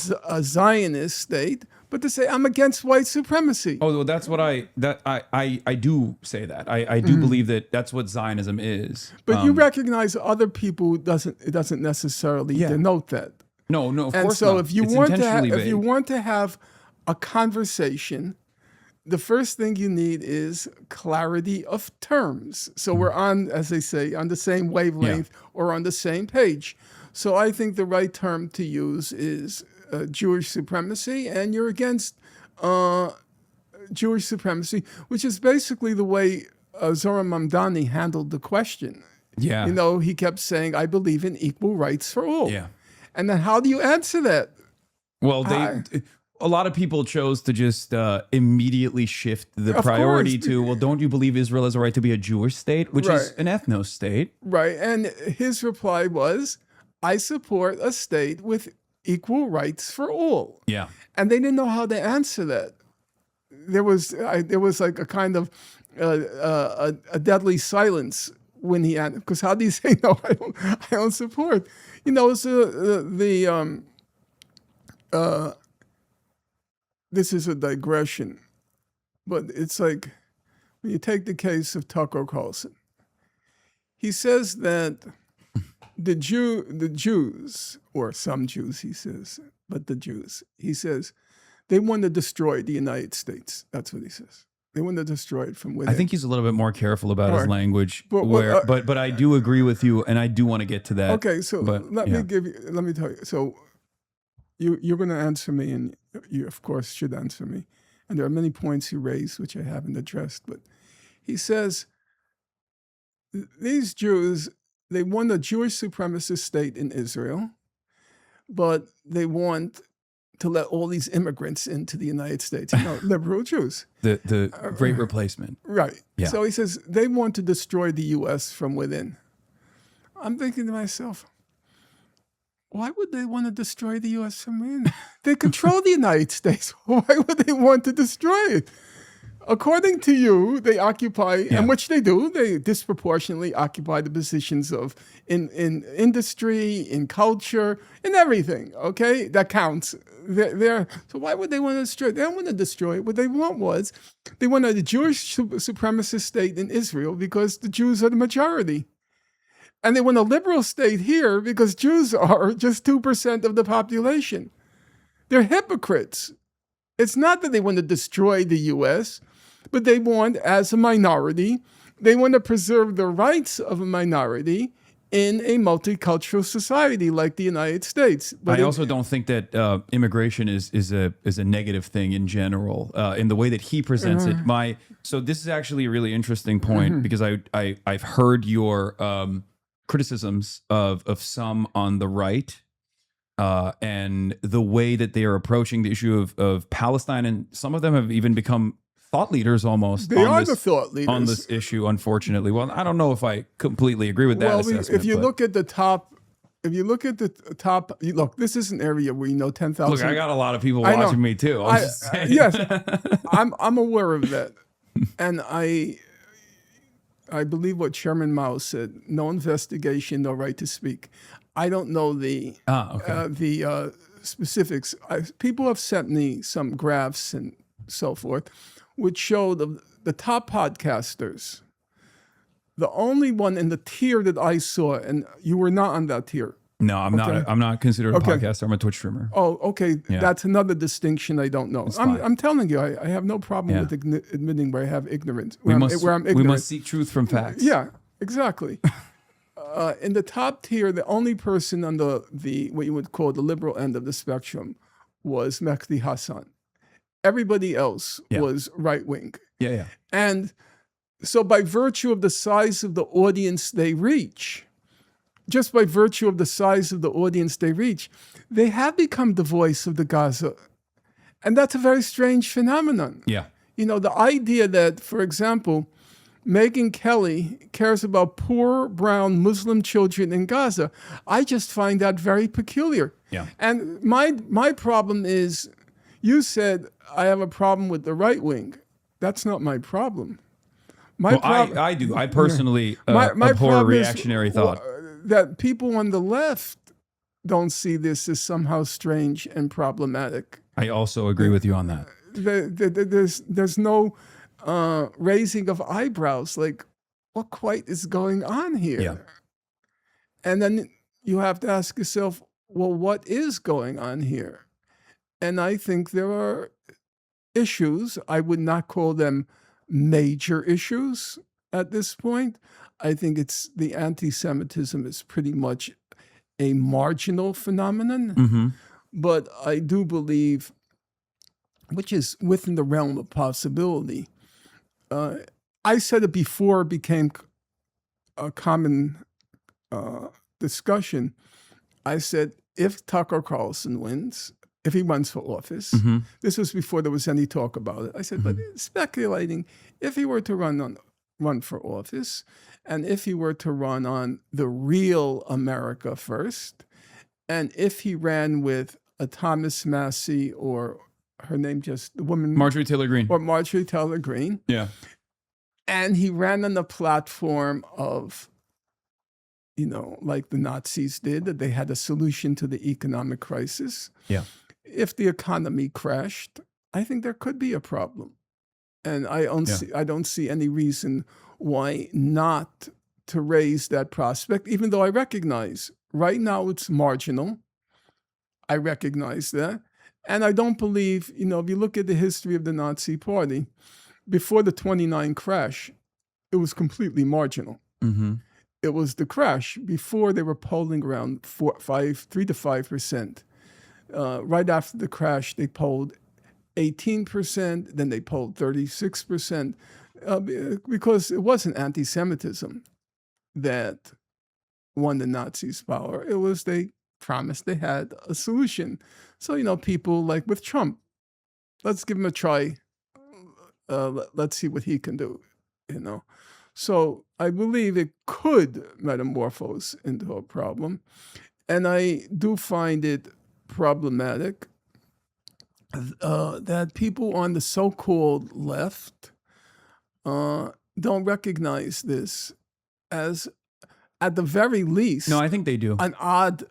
Zionist state, but to say I'm against white supremacy. Oh, well, that's what I do say that. I do believe that that's what Zionism is. But you recognize other people it doesn't necessarily denote that. No, of course not. And so if you want to have a conversation, the first thing you need is clarity of terms. So we're on, as they say, on the same wavelength or on the same page. So I think the right term to use is Jewish supremacy, and you're against Jewish supremacy, which is basically the way Zoran Mamdani handled the question. Yeah. He kept saying, I believe in equal rights for all. Yeah. And then how do you answer that? Well, a lot of people chose to just immediately shift the priority to, well, don't you believe Israel has a right to be a Jewish state, which is an ethno state? Right. And his reply was, I support a state with equal rights for all. Yeah. And they didn't know how to answer that. there was like a kind of a deadly silence when he had, because how do you say no? I don't support. It's this is a digression, but it's like when you take the case of Tucker Carlson. He says that the Jews, or some Jews, he says, but the Jews, he says, they want to destroy the United States. That's what he says. They want to destroy it from within. I think he's a little bit more careful about his language, But, but I do agree with you, and I do want to get to that. Okay, so let me tell you. So you're going to answer me, and you of course should answer me. And there are many points he raised which I haven't addressed, but he says these Jews, they want a Jewish supremacist state in Israel, but they want to let all these immigrants into the United States, liberal Jews. The Great Replacement. Right. Yeah. So he says they want to destroy the U.S. from within. I'm thinking to myself, why would they want to destroy the U.S. from within? They control the United States. Why would they want to destroy it? According to you, they occupy, and which they do, they disproportionately occupy the positions of in industry, in culture, in everything, okay? That counts. So why would they want to destroy it? They don't want to destroy it. What they want was, they want a Jewish supremacist state in Israel because the Jews are the majority. And they want a liberal state here because Jews are just 2% of the population. They're hypocrites. It's not that they want to destroy the U.S., but they want, as a minority, they want to preserve the rights of a minority in a multicultural society like the United States. But I also don't think that immigration is a negative thing in general. In the way that he presents it, so this is actually a really interesting point because I've heard your criticisms of some on the right. And the way that they are approaching the issue of Palestine, and some of them have even become thought leaders almost. They are the thought leaders on this issue, unfortunately. Well, I don't know if I completely agree with that assessment. If you look at the top, look, this is an area where 10,000. Look, I got a lot of people watching me too. Yes, I'm aware of that, and I believe what Chairman Mao said: no investigation, no right to speak. I don't know the specifics. People have sent me some graphs and so forth, which show the top podcasters. The only one in the tier that I saw, and you were not on that tier. No, I'm not. I'm not considered a podcaster. I'm a Twitch streamer. Oh, okay. Yeah. That's another distinction I don't know. I'm telling you, I have no problem with admitting where I have ignorance. Where I'm ignorant. We must seek truth from facts. Yeah, exactly. In the top tier, the only person on the what you would call the liberal end of the spectrum was Mehdi Hassan. Everybody else was right wing. Yeah. And so by virtue of the size of the audience they reach, just by virtue of the size of the audience they reach, they have become the voice of the Gaza. And that's a very strange phenomenon. Yeah. The idea that, for example, Megyn Kelly cares about poor brown Muslim children in Gaza, I just find that very peculiar. Yeah. And my problem is, you said I have a problem with the right wing. That's not my problem. I do. I personally abhor reactionary thought. That people on the left don't see this as somehow strange and problematic. I also agree with you on that. There's no raising of eyebrows, like, what quite is going on here? Yeah. And then you have to ask yourself, well, what is going on here? And I think there are issues. I would not call them major issues at this point. I think it's the anti-Semitism is pretty much a marginal phenomenon. Mm-hmm. But I do believe, which is within the realm of possibility, I said it before it became a common discussion. I said, if Tucker Carlson wins, if he runs for office, this was before there was any talk about it. I said, but speculating, if he were to run for office, and if he were to run on the real America first, and if he ran with a Thomas Massey or her name just, the woman. Marjorie Taylor Greene. Or Marjorie Taylor Greene. Yeah. And he ran on the platform of, like the Nazis did, that they had a solution to the economic crisis. Yeah. If the economy crashed, I think there could be a problem. And I don't see any reason why not to raise that prospect, even though I recognize right now it's marginal. I recognize that. And I don't believe, if you look at the history of the Nazi Party, before the 29 crash, it was completely marginal. Mm-hmm. It was the crash. Before, they were polling around 3 to 5%. Right after the crash, they polled 18%, then they polled 36%, because it wasn't anti-Semitism that won the Nazis' power. It was they promised they had a solution. So, people like with Trump, let's give him a try. Let's see what he can do, So I believe it could metamorphose into a problem. And I do find it problematic that people on the so-called left don't recognize this as, at the very least, No, I think they do. an odd.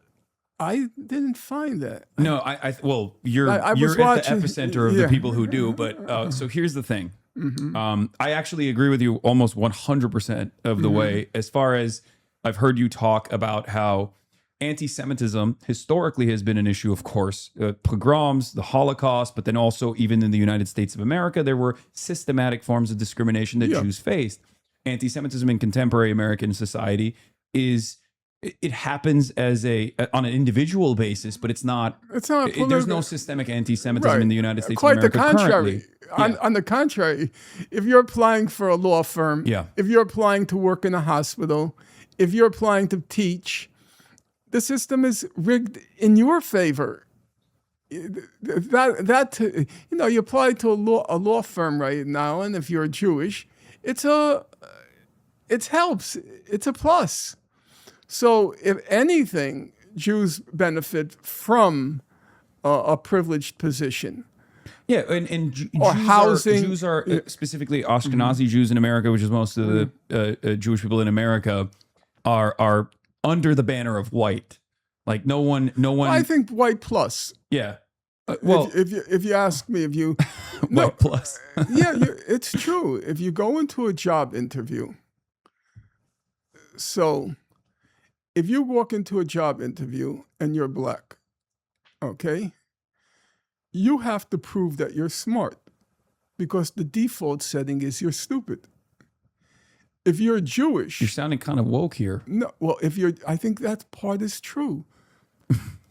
I didn't find that. No, well, you're at the epicenter of the people who do. But so here's the thing. Mm-hmm. I actually agree with you almost 100% of the way, as far as I've heard you talk about how anti-Semitism historically has been an issue, of course, pogroms, the Holocaust, but then also even in the United States of America, there were systematic forms of discrimination that Jews faced. Anti-Semitism in contemporary American society it happens as on an individual basis, but it's not. There's no systemic anti-Semitism in the United States Quite of America. the contrary. Currently. On the contrary, if you're applying for a law firm, if you're applying to work in a hospital, if you're applying to teach, the system is rigged in your favor. You apply to a law firm right now, and if you're Jewish, it helps. It's a plus. So, if anything, Jews benefit from a privileged position. Yeah, and or housing. Jews are specifically Ashkenazi Jews in America, which is most of the Jewish people in America, are under the banner of white. Like no one. I think white plus. Yeah. Well, if you ask me, white plus. It's true. If you go into a job interview, so if you walk into a job interview and you're black, okay, you have to prove that you're smart, because the default setting is you're stupid. If you're Jewish, you're sounding kind of woke here. No, well, I think that part is true.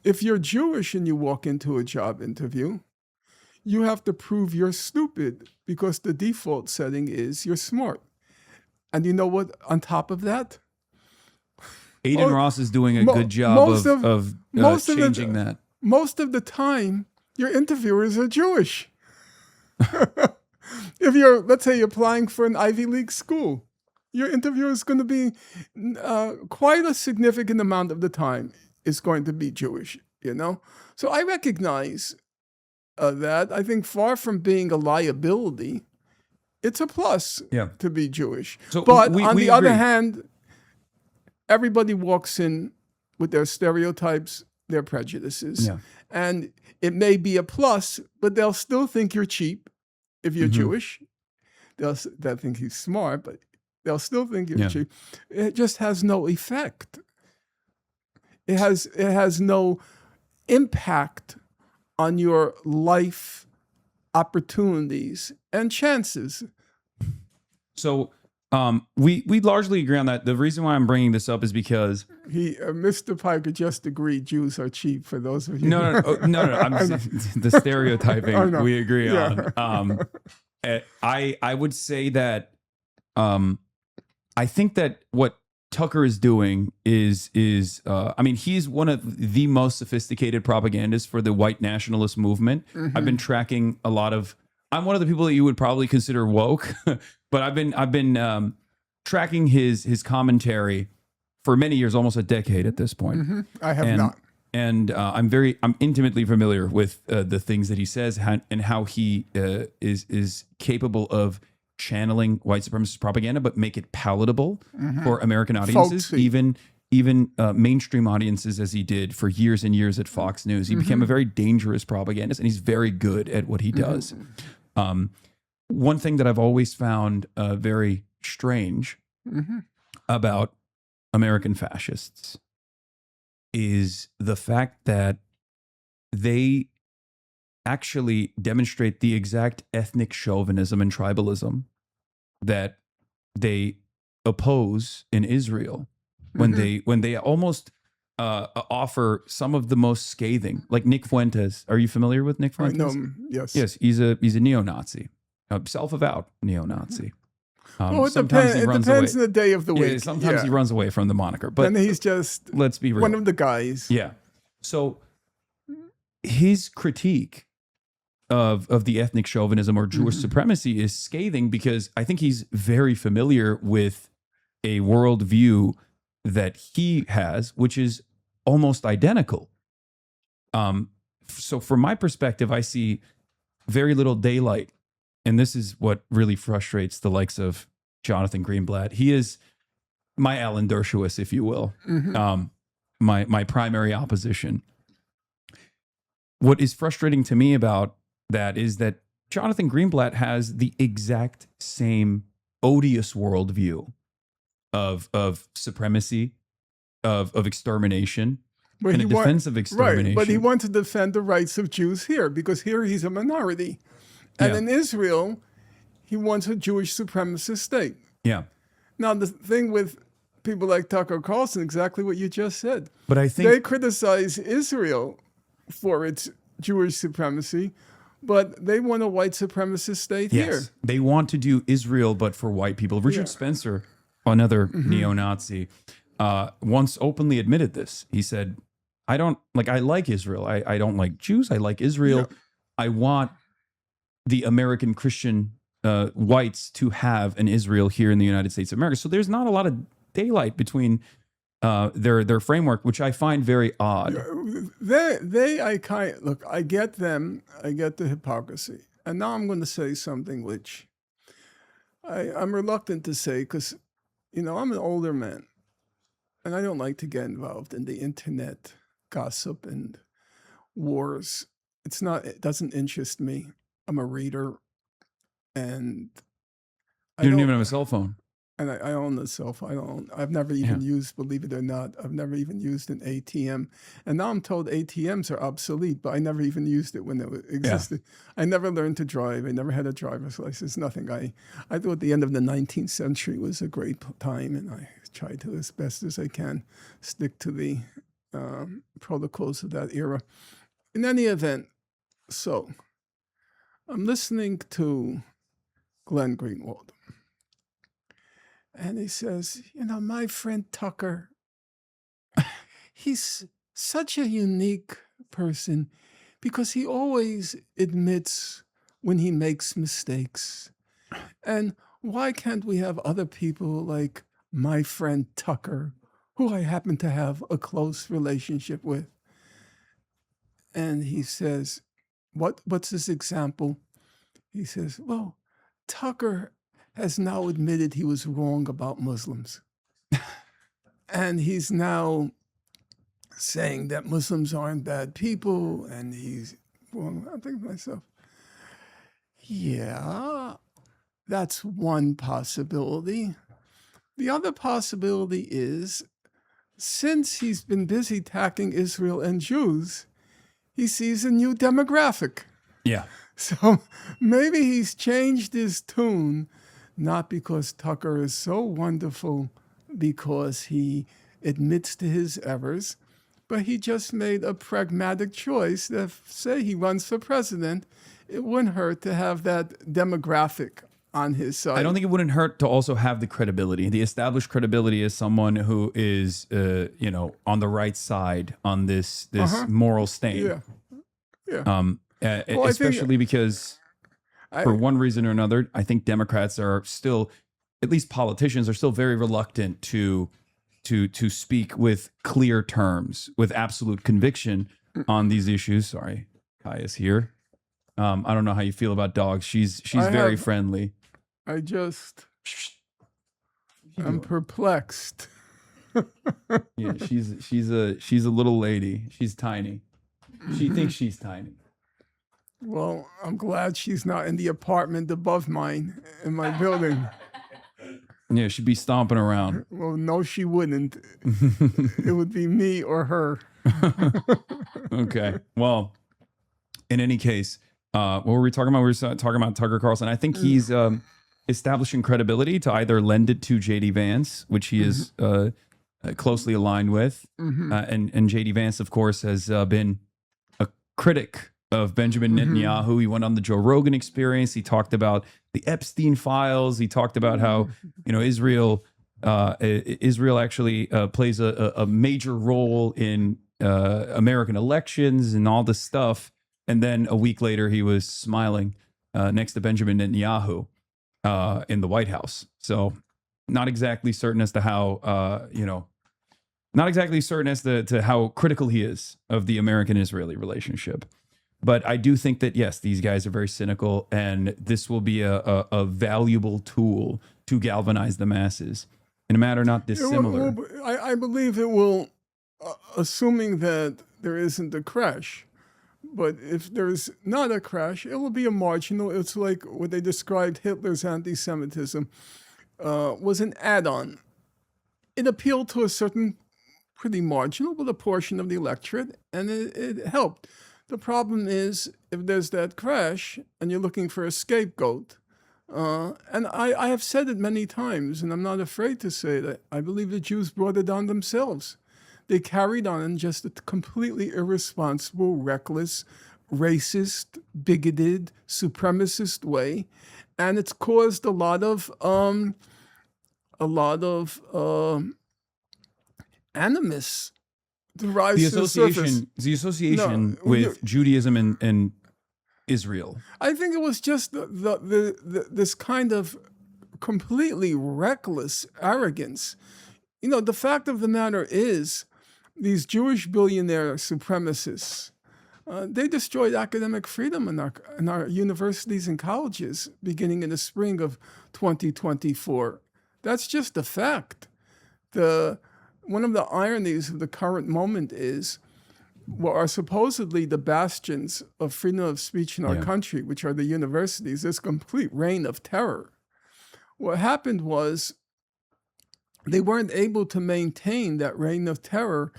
If you're Jewish and you walk into a job interview, you have to prove you're stupid, because the default setting is you're smart. And you know what? On top of that, Aiden Ross is doing a good job of changing that. Most of the time, your interviewers are Jewish. If let's say you're applying for an Ivy League school, your interviewer is going to be quite a significant amount of the time is going to be Jewish, So I recognize that. I think far from being a liability, it's a plus to be Jewish. So but we on the agree. other hand, everybody walks in with their stereotypes, their prejudices. Yeah. And it may be a plus, but they'll still think you're cheap if you're Jewish. They'll think he's smart, but they'll still think you're cheap. It just has no effect. It has no impact on your life opportunities and chances. So we largely agree on that. The reason why I'm bringing this up is because Mr. Piker just agreed Jews are cheap. For those of you, no. The stereotyping we agree on. I would say that I think that what Tucker is doing is he's one of the most sophisticated propagandists for the white nationalist movement. I've been tracking a lot of. I'm one of the people that you would probably consider woke, but I've been tracking his commentary for many years, almost a decade at this point. I have not. and I'm intimately familiar with the things that he says and how he is capable of channeling white supremacist propaganda, but make it palatable for American audiences, Folksy. even mainstream audiences, as he did for years and years at Fox News. He became a very dangerous propagandist, and he's very good at what he does. One thing that I've always found very strange about American fascists is the fact that they actually demonstrate the exact ethnic chauvinism and tribalism that they oppose in Israel when they almost offer some of the most scathing, like Nick Fuentes. Are you familiar with Nick I Fuentes? know him, yes. Yes, he's a neo-Nazi, self-avowed neo-Nazi. Well, it sometimes he runs depends away. on the day of the week. Yeah, sometimes he runs away from the moniker, but and he's just let's be real. one of the guys. Yeah. So his critique of the ethnic chauvinism or Jewish supremacy is scathing, because I think he's very familiar with a worldview that he has, which is almost identical. So from my perspective, I see very little daylight. And this is what really frustrates the likes of Jonathan Greenblatt. He is my Alan Dershowitz, if you will, my primary opposition. What is frustrating to me about that is that Jonathan Greenblatt has the exact same odious worldview of supremacy, of extermination, and a defense of extermination. Right, but he wants to defend the rights of Jews here, because here he's a minority. And in Israel, he wants a Jewish supremacist state. Yeah. Now, the thing with people like Tucker Carlson, exactly what you just said. But I think they criticize Israel for its Jewish supremacy, but they want a white supremacist state here. They want to do Israel, but for white people. Richard Spencer, another neo-Nazi, once openly admitted this. He said, I like Israel. I don't like Jews. I like Israel. Yeah. I want the American Christian whites to have an Israel here in the United States of America. So there's not a lot of daylight between their framework, which I find very odd. Look, I get them. I get the hypocrisy. And now I'm going to say something which I'm reluctant to say, because, I'm an older man, and I don't like to get involved in the internet gossip and wars. It doesn't interest me. I'm a reader, and You don't even have a cell phone. And I own a cell phone. I've never even used, believe it or not, I've never even used an ATM. And now I'm told ATMs are obsolete, but I never even used it when it existed. Yeah. I never learned to drive. I never had a driver's license, nothing. I thought the end of the 19th century was a great time, and I tried to, as best as I can, stick to the protocols of that era. In any event, so I'm listening to Glenn Greenwald. And he says, my friend Tucker, he's such a unique person because he always admits when he makes mistakes. And why can't we have other people like my friend Tucker, who I happen to have a close relationship with? And he says, what's his example? He says, well, Tucker has now admitted he was wrong about Muslims. And he's now saying that Muslims aren't bad people, and he's wrong. I think to myself, yeah, that's one possibility. The other possibility is, since he's been busy attacking Israel and Jews, he sees a new demographic. Yeah. So maybe he's changed his tune, not because Tucker is so wonderful, because he admits to his errors, but he just made a pragmatic choice that, say he runs for president, it wouldn't hurt to have that demographic on his side. I don't think it wouldn't hurt to also have the credibility, the established credibility as someone who is, on the right side on this moral stain. Yeah. Especially because for one reason or another, I think Democrats are still, at least politicians are still very reluctant to to speak with clear terms, with absolute conviction on these issues. Sorry, Kaya's here. I don't know how you feel about dogs. She's very friendly. I'm perplexed. Yeah, she's a little lady. She's tiny. She thinks she's tiny. Well, I'm glad she's not in the apartment above mine in my building. Yeah, she'd be stomping around. Well, no, she wouldn't. It would be me or her. Okay. Well, in any case, what were we talking about? We were talking about Tucker Carlson. I think he's establishing credibility to either lend it to J.D. Vance, which he is closely aligned with. And J.D. Vance, of course, has been a critic of Benjamin Netanyahu. He went on the Joe Rogan Experience. He talked about the Epstein files. He talked about how, Israel actually plays a major role in American elections and all this stuff. And then a week later, he was smiling next to Benjamin Netanyahu in the White House. So not exactly certain as to how, not exactly certain as to how critical he is of the American-Israeli relationship. But I do think that, yes, these guys are very cynical, and this will be a valuable tool to galvanize the masses in a matter not dissimilar. I believe it will, assuming that there isn't a crash. But if there's not a crash, it will be a marginal. It's like what they described Hitler's anti-Semitism was an add-on. It appealed to a certain pretty marginal, but a portion of the electorate, and it helped. The problem is if there's that crash and you're looking for a scapegoat, and I have said it many times, and I'm not afraid to say that I believe the Jews brought it on themselves. They carried on in just a completely irresponsible, reckless, racist, bigoted, supremacist way, and it's caused a lot of animus to rise to the surface. The association with Judaism and Israel. I think it was just this kind of completely reckless arrogance. The fact of the matter is, these Jewish billionaire supremacists, they destroyed academic freedom in our universities and colleges beginning in the spring of 2024. That's just a fact. One of the ironies of the current moment is what are supposedly the bastions of freedom of speech in our country, which are the universities, this complete reign of terror. What happened was they weren't able to maintain that reign of terror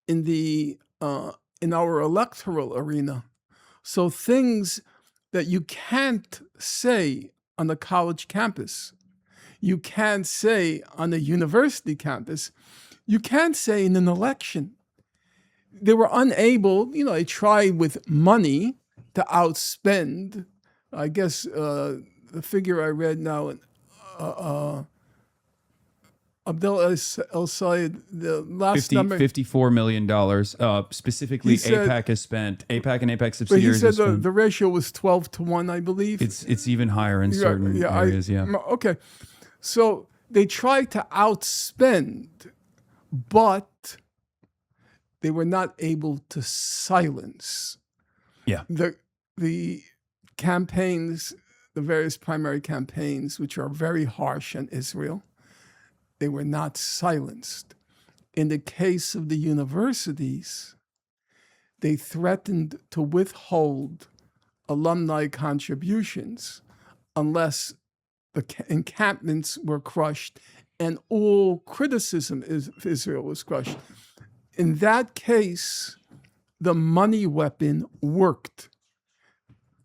in our electoral arena. So things that you can't say on a college campus, you can't say on a university campus, you can't say in an election. They were unable, they tried with money to outspend. I guess the figure I read now, Abdel El-Sayed, the last number. $54 million. Specifically, APAC and APAC subsidiaries. But he said the ratio was 12-1, I believe. It's even higher in certain areas, Okay. So they tried to outspend, but they were not able to silence the campaigns, the various primary campaigns, which are very harsh on Israel. They were not silenced. In the case of the universities, they threatened to withhold alumni contributions unless the encampments were crushed and all criticism of Israel was crushed. In that case, the money weapon worked.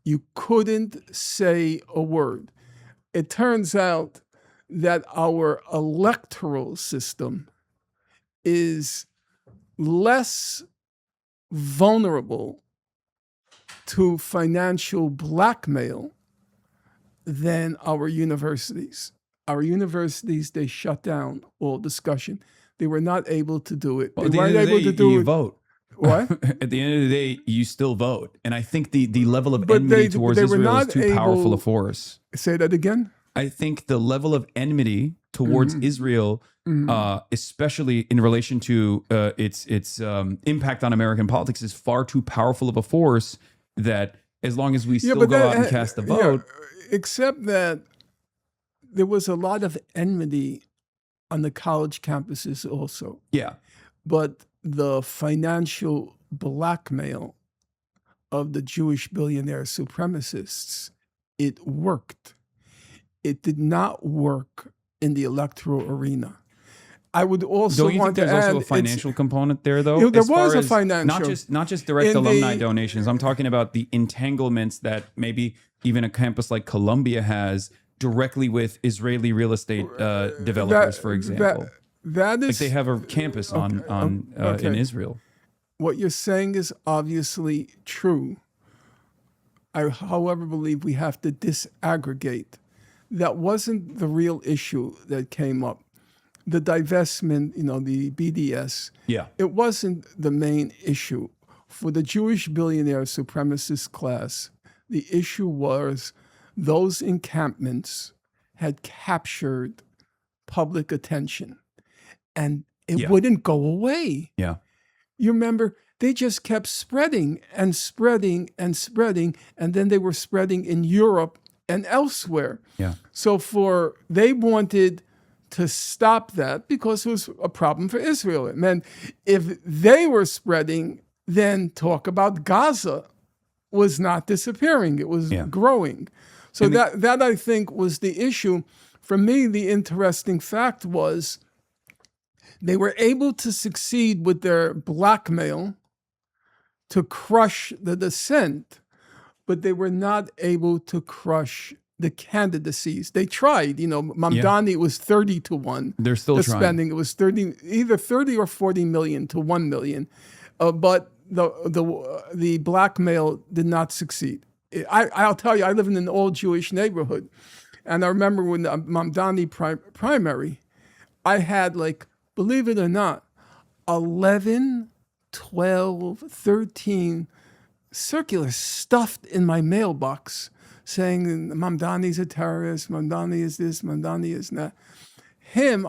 You couldn't say a word. It turns out that our electoral system is less vulnerable to financial blackmail than our universities. Our universities, they shut down all discussion. They were not able to do it. Well, they weren't able to do it. You vote. What? At the end of the day, you still vote. And I think the level of enmity towards Israel is too powerful a force. Say that again? I think the level of enmity towards Israel especially in relation to its impact on American politics, is far too powerful of a force that as long as we still go out and cast a vote. Except that there was a lot of enmity on the college campuses also. Yeah. But the financial blackmail of the Jewish billionaire supremacists, it worked. It did not work in the electoral arena. I would also Don't you want think to there's add also a financial component there, though? You know, there As was far a as financial. not just direct alumni donations. I'm talking about the entanglements that maybe even a campus like Columbia has directly with Israeli real estate developers, for example. That is like they have a campus in Israel. What you're saying is obviously true. I, however, believe we have to disaggregate. That wasn't the real issue that came up. The divestment, the BDS, it wasn't the main issue. For the Jewish billionaire supremacist class, the issue was those encampments had captured public attention and it wouldn't go away. Yeah. You remember, they just kept spreading and spreading and spreading, and then they were spreading in Europe and elsewhere. Yeah. So they wanted to stop that because it was a problem for Israel. It meant if they were spreading, then talk about Gaza was not disappearing. It was growing. So that I think was the issue. For me, the interesting fact was they were able to succeed with their blackmail to crush the dissent, but they were not able to crush the candidacies. They tried, Mamdani was 30 to 1. They're still trying. Spending. It was either 30 or 40 million to 1 million. But the blackmail did not succeed. I'll tell you, I live in an old Jewish neighborhood. And I remember when the Mamdani primary, I had believe it or not, 11, 12, 13 circulars stuffed in my mailbox saying Mamdani's a terrorist, Mamdani is this, Mamdani is that.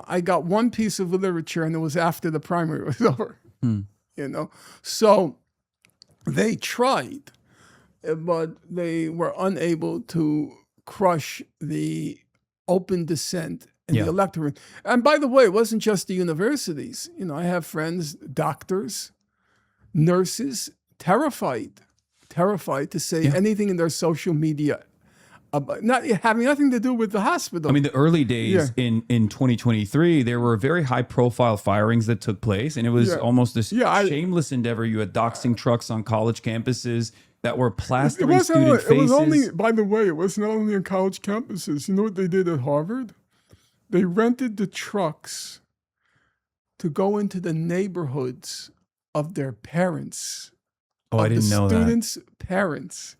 I got one piece of literature, and it was after the primary was over. So they tried, but they were unable to crush the open dissent in the electorate. And by the way, it wasn't just the universities. I have friends, doctors, nurses, terrified to say anything in their social media, not having nothing to do with the hospital. I mean, the early days in 2023, there were very high-profile firings that took place, and it was almost this shameless endeavor. You had doxing trucks on college campuses that were plastering student faces. It was only, by the way, it was not only on college campuses. You know what they did at Harvard? They rented the trucks to go into the neighborhoods of their parents. Oh, I didn't know that. Students' parents.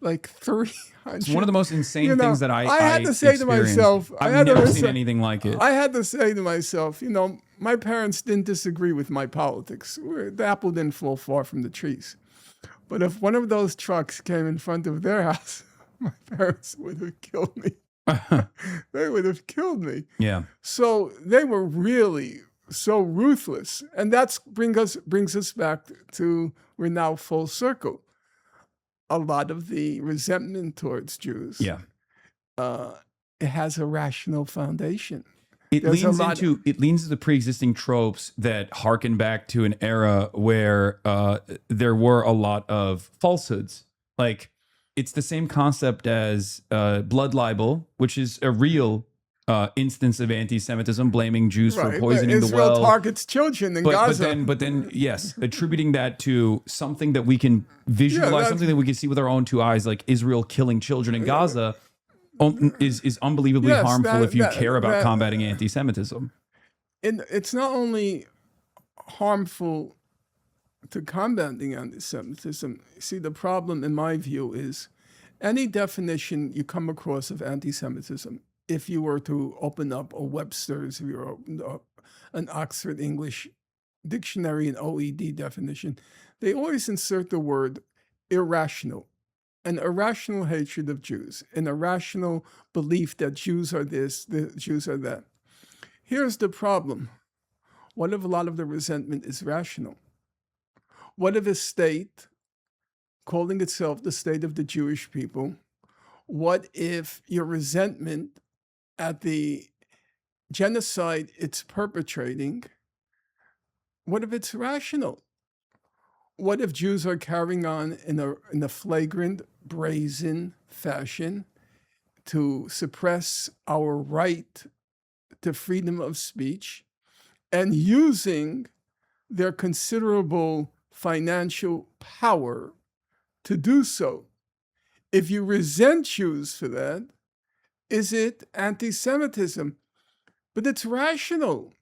300. It's one of the most insane things that I had to say to myself, I've never seen anything like it. I had to say to myself, my parents didn't disagree with my politics. The apple didn't fall far from the trees. But if one of those trucks came in front of their house, my parents would have killed me. They would have killed me. Yeah. So they were really so ruthless. And that brings us back to, we're now full circle. A lot of the resentment towards Jews, it has a rational foundation. It leans into pre-existing tropes that harken back to an era where there were a lot of falsehoods. It's the same concept as blood libel, which is a real instance of anti-Semitism, blaming Jews for poisoning the well. Israel targets children in Gaza. But then, yes, attributing that to something that we can visualize, something that we can see with our own two eyes, like Israel killing children in Gaza, is unbelievably harmful if you care about combating anti-Semitism. It's not only harmful to combating anti-Semitism. See, the problem, in my view, is any definition you come across of anti-Semitism, if you were to open up a Webster's, if you were to open up an Oxford English Dictionary and OED definition, they always insert the word irrational, an irrational hatred of Jews, an irrational belief that Jews are this, the Jews are that. Here's the problem. What if a lot of the resentment is rational? What if a state calling itself the state of the Jewish people, what if your resentment at the genocide it's perpetrating, what if it's rational? What if Jews are carrying on in a flagrant, brazen fashion to suppress our right to freedom of speech and using their considerable financial power to do so? If you resent Jews for that, is it anti-Semitism? But it's rational.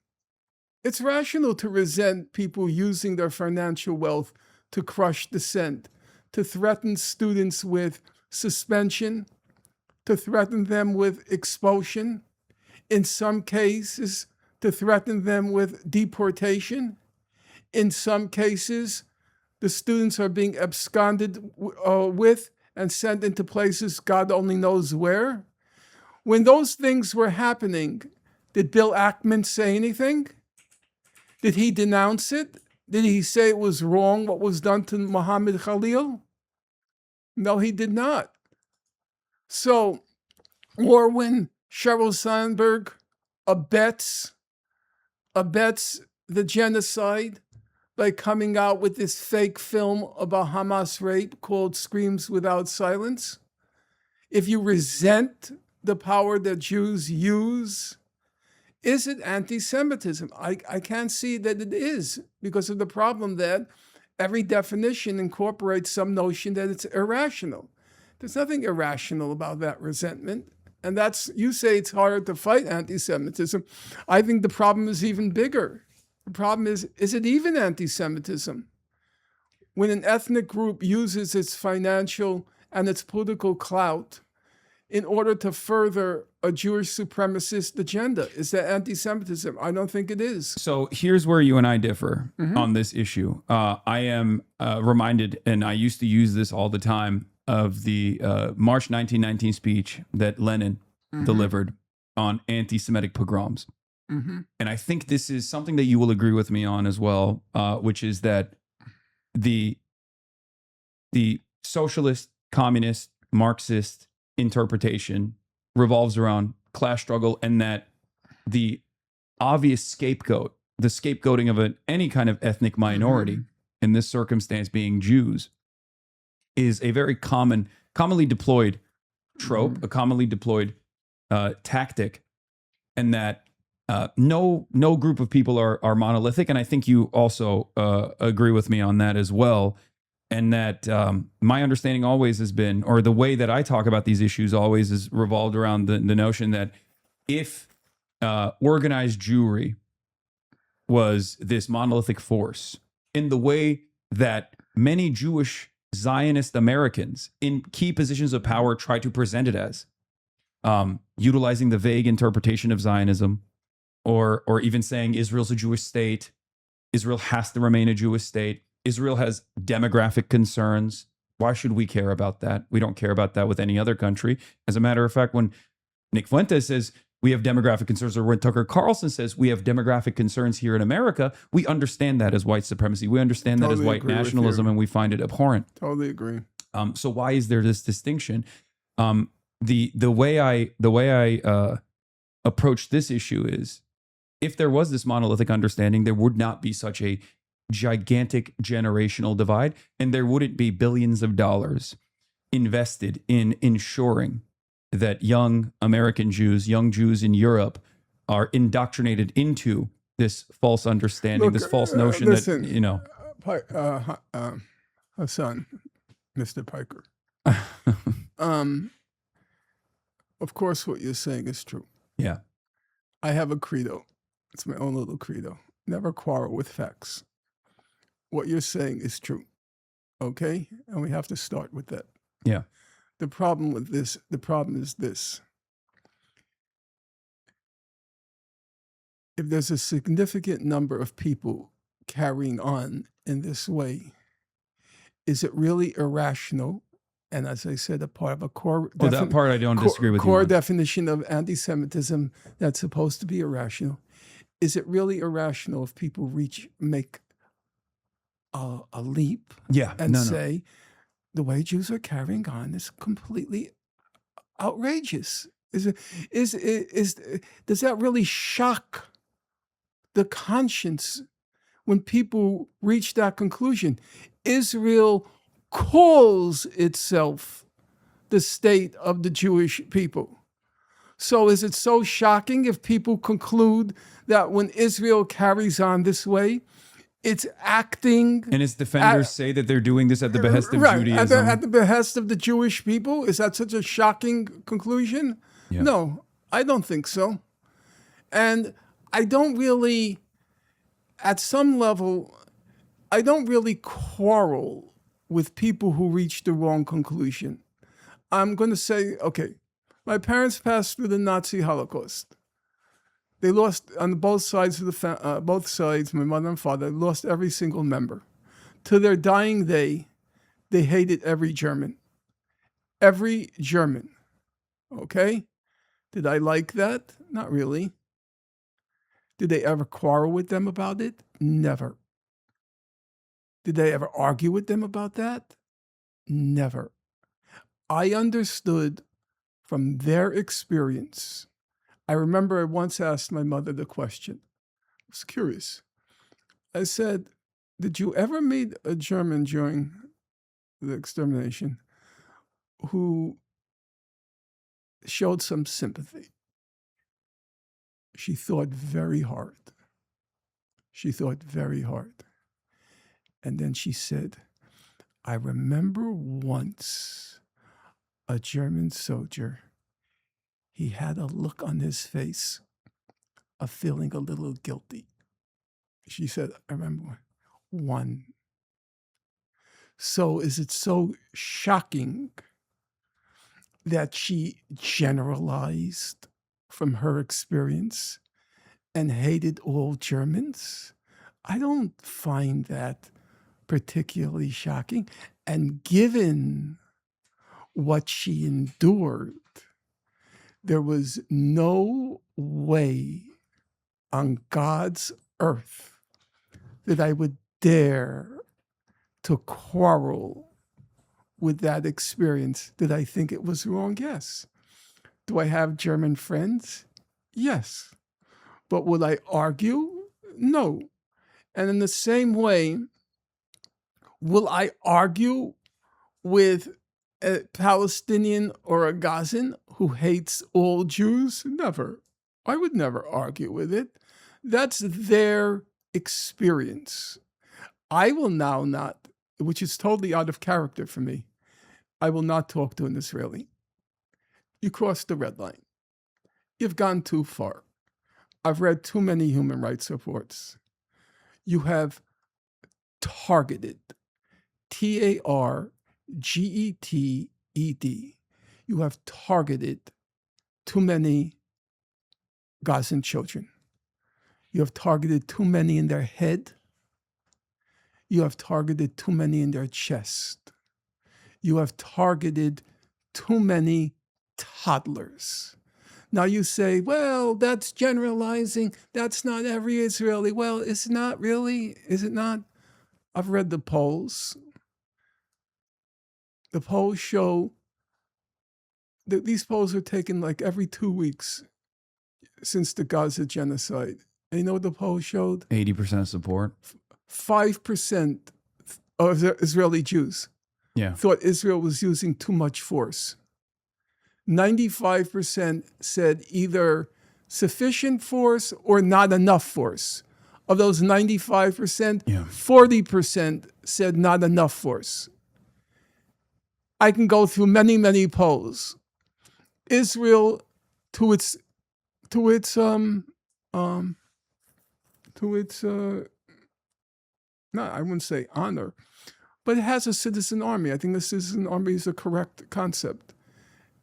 It's rational to resent people using their financial wealth to crush dissent, to threaten students with suspension, to threaten them with expulsion, in some cases, to threaten them with deportation. In some cases, the students are being absconded with and sent into places God only knows where. When those things were happening, did Bill Ackman say anything? Did he denounce it? Did he say it was wrong what was done to Muhammad Khalil? No, he did not. So, or when Sheryl Sandberg abets the genocide by coming out with this fake film about Hamas rape called Screams Without Silence, if you resent the power that Jews use, is it anti-Semitism? I can't see that it is, because of the problem that every definition incorporates some notion that it's irrational. There's nothing irrational about that resentment. And you say it's harder to fight anti-Semitism. I think the problem is even bigger. The problem is it even anti-Semitism? When an ethnic group uses its financial and its political clout in order to further a Jewish supremacist agenda, is that anti-Semitism? I don't think it is. So here's where you and I differ on this issue. I am reminded, and I used to use this all the time, of the March 1919 speech that Lenin delivered on anti-Semitic pogroms. And I think this is something that you will agree with me on as well, which is that the socialist, communist, Marxist interpretation revolves around class struggle, and that the obvious scapegoat, the scapegoating of any kind of ethnic minority, in this circumstance being Jews, is a very commonly deployed trope, a commonly deployed tactic, and that no group of people are monolithic. And I think you also agree with me on that as well. And that my understanding always has been, or the way that I talk about these issues always is revolved around the notion that if organized Jewry was this monolithic force, in the way that many Jewish Zionist Americans in key positions of power try to present it as, utilizing the vague interpretation of Zionism, or even saying Israel's a Jewish state, Israel has to remain a Jewish state, Israel has demographic concerns. Why should we care about that? We don't care about that with any other country. As a matter of fact, when Nick Fuentes says we have demographic concerns, or when Tucker Carlson says we have demographic concerns here in America, we understand that as white supremacy. We understand that as white nationalism, and we find it abhorrent. Totally agree. So why is there this distinction? The way I approach this issue is, if there was this monolithic understanding, there would not be such a gigantic generational divide, and there wouldn't be billions of dollars invested in ensuring that young American Jews, young Jews in Europe, are indoctrinated into this false understanding, this false notion listen, that, Hasan, Mr. Piker. Of course, what you're saying is true. Yeah. I have a credo. It's my own little credo. Never quarrel with facts. What you're saying is true. Okay? And we have to start with that. Yeah. The problem is this. If there's a significant number of people carrying on in this way, is it really irrational? And as I said, a part of a core... that part I don't disagree with you core on. definition of anti-Semitism that's supposed to be irrational. is it really irrational if people make a leap Yeah. and No. say the way Jews are carrying on is completely outrageous? Does that really shock the conscience when people reach that conclusion? Israel calls itself the state of the Jewish people. So is it so shocking if people conclude that when Israel carries on this way, it's acting... And its defenders say that they're doing this at the behest of Judaism. At the behest of the Jewish people? Is that such a shocking conclusion? Yeah. No, I don't think so. And I don't really, at some level, I don't really quarrel with people who reach the wrong conclusion. I'm going to say, okay, my parents passed through the Nazi Holocaust. They lost on both sides of both sides, my mother and father, lost every single member. To their dying day, they hated every German. Every German. Okay? Did I like that? Not really. Did they ever quarrel with them about it? Never. Did they ever argue with them about that? Never. I understood from their experience. I remember I once asked my mother the question. I was curious. I said, did you ever meet a German during the extermination who showed some sympathy? She thought very hard. She thought very hard. And then she said, I remember once a German soldier, he had a look on his face of feeling a little guilty. She said, I remember one. So is it so shocking that she generalized from her experience and hated all Germans? I don't find that particularly shocking. And given what she endured, there was no way on God's earth that I would dare to quarrel with that experience. Did I think it was wrong? Yes. Do I have German friends? Yes. But would I argue? No. And in the same way, will I argue with a Palestinian or a Gazan who hates all Jews? Never. I would never argue with it. That's their experience. I will now not, which is totally out of character for me, I will not talk to an Israeli. You crossed the red line. You've gone too far. I've read too many human rights reports. You have targeted, Targeted. You have targeted too many Gazan children. You have targeted too many in their head. You have targeted too many in their chest. You have targeted too many toddlers. Now you say, well, that's generalizing. That's not every Israeli. Well, it's not really. Is it not? I've read the polls. The polls show that these polls are taken like every 2 weeks since the Gaza genocide. And you know what the poll showed? 80% support. 5% of Israeli Jews thought Israel was using too much force. 95% said either sufficient force or not enough force. Of those 95%, 40% said not enough force. I can go through many, many polls. Israel, to its no, I wouldn't say honor, but it has a citizen army. I think the citizen army is a correct concept.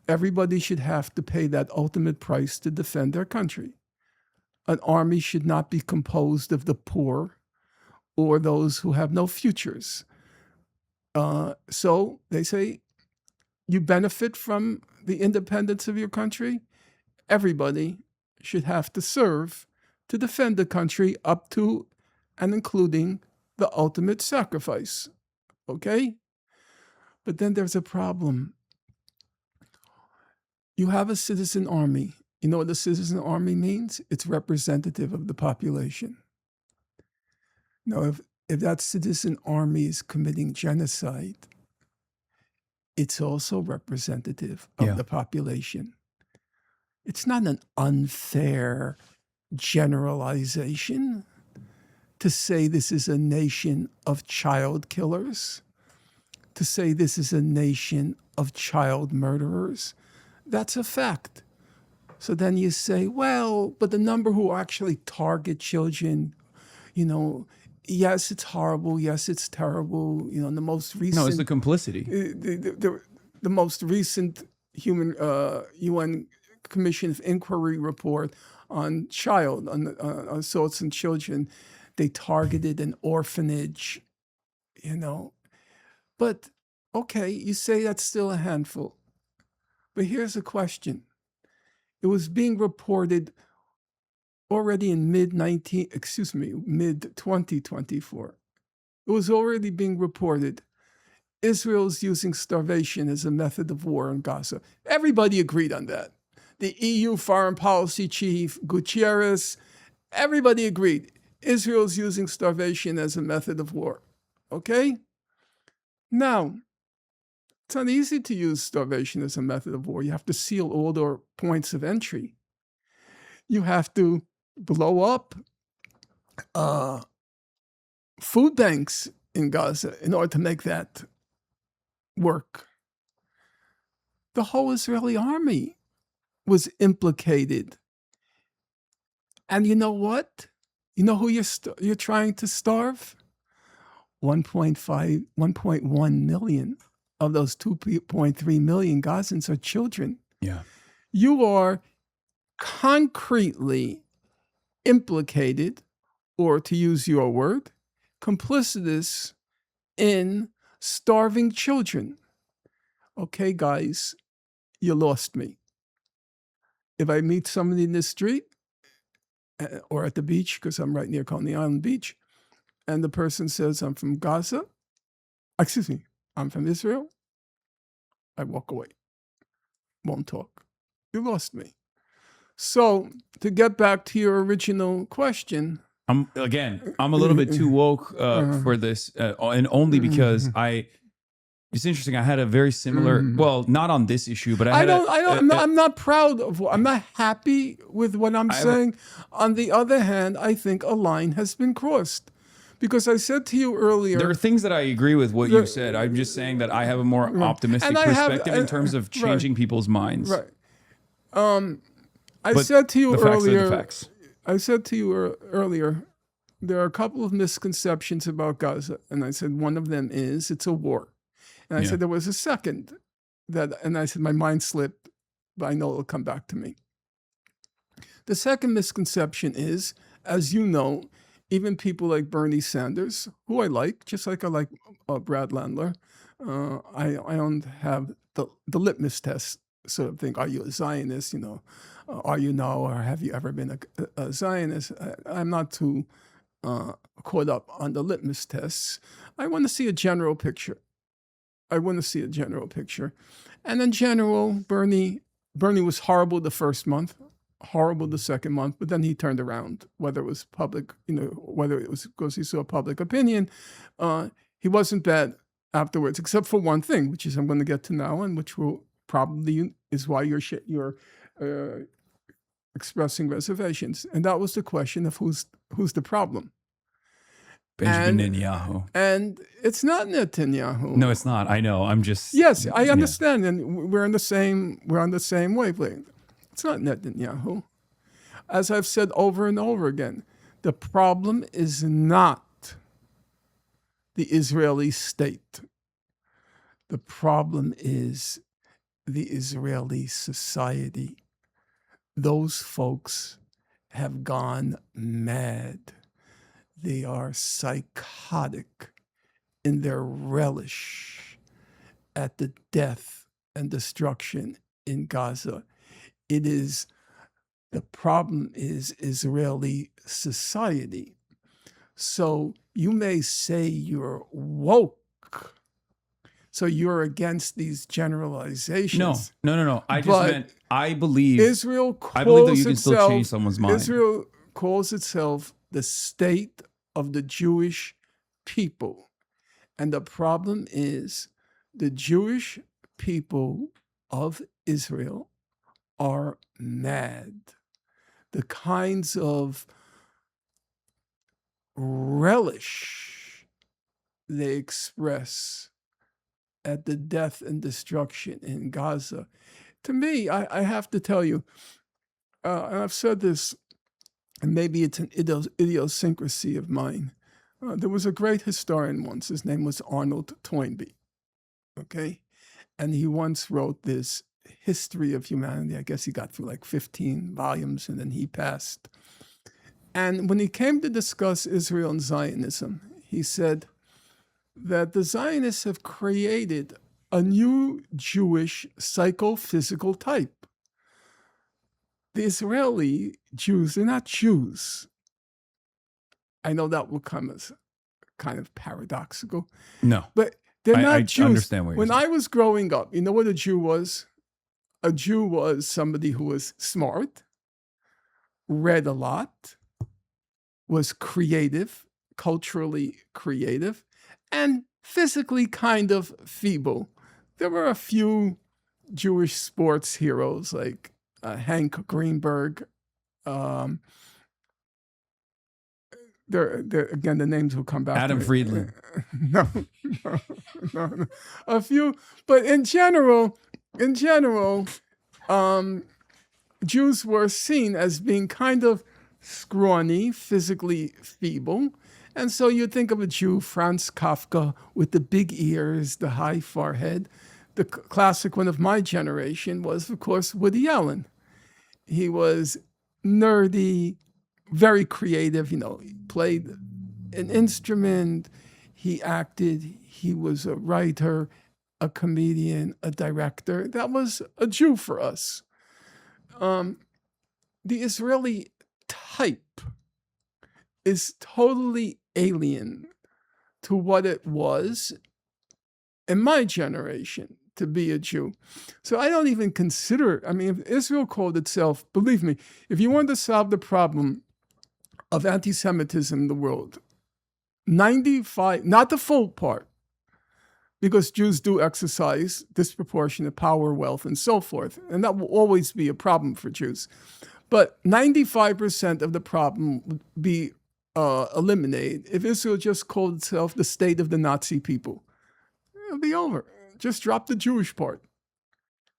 Everybody should have to pay that ultimate price to defend their country. An army should not be composed of the poor or those who have no futures. So they say, you benefit from the independence of your country. Everybody should have to serve to defend the country up to and including the ultimate sacrifice. Okay? But then there's a problem. You have a citizen army. You know what a citizen army means? It's representative of the population. Now, if that citizen army is committing genocide, it's also representative of Yeah. the population. It's not an unfair generalization to say this is a nation of child killers, to say this is a nation of child murderers. That's a fact. So then you say, well, but the number who actually target children, yes, it's horrible. Yes, it's terrible. The most recent. No, it's the complicity. The most recent UN Commission of Inquiry report on assaults on children, they targeted an orphanage, But, okay, you say that's still a handful. But here's a question. It was being reported already in mid-2024. It was already being reported. Israel's using starvation as a method of war in Gaza. Everybody agreed on that. The EU foreign policy chief, Gutierrez, everybody agreed. Israel's using starvation as a method of war. Okay? Now, it's not easy to use starvation as a method of war. You have to seal all their points of entry. You have to blow up food banks in Gaza in order to make that work. The whole Israeli army was implicated. And you know what? You know who you're trying to starve? 1.1 million of those 2.3 million Gazans are children. Yeah. You are concretely implicated, or to use your word, complicitous in starving children. Okay, guys, you lost me. If I meet somebody in the street or at the beach, because I'm right near Coney Island Beach, and the person says, I'm from Gaza, I'm from Israel, I walk away. Won't talk. You lost me. So to get back to your original question. I'm a little bit too woke for this, and only because it's interesting. I had a very similar, well, not on this issue, but I'm not proud of, I'm not happy with what I'm saying. On the other hand, I think a line has been crossed. Because I said to you earlier, there are things that I agree with what you said. I'm just saying that I have a more optimistic perspective in terms of changing people's minds. Right. I said to you earlier, there are a couple of misconceptions about Gaza. And I said, one of them is it's a war. And I said, there was a second and I said, my mind slipped, but I know it'll come back to me. The second misconception is, as you know, even people like Bernie Sanders, who I like, just like I like Brad Landler, I don't have the litmus test sort of thing. Are you a Zionist? Are you now, or have you ever been a Zionist? I'm not too caught up on the litmus tests. I want to see a general picture. And in general, Bernie was horrible the first month, horrible the second month, but then he turned around, whether it was public, whether it was because he saw public opinion. He wasn't bad afterwards, except for one thing, which is I'm going to get to now, and which will probably is why you're expressing reservations. And that was the question of who's the problem. Benjamin Netanyahu. And it's not Netanyahu. No, it's not. I know. I'm just. Yes, I understand, and we're on the same wavelength. It's not Netanyahu. As I've said over and over again, the problem is not the Israeli state. The problem is the Israeli society. Those folks have gone mad. They are psychotic in their relish at the death and destruction in Gaza. It is The problem is Israeli society. So you may say you're woke, so you're against these generalizations. No. I just But meant I believe Israel I believe that calls you can still change itself someone's mind. Israel calls itself the state of the Jewish people. And the problem is the Jewish people of Israel are mad. The kinds of relish they express at the death and destruction in Gaza. To me, I have to tell you, and I've said this, and maybe it's an idiosyncrasy of mine. There was a great historian once. His name was Arnold Toynbee. Okay, and he once wrote this history of humanity. I guess he got through like 15 volumes, and then he passed. And when he came to discuss Israel and Zionism, he said that the Zionists have created a new Jewish psychophysical type. The Israeli Jews, they're not Jews. I know that will come as kind of paradoxical. No. But they're not I Jews. understand what you're When saying. I was growing up, you know what a Jew was? A Jew was somebody who was smart, read a lot, was creative, culturally creative, and physically kind of feeble. There were a few Jewish sports heroes like Hank Greenberg. Again, the names will come back. Adam to me. Friedland. No. A few, but in general, Jews were seen as being kind of scrawny, physically feeble. And so you think of a Jew, Franz Kafka, with the big ears, the high forehead. The classic one of my generation was, of course, Woody Allen. He was nerdy, very creative, he played an instrument, he acted, he was a writer, a comedian, a director. That was a Jew for us. The Israeli type is totally alien to what it was in my generation to be a Jew. So I don't even consider, if Israel called itself, believe me, if you want to solve the problem of anti-Semitism in the world, 95, not the full part, because Jews do exercise disproportionate power, wealth, and so forth, and that will always be a problem for Jews. But 95% of the problem would be eliminated if Israel just called itself the state of the Nazi people. It'll be over. Just drop the Jewish part.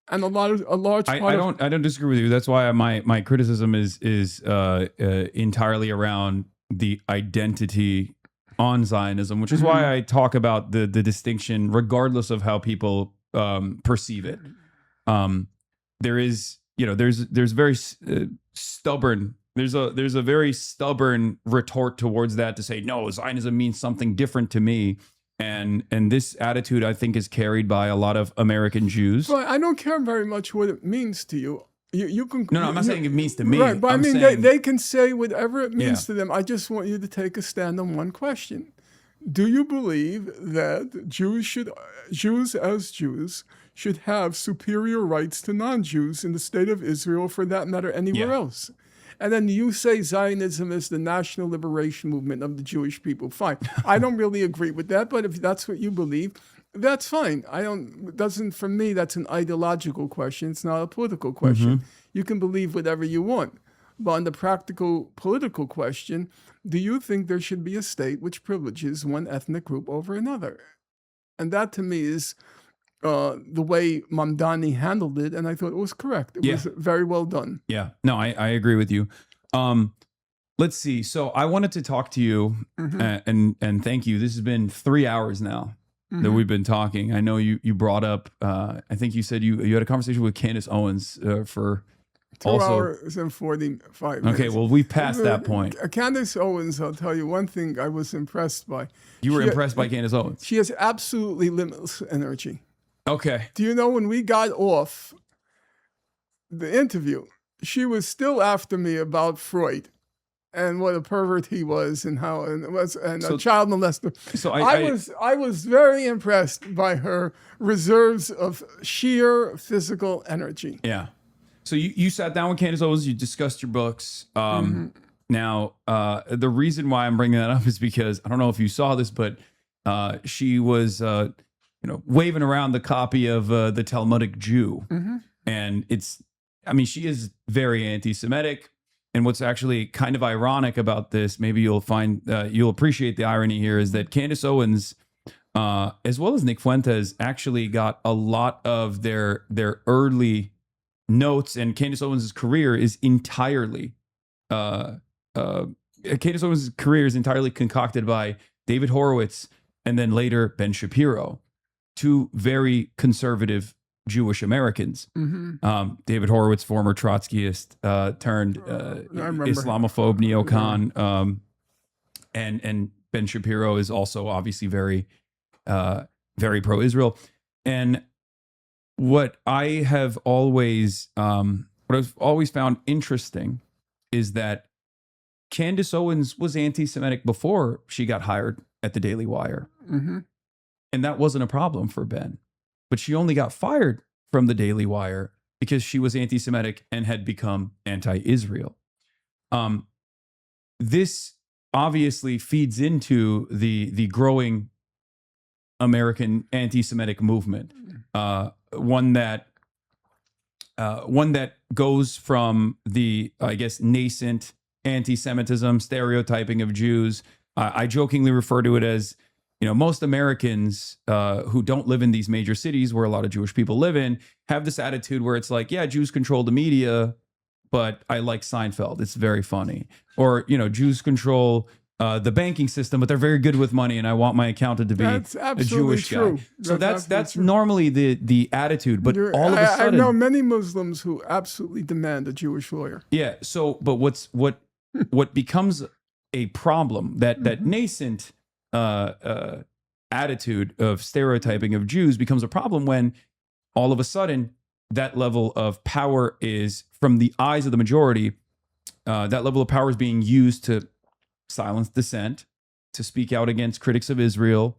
And a large part. I don't disagree with you. That's why my criticism is entirely around the identity on Zionism, which is why I talk about the distinction, regardless of how people perceive it. There is, there's very stubborn. There's a very stubborn retort towards that to say, no, Zionism means something different to me. And this attitude, I think, is carried by a lot of American Jews. But I don't care very much what it means to you. You can. No, I'm not saying it means to me. Right, but I'm saying, they can say whatever it means Yeah. to them. I just want you to take a stand on one question. Do you believe that Jews as Jews should have superior rights to non-Jews in the state of Israel, for that matter, anywhere else? And then you say Zionism is the national liberation movement of the Jewish people. Fine. I don't really agree with that, but if that's what you believe, that's fine. For me, that's an ideological question. It's not a political question. You can believe whatever you want. But on the practical political question, do you think there should be a state which privileges one ethnic group over another? And that to me is the way Mamdani handled it, and I thought it was correct. It was very well done. Yeah, no, I agree with you. Let's see. So I wanted to talk to you, and thank you. This has been 3 hours now that we've been talking. I know you brought up. I think you said you had a conversation with Candace Owens for 2 hours and 45 minutes. Okay, well, we passed that point. Candace Owens, I'll tell you one thing I was impressed by. You were impressed by Candace Owens? She has absolutely limitless energy. Okay. Do you know when we got off the interview, she was still after me about Freud and what a pervert he was, and how and a child molester. So I was very impressed by her reserves of sheer physical energy. Yeah. So you sat down with Candace Owens, you discussed your books. Now, the reason why I'm bringing that up is because I don't know if you saw this, but she was, waving around the copy of the Talmudic Jew, and she is very anti-Semitic. And what's actually kind of ironic about this, maybe you'll find you'll appreciate the irony here, is that Candace Owens, as well as Nick Fuentes, actually got a lot of their early notes, and Candace Owens' career is entirely concocted by David Horowitz and then later Ben Shapiro, two very conservative Jewish Americans. David Horowitz, former Trotskyist, turned Islamophobe neocon, and Ben Shapiro is also obviously very pro-Israel. And what I've always found interesting is that Candace Owens was anti-Semitic before she got hired at the Daily Wire. And that wasn't a problem for Ben. But she only got fired from the Daily Wire because she was anti-Semitic and had become anti-Israel. This obviously feeds into the growing American anti-Semitic movement, one that goes from the, I guess, nascent anti-Semitism, stereotyping of Jews. I jokingly refer to it as, most Americans who don't live in these major cities where a lot of Jewish people live in have this attitude where it's like, yeah, Jews control the media, but I like Seinfeld. It's very funny. Or, Jews control the banking system, but they're very good with money, and I want my accountant to be a Jewish true. guy. So that's normally the attitude. But all of a sudden, I know many Muslims who absolutely demand a Jewish lawyer. Yeah. So, but what becomes a problem, that nascent attitude of stereotyping of Jews becomes a problem when all of a sudden that level of power is, from the eyes of the majority, that level of power is being used to silence dissent, to speak out against critics of Israel,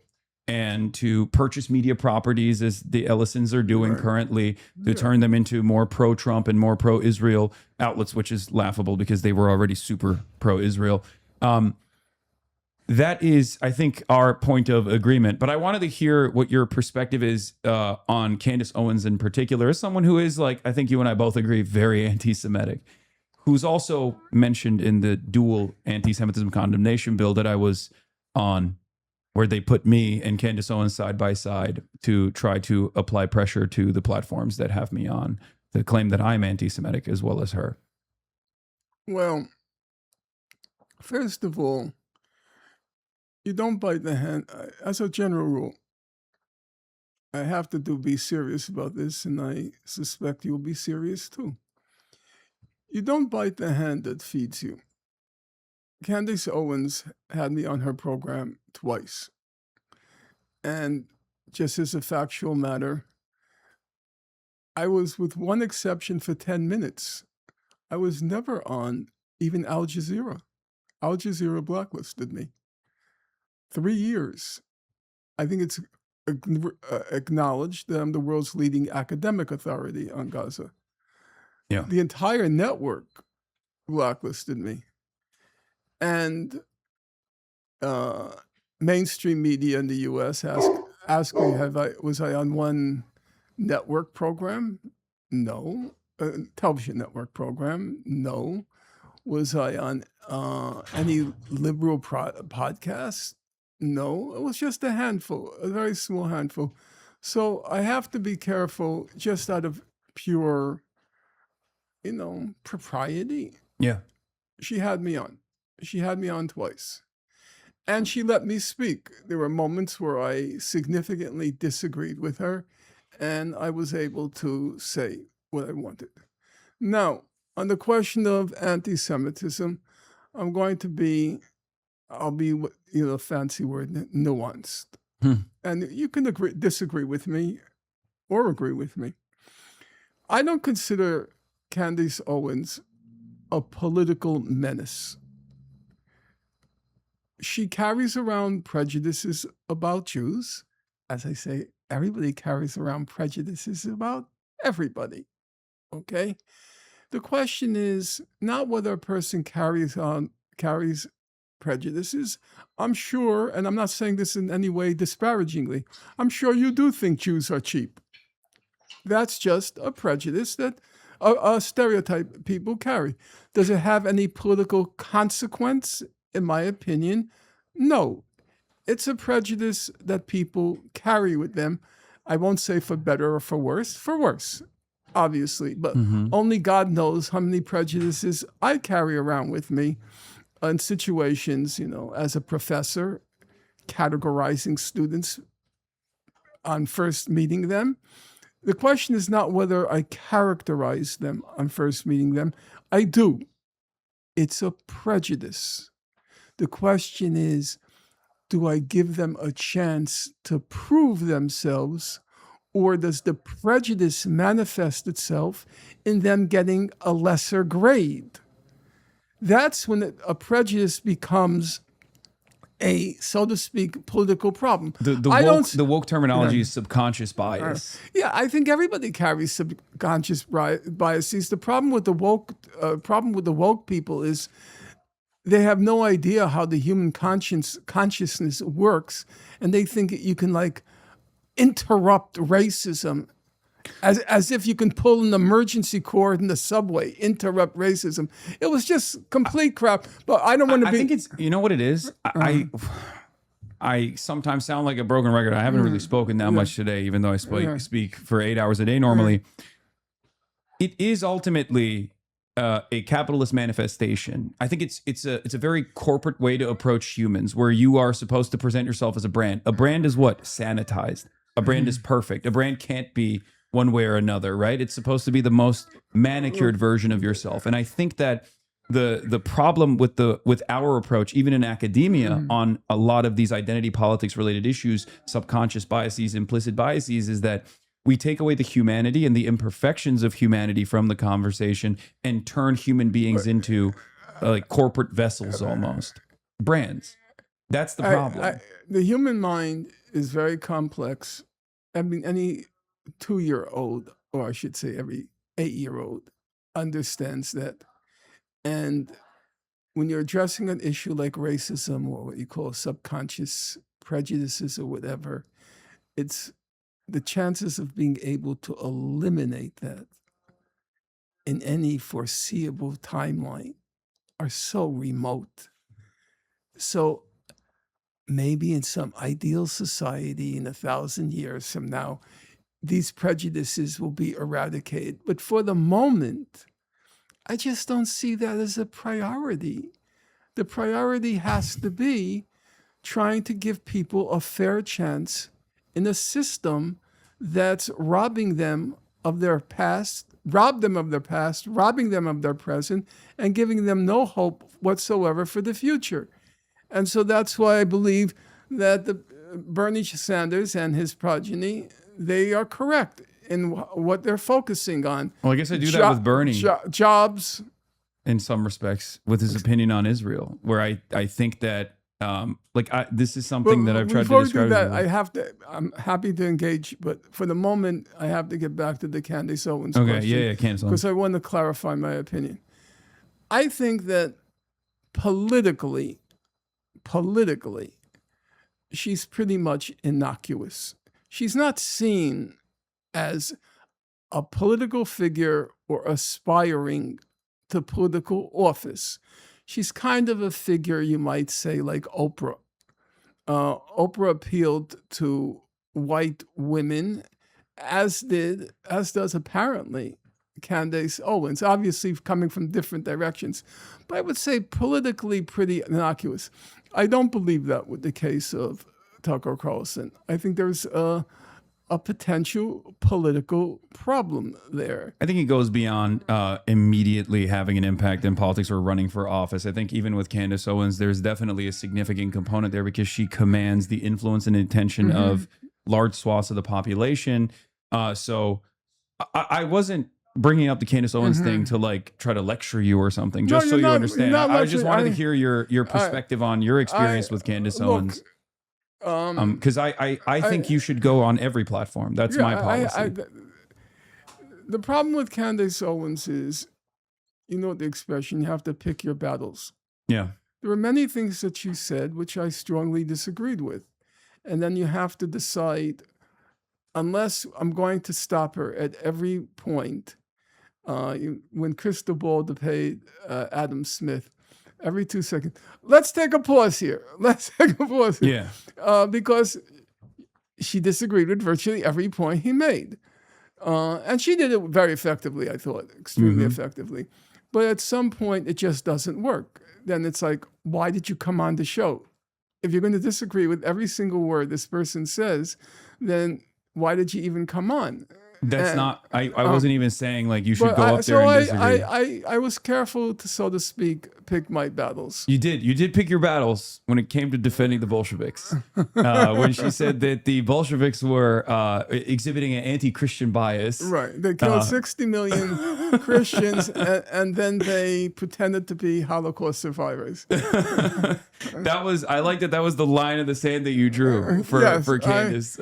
and to purchase media properties, as the Ellisons are doing currently, to turn them into more pro-Trump and more pro-Israel outlets, which is laughable because they were already super pro-Israel. That is, I think, our point of agreement. But I wanted to hear what your perspective is on Candace Owens in particular, as someone who is, like, I think you and I both agree, very anti-Semitic, who's also mentioned in the dual anti-Semitism condemnation bill that I was on, where they put me and Candace Owens side by side to try to apply pressure to the platforms that have me on to claim that I'm anti-Semitic as well as her. Well, first of all, you don't bite the hand. As a general rule, I have to be serious about this, and I suspect you'll be serious too. You don't bite the hand that feeds you. Candace Owens had me on her program twice. And just as a factual matter, I was, with one exception, for 10 minutes. I was never on even Al Jazeera. Al Jazeera blacklisted me. 3 years. I think it's acknowledged that I'm the world's leading academic authority on Gaza. Yeah. The entire network blacklisted me. And mainstream media in the U.S. asked me, was I on one network program? No. Television network program? No. Was I on any liberal podcast? No. It was just a handful, a very small handful. So I have to be careful, just out of pure, propriety. Yeah. She had me on. She had me on twice. And she let me speak. There were moments where I significantly disagreed with her, and I was able to say what I wanted. Now, on the question of anti-Semitism, I'll be, a fancy word, nuanced. And you can disagree with me or agree with me. I don't consider Candace Owens a political menace. She carries around prejudices about Jews. As I say, everybody carries around prejudices about everybody. Okay? The question is not whether a person carries prejudices. I'm sure, and I'm not saying this in any way disparagingly, I'm sure you do think Jews are cheap. That's just a prejudice that a stereotype people carry. Does it have any political consequence? In my opinion, no. It's a prejudice that people carry with them. I won't say for better or for worse, obviously, but only God knows how many prejudices I carry around with me in situations, as a professor, categorizing students on first meeting them. The question is not whether I characterize them on first meeting them. I do. It's a prejudice. The question is, do I give them a chance to prove themselves, or does the prejudice manifest itself in them getting a lesser grade? That's when a prejudice becomes a, so to speak, political problem. The woke terminology is subconscious bias. Yeah, I think everybody carries subconscious biases. The problem with the woke people is they have no idea how the human consciousness works, and they think you can interrupt racism as if you can pull an emergency cord in the subway, interrupt racism. It was just complete crap. But I don't want to be. I think it's, you know what it is? I sometimes sound like a broken record. I haven't really spoken that much today, even though I speak for 8 hours a day normally. It is ultimately a capitalist manifestation. I think it's a very corporate way to approach humans, where you are supposed to present yourself as a brand. A brand is what? Sanitized. A brand is perfect. A brand can't be one way or another, right? It's supposed to be the most manicured version of yourself. And I think that the problem with our approach, even in academia, on a lot of these identity politics related issues, subconscious biases, implicit biases, is that we take away the humanity and the imperfections of humanity from the conversation and turn human beings into corporate vessels, almost brands. That's the problem. The human mind is very complex. I mean, any 2-year-old, or I should say every 8-year-old, understands that. And when you're addressing an issue like racism, or what you call subconscious prejudices or whatever, it's the chances of being able to eliminate that in any foreseeable timeline are so remote. So maybe in some ideal society in 1,000 years from now, these prejudices will be eradicated. But for the moment, I just don't see that as a priority. The priority has to be trying to give people a fair chance in a system that's robbing them of their past, robbing them of their present, and giving them no hope whatsoever for the future. And so that's why I believe that Bernie Sanders and his progeny, they are correct in what they're focusing on. Well, I guess I do that with Bernie. Jobs. In some respects, with his opinion on Israel, where I think that this is something that I've tried to describe. Before we do that, I'm happy to engage, but for the moment, I have to get back to the Candace Owens question. Yeah, Candace Owens. Because I want to clarify my opinion. I think that politically, she's pretty much innocuous. She's not seen as a political figure or aspiring to political office. She's kind of a figure, you might say, like Oprah. Oprah appealed to white women, as does apparently Candace Owens, obviously coming from different directions. But I would say politically pretty innocuous. I don't believe that with the case of Tucker Carlson. I think there's a potential political problem there. I think it goes beyond immediately having an impact in politics or running for office. I think even with Candace Owens, there's definitely a significant component there because she commands the influence and attention of large swaths of the population. So I wasn't bringing up the Candace Owens thing to like try to lecture you or something, No, just so you're you not- understand. you're not I just lecturing. wanted to hear your perspective on your experience with Candace Owens. Because I think you should go on every platform. That's my policy. The problem with Candace Owens is, you know the expression, you have to pick your battles. Yeah. There were many things that she said which I strongly disagreed with. And then you have to decide, unless I'm going to stop her at every point. When Crystal Ball debated Adam Smith, every 2 seconds, let's take a pause here. Let's take a pause here. Yeah. Because she disagreed with virtually every point he made. And she did it very effectively, I thought, extremely effectively. But at some point, it just doesn't work. Then it's like, why did you come on the show? If you're going to disagree with every single word this person says, then why did you even come on? That's not, I wasn't even saying like you should go up there and disagree. I was careful to, so to speak, pick my battles. You did pick your battles when it came to defending the Bolsheviks. When she said that the Bolsheviks were exhibiting an anti-Christian bias. Right. They killed 60 million Christians and then they pretended to be Holocaust survivors. I like that was the line in the sand that you drew for Candace.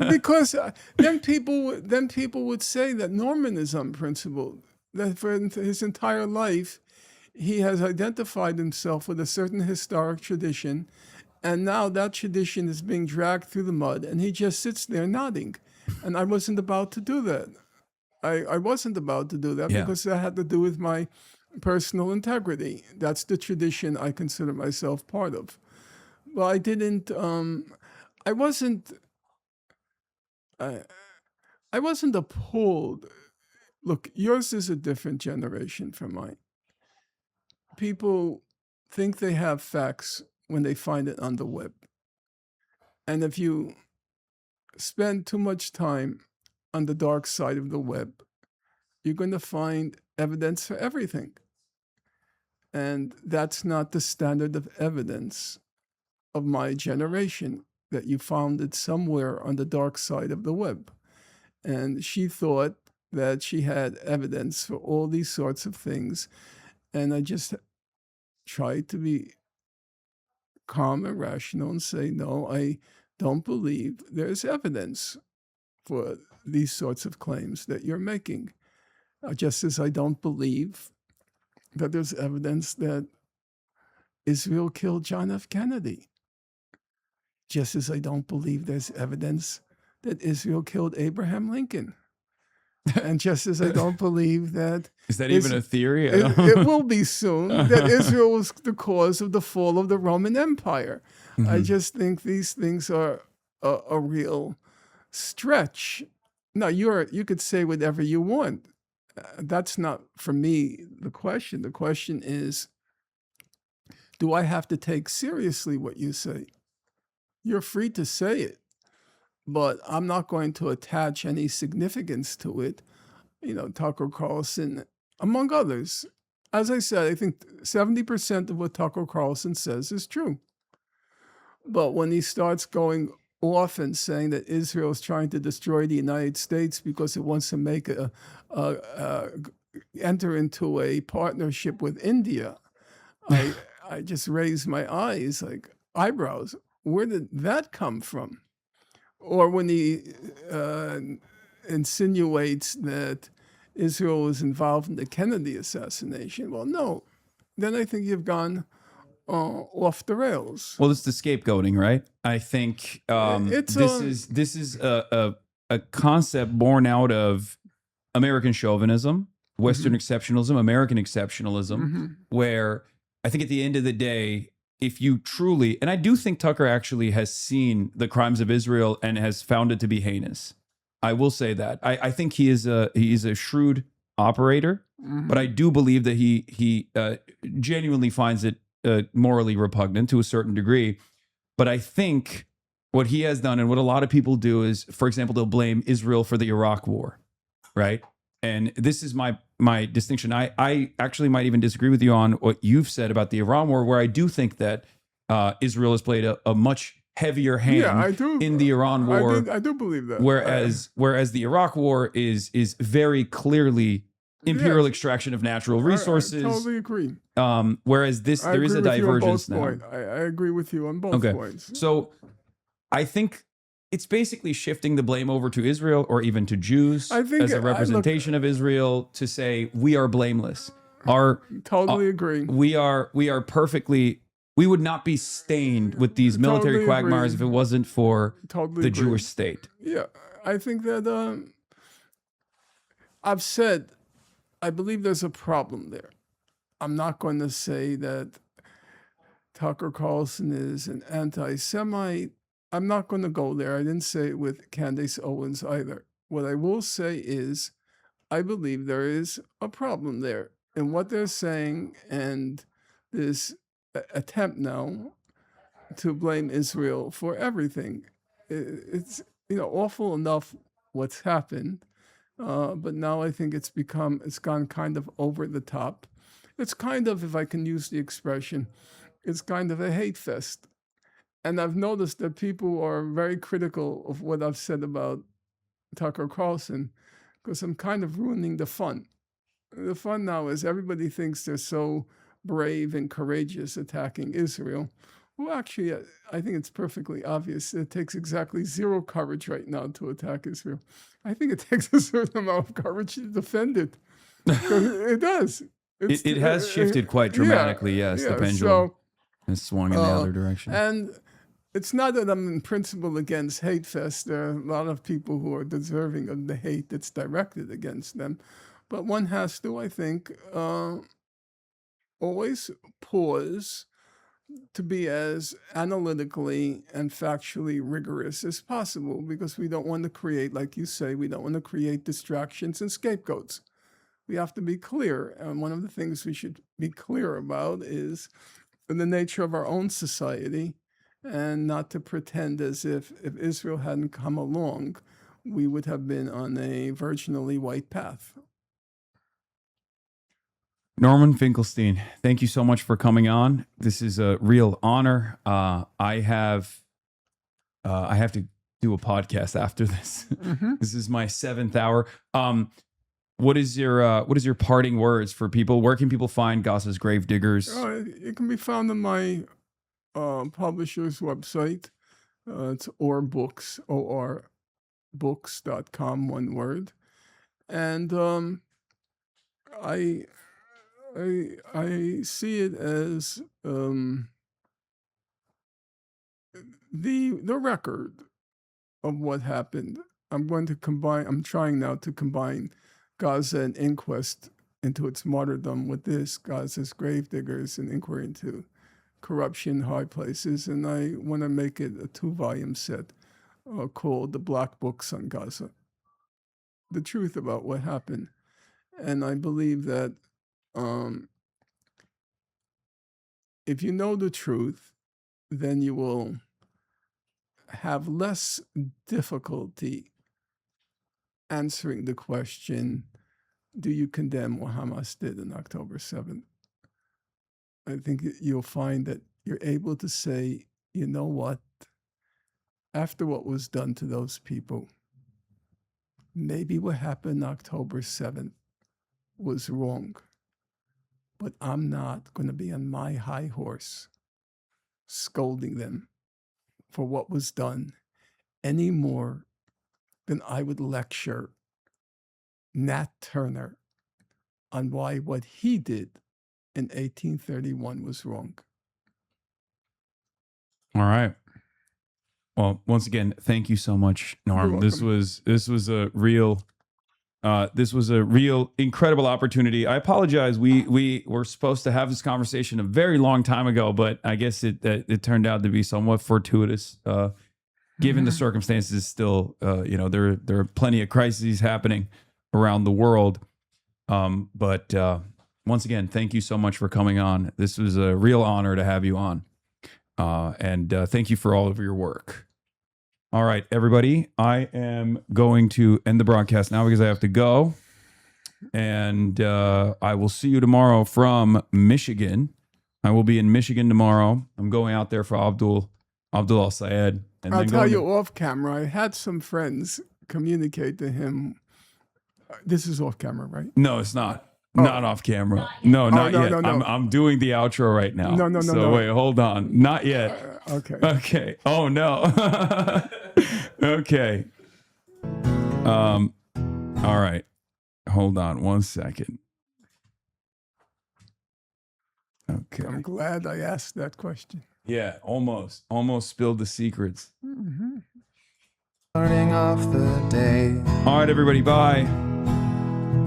Because then people would say that Norman is unprincipled, that for his entire life, he has identified himself with a certain historic tradition, and now that tradition is being dragged through the mud, and he just sits there nodding. And I wasn't about to do that. I wasn't about to do that because that had to do with my personal integrity. That's the tradition I consider myself part of. Well, I didn't, I wasn't appalled. Look, yours is a different generation from mine. People think they have facts when they find it on the web. And if you spend too much time on the dark side of the web, you're going to find evidence for everything. And that's not the standard of evidence of my generation, that you found it somewhere on the dark side of the web. And she thought that she had evidence for all these sorts of things. And I just tried to be calm and rational and say, no, I don't believe there's evidence for these sorts of claims that you're making. Just as I don't believe that there's evidence that Israel killed John F. Kennedy. Just as I don't believe there's evidence that Israel killed Abraham Lincoln. And just as I don't believe that... Is that even a theory? It will be soon, that Israel was the cause of the fall of the Roman Empire. I just think these things are a real stretch. Now, you could say whatever you want. That's not, for me, the question. The question is, do I have to take seriously what you say? You're free to say it, but I'm not going to attach any significance to it. You know, Tucker Carlson, among others. As I said, I think 70% of what Tucker Carlson says is true. But when he starts going off and saying that Israel is trying to destroy the United States because it wants to make enter into a partnership with India, I just raise my eyes, like eyebrows. Where did that come from? Or when he insinuates that Israel was involved in the Kennedy assassination. Well, no. Then I think you've gone off the rails. Well, it's the scapegoating, right? I think this is a concept born out of American chauvinism, Western exceptionalism, American exceptionalism, where I think at the end of the day, if you truly, and I do think Tucker actually has seen the crimes of Israel and has found it to be heinous. I will say that. I think he is a shrewd operator, but I do believe that he genuinely finds it morally repugnant to a certain degree. But I think what he has done and what a lot of people do is, for example, they'll blame Israel for the Iraq War, right? And this is my distinction. I actually might even disagree with you on what you've said about the Iran War, where I do think that Israel has played a much heavier hand Yeah, I do. in the Iran war. I do believe that. Whereas the Iraq war is very clearly imperial Yes. extraction of natural resources. I totally agree. Whereas there is a divergence now. I agree with you on both points. So I think it's basically shifting the blame over to Israel or even to Jews as a representation of Israel to say we are blameless. Totally agree. We are perfectly. We would not be stained with these military quagmires if it wasn't for the Jewish state. Yeah, I think that I've said I believe there's a problem there. I'm not going to say that Tucker Carlson is an anti-Semite. I'm not going to go there. I didn't say it with Candace Owens either. What I will say is I believe there is a problem there in what they're saying and this attempt now to blame Israel for everything. It's awful enough what's happened, but now I think it's gone kind of over the top. It's kind of, if I can use the expression, it's kind of a hate fest. And I've noticed that people are very critical of what I've said about Tucker Carlson because I'm kind of ruining the fun. The fun now is everybody thinks they're so brave and courageous attacking Israel. Well, actually, I think it's perfectly obvious. It takes exactly zero courage right now to attack Israel. I think it takes a certain amount of courage to defend it. It does. It has shifted quite dramatically, yes, the pendulum has swung in the other direction. And it's not that I'm in principle against hate fest. There are a lot of people who are deserving of the hate that's directed against them. But one has to, I think, always pause to be as analytically and factually rigorous as possible because we don't want to create, like you say, we don't want to create distractions and scapegoats. We have to be clear. And one of the things we should be clear about is the nature of our own society and not to pretend as if Israel hadn't come along, we would have been on a virginally white path. Norman Finkelstein, thank you so much for coming on. This is a real honor. I have to do a podcast after this. Mm-hmm. This is my 7th hour. What is your parting words for people? Where can people find Gaza's Gravediggers? It can be found on my publisher's website. It's orbooks, orbooks.com, one word. And I see it as the record of what happened. I'm trying now to combine Gaza and Inquest into its martyrdom with this, Gaza's Gravediggers, an inquiry into corruption in high places. And I want to make it a 2-volume set called The Black Books on Gaza, the truth about what happened. And I believe that if you know the truth, then you will have less difficulty answering the question, do you condemn what Hamas did on October 7th? I think you'll find that you're able to say, you know what, after what was done to those people, maybe what happened October 7th was wrong, but I'm not going to be on my high horse scolding them for what was done any more than I would lecture Nat Turner on why what he did in 1831 was wrong. All right. Well, once again, thank you so much, Norm. This was a real incredible opportunity. I apologize. We were supposed to have this conversation a very long time ago, but I guess it turned out to be somewhat fortuitous. Given the circumstances, still, there are plenty of crises happening around the world. But once again, thank you so much for coming on. This was a real honor to have you on. And thank you for all of your work. All right, everybody, I am going to end the broadcast now because I have to go. And I will see you tomorrow from Michigan. I will be in Michigan tomorrow. I'm going out there for Abdul Abdul Sayed. And I'll then tell going you to- off camera, I had some friends communicate to him. This is off camera, right? No, it's not. Not off camera. No, not no, yet. no, no. I'm doing the outro right now. No, So wait, hold on. Not yet. Okay. Okay. Oh no. Okay. All right. Hold on 1 second. Okay. I'm glad I asked that question. Yeah, almost spilled the secrets. Mm-hmm. Starting off the day. All right, everybody. Bye.